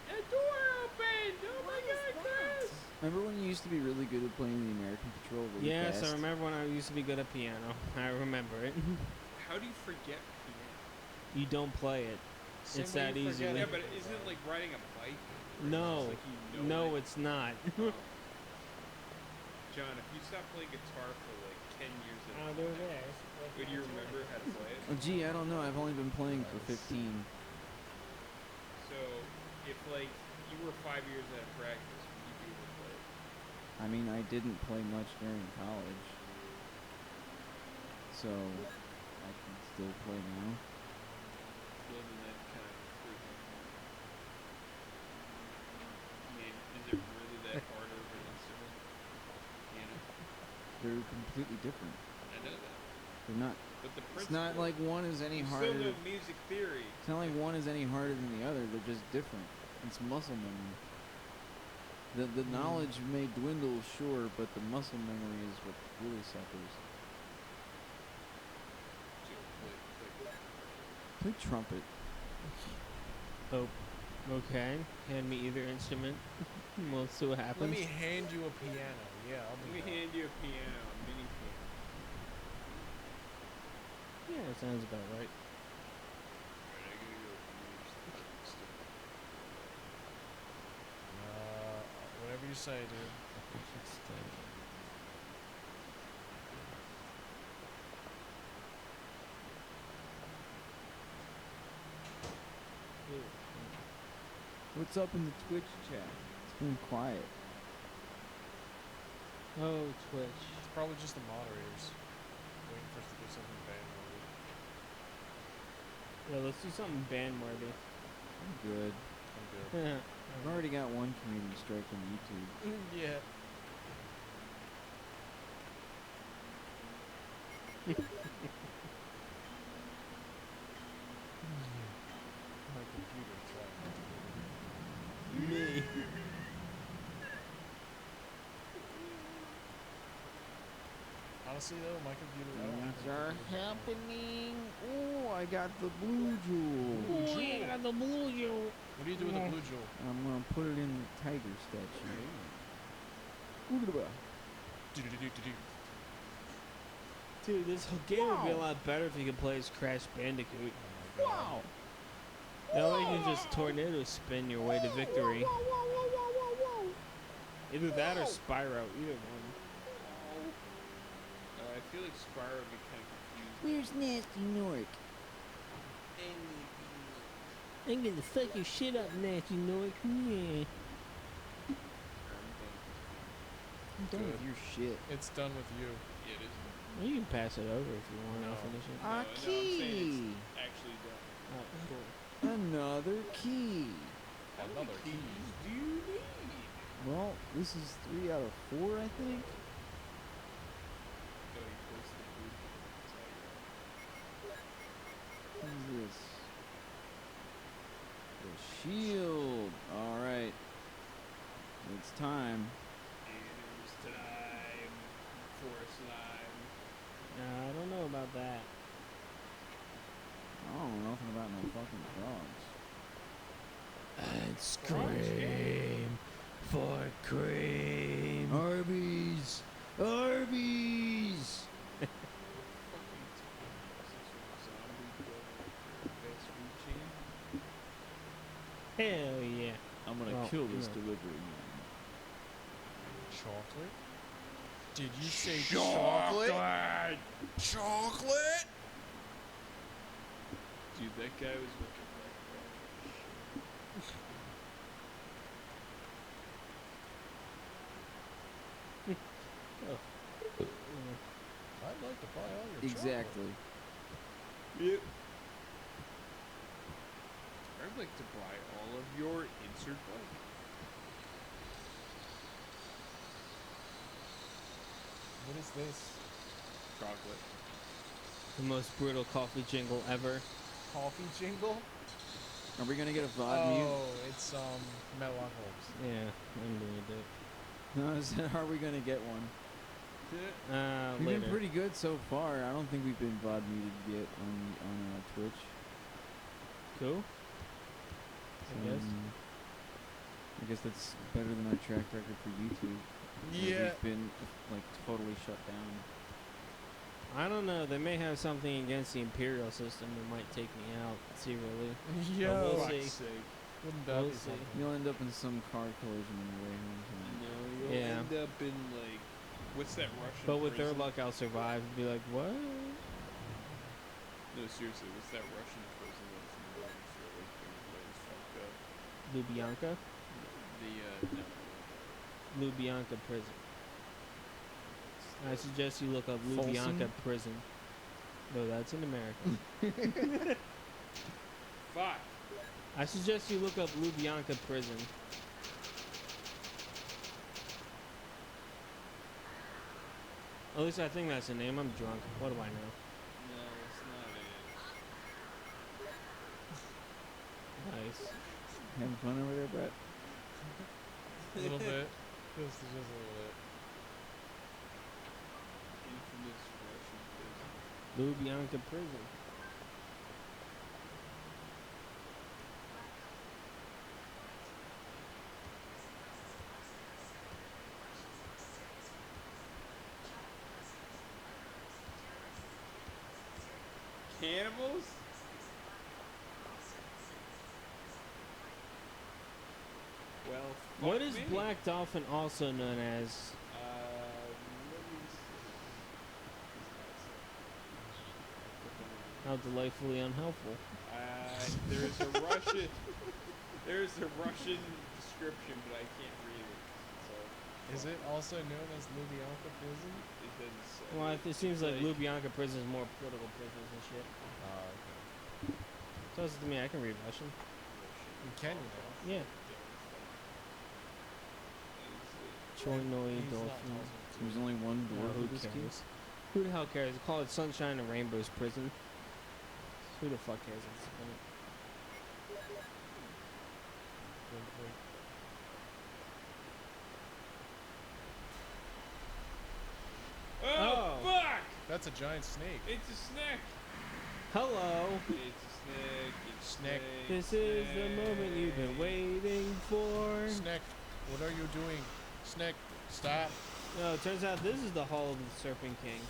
S2: The door opened! Oh my god, Chris!
S4: Remember when you used to be really good at playing the American Patrol really
S3: Yes,
S4: fast?
S3: I remember when I used to be good at piano. I remember it.
S2: How do you forget piano?
S3: You don't play it.
S1: Same
S3: It's
S1: way
S3: that
S1: you
S3: easy.
S1: forget
S2: Yeah,
S1: it.
S2: but isn't it like riding a bike? Where
S3: No.
S2: it's just like you know
S3: No,
S2: it?
S3: it's not.
S2: Oh. John, if you stop playing guitar for like 10 years at a time, would you remember how to play it?
S4: Oh, gee, I don't know. I've only been playing for 15.
S2: So, if like you were 5 years out of practice, would you be able to play it?
S4: I mean, I didn't play much during college. So, I can still play now.
S2: Well, then that kind of proves my point. I mean, is it really that hard of an instrument? Piano?
S4: They're completely different.
S2: I know that.
S4: They're not.
S2: But the
S4: It's
S2: principle.
S4: not like one is any
S2: you
S4: harder.
S2: still know music theory.
S4: It's not like one is any harder than the other. They're just different. It's muscle memory. The knowledge may dwindle, sure, but the muscle memory is what really suffers.
S2: So, like,
S4: Play trumpet.
S3: Oh, okay. Hand me either instrument. We'll see what happens.
S1: Let me hand you a piano. Yeah, I'll
S2: let
S1: do
S2: me
S1: that.
S2: hand you a piano, a mini piano.
S3: Yeah, it sounds about right.
S2: Alright, I gotta go finish the stuff.
S1: Whatever you say, dude.
S4: What's up in the Twitch chat? It's been quiet.
S3: Oh, Twitch.
S1: It's probably just the moderators waiting for us to do something bad.
S3: Yeah, let's do something ban-worthy.
S4: I'm good.
S1: I'm good.
S4: I've already got one community strike on YouTube.
S1: Yeah. My computer tried.
S3: Me.
S1: Honestly though, my computer. I don't have
S4: Things
S1: a
S4: are
S1: computer.
S4: happening. Oh, I got the blue jewel.
S3: Oh, yeah, got the blue jewel.
S1: What do you do with the blue jewel?
S4: I'm gonna put it in the tiger statue. Look at that.
S1: Do-do-do-do-do-do.
S3: Dude, this whole game would be a
S4: Wow.
S3: lot better if you could play as Crash Bandicoot.
S1: Oh my God.
S4: Wow.
S3: That way you can just tornado spin your way to victory. Either that or Spyro, either one.
S2: I feel like Spyro would be kind of confused.
S4: Where's Nasty Nork?
S3: I'm gonna fuck your shit up next, you know it. Yeah.
S4: I'm done with
S1: Good.
S4: your shit.
S1: It's done with you.
S2: Yeah, it is.
S3: You can pass it over if you want
S1: No.
S3: to finish it.
S2: No, I'm saying
S4: Aki!
S2: it's actually done.
S3: Oh, cool.
S4: Another key.
S1: Another key.
S2: Do you need?
S4: Well, this is 3 out of 4, I think.
S2: Oh, he closed the boot.
S4: What is this? The shield. All right. It's time.
S2: It is time for slime.
S3: I don't know about that.
S4: I don't know nothing about no fucking frogs.
S3: I'd scream for cream.
S4: Arby's! Arby's!
S3: Hell yeah.
S4: I'm gonna
S3: Well,
S4: kill this
S3: no.
S4: delivery man.
S1: Chocolate? Did you say chocolate? Chocolate?
S2: Dude, that guy was looking
S1: I'd like to buy all your chocolate.
S4: Exactly.
S2: Yep. I'd like to buy all of your insert blank.
S1: What is this?
S2: Chocolate.
S3: The most brutal coffee jingle ever.
S1: Coffee jingle?
S4: Are we gonna get a VOD mute?
S1: Oh, it's Metalocalypse.
S3: Yeah, I'm gonna do it.
S4: No, I said, are we gonna get one? We've
S3: Later.
S4: been pretty good so far. I don't think we've been VOD muted yet on Twitch.
S3: Cool. I guess.
S4: I guess that's better than our track record for YouTube. where We've been like totally shut down.
S3: I don't know. They may have something against the Imperial system that might take me out. Secretly.
S1: Yo,
S3: we'll see.
S1: wouldn't that
S3: We'll
S1: be
S3: see.
S1: something?
S4: You'll end up in some car collision on your way home tonight.
S2: No, you'll
S3: Yeah.
S2: end up in like, what's that Russian
S3: But with their
S2: prison?
S3: luck, I'll survive. And be like, what?
S2: No, seriously, what's that Russian prison that's in the news that like everybody's fucked up?
S3: Lubyanka?
S2: No.
S3: Lubyanka prison. I suggest you look up Lubyanka
S4: Folsom?
S3: prison. No, that's in America.
S2: Fuck.
S3: I suggest you look up Lubyanka prison. At least I think that's the name. I'm drunk. What do I know?
S2: No, it's not it.
S3: Nice.
S4: Having fun over there, Brett?
S1: A little bit. Just a little bit.
S2: Infamous Russian prison.
S3: Lubyanka prison.
S2: Cannibals? Well,
S3: What
S2: fuck
S3: is
S2: me.
S3: Black Dolphin also known as?
S2: Let me
S3: How delightfully unhelpful.
S2: see. There's a Russian. There's a Russian description, but I can't read it. So
S1: Is it also known as Lubyanka prison?
S2: it doesn't say.
S3: Well, it seems like
S2: Like-
S3: Lubyanka prison is more political prisons and shit.
S1: Okay.
S3: Tells it to me I can read Russian.
S1: You can, you know.
S3: Yeah. Choinoi
S1: He's not
S3: Dolphin.
S1: talking
S4: There's only one
S3: No,
S4: door
S3: who
S4: for this kid.
S3: cares? Who the hell cares? Call it Sunshine and Rainbows Prison. Who the fuck cares at this point?
S1: Wink, wink.
S2: Oh, fuck!
S1: That's a giant snake.
S2: It's a snake.
S3: Hello.
S2: It's a snake. It's a
S1: Snake.
S3: This is the moment you've been waiting for.
S1: Snack, what are you doing? Snack, stop.
S3: No, it turns out this is the Hall of the Serpent King.
S1: Oh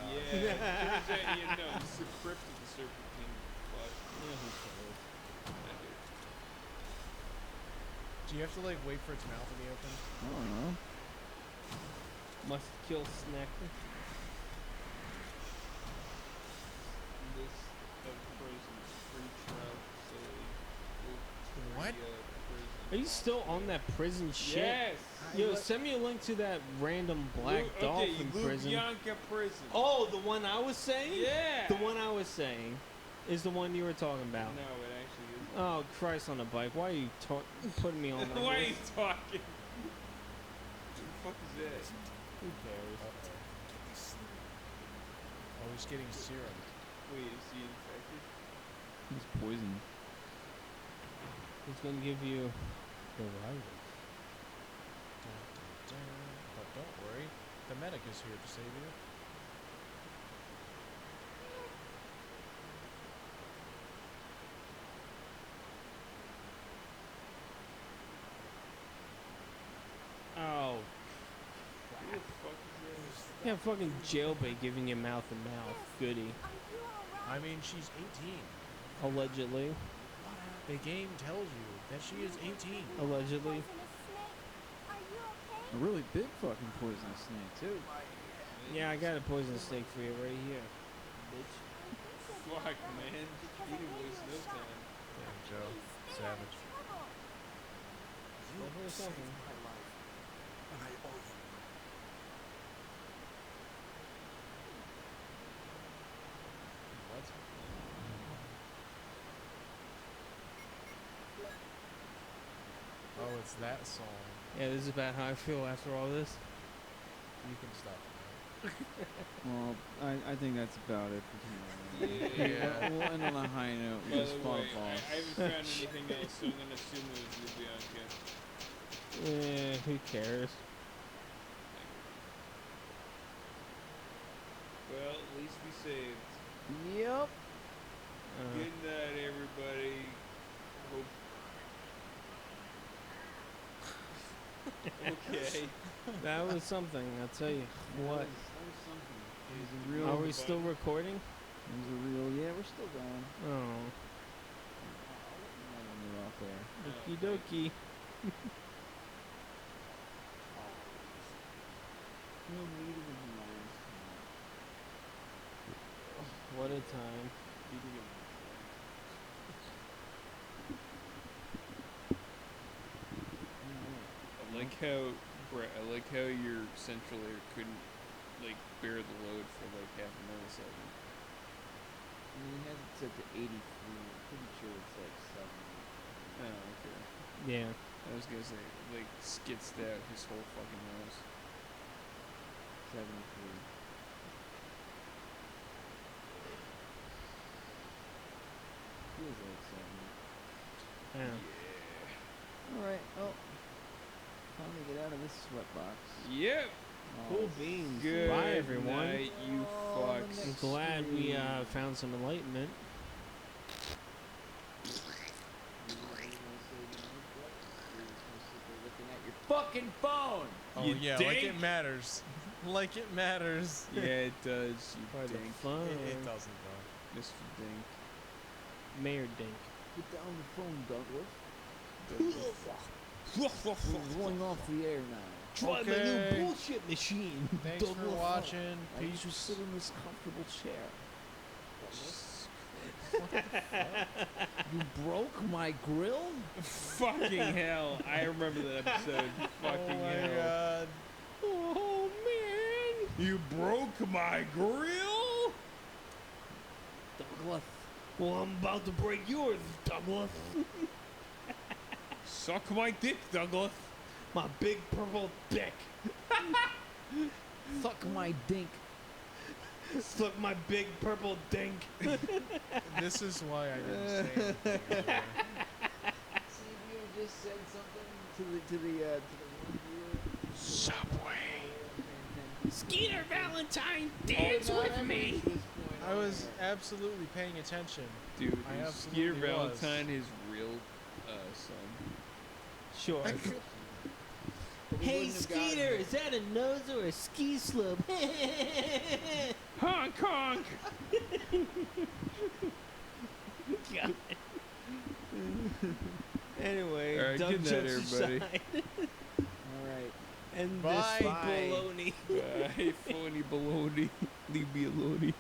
S1: my god.
S2: Yeah, it turns out, yeah, no, it's the crypt of the Serpent King. Fuck.
S3: Yeah, who cares?
S1: Do you have to like wait for its mouth to be open?
S4: I don't know.
S3: Must kill Snack.
S2: List of prisons, free trial facility.
S3: Are you still on that prison shit?
S2: Yes.
S3: Yo, send me a link to that random black dolphin prison.
S2: Lubyanka prison.
S3: Oh, the one I was saying?
S2: Yeah.
S3: The one I was saying is the one you were talking about.
S2: No, it actually isn't.
S3: Oh, Christ on a bike. Why are you putting me on like
S2: Why are you
S3: this?
S2: talking? What the fuck is that?
S3: Who cares?
S1: Oh, he's getting serum.
S2: Wait, is he infected?
S4: He's poisoned.
S3: It's gonna give you the virus.
S1: Dun, dun, dun. But don't worry, the medic is here to save you.
S3: Oh,
S2: Who the fuck is
S3: yeah, fucking jailbait giving you mouth to mouth. Goody.
S5: Are you
S1: I
S5: alright?
S1: mean, she's 18.
S3: Allegedly.
S1: The game tells you that she is 18.
S3: Allegedly.
S5: Poisonous snake. Are you okay?
S4: A really big fucking poisonous snake too.
S3: Yeah, I got a poison snake for you right here, bitch.
S2: that? Fuck, man. You didn't waste no time.
S1: Damn, Joe.
S5: Please stay
S1: Savage.
S5: out of trouble.
S3: Well, here's something.
S6: And I owe you.
S1: What? Oh, it's that song.
S3: Yeah, this is about how I feel after all this.
S1: You can stop it
S4: Well, I think that's about it for tonight.
S1: Yeah.
S4: We'll end on a high note.
S2: By
S4: Just
S2: the
S4: fall
S2: way,
S4: falls.
S2: I haven't found anything else, so I'm gonna assume it was Lubyanka.
S3: Who cares?
S2: Well, at least we saved.
S4: Yep.
S2: Good night, everybody. Hope. Okay.
S3: That was something, I'll tell you. What?
S4: That was something. It was a real.
S3: Are we still recording?
S4: It was a real. Yeah, we're still going.
S3: Oh.
S4: We're off there.
S3: Okie dokie.
S4: No meeting of the minds
S3: What a time.
S2: I like how your central air couldn't like bear the load for like half a millisecond.
S4: I mean, he has it set to 83. I'm pretty sure it's like 70.
S2: Oh, okay.
S3: Yeah.
S2: I was gonna say like skitzed out his whole fucking nose.
S4: 73. Feels like 70.
S3: Yeah.
S4: Alright, well. Time to get out of this sweatbox.
S2: Yep.
S3: Cool beans.
S2: Good
S3: Bye, everyone.
S2: night, you
S4: Oh, the
S2: fucks.
S3: I'm
S4: next
S3: glad we
S4: stream.
S3: found some enlightenment.
S4: Looking at your fucking phone.
S1: Oh,
S2: You
S1: yeah, like
S2: dink.
S1: it matters. Like it matters.
S2: Yeah, it does. You
S3: By the
S2: dink,
S3: fun.
S1: It doesn't, though.
S2: Mr. Dink.
S3: Mayor Dink.
S4: Put down the phone, Douglas. We're going off the air now.
S3: Try my
S1: Okay.
S3: new bullshit machine.
S1: Thanks for watching.
S4: I used to
S1: Peace.
S4: sit in this comfortable chair. You broke my grill?
S2: Fucking hell. I remember that episode. Fucking
S1: Oh my
S2: hell.
S1: god.
S3: Oh man.
S2: You broke my grill?
S3: Douglas. Well, I'm about to break yours, Douglas.
S2: Suck my dick, Douglas.
S3: My big purple dick.
S4: Fuck my dink.
S3: Suck my big purple dink.
S1: This is why I didn't say anything. earlier.
S4: See if you had just said something to the one viewer.
S2: Subway.
S3: Skeeter Valentine, dance with me.
S1: I was absolutely paying attention.
S2: Dude,
S1: I
S2: is Skeeter
S1: absolutely was.
S2: Valentine his real son?
S3: Sure.
S4: But we
S3: Hey
S4: wouldn't have gotten
S3: Skeeter,
S4: it.
S3: is that a nose or a ski slope?
S2: Honk honk!
S3: God. Anyway,
S2: Alright,
S3: Doug
S2: good night,
S3: jokes
S2: everybody.
S3: aside,
S4: Alright.
S3: and
S1: Bye.
S3: this
S4: Bye.
S3: baloney.
S2: Bye, phony baloney. Leave me alone.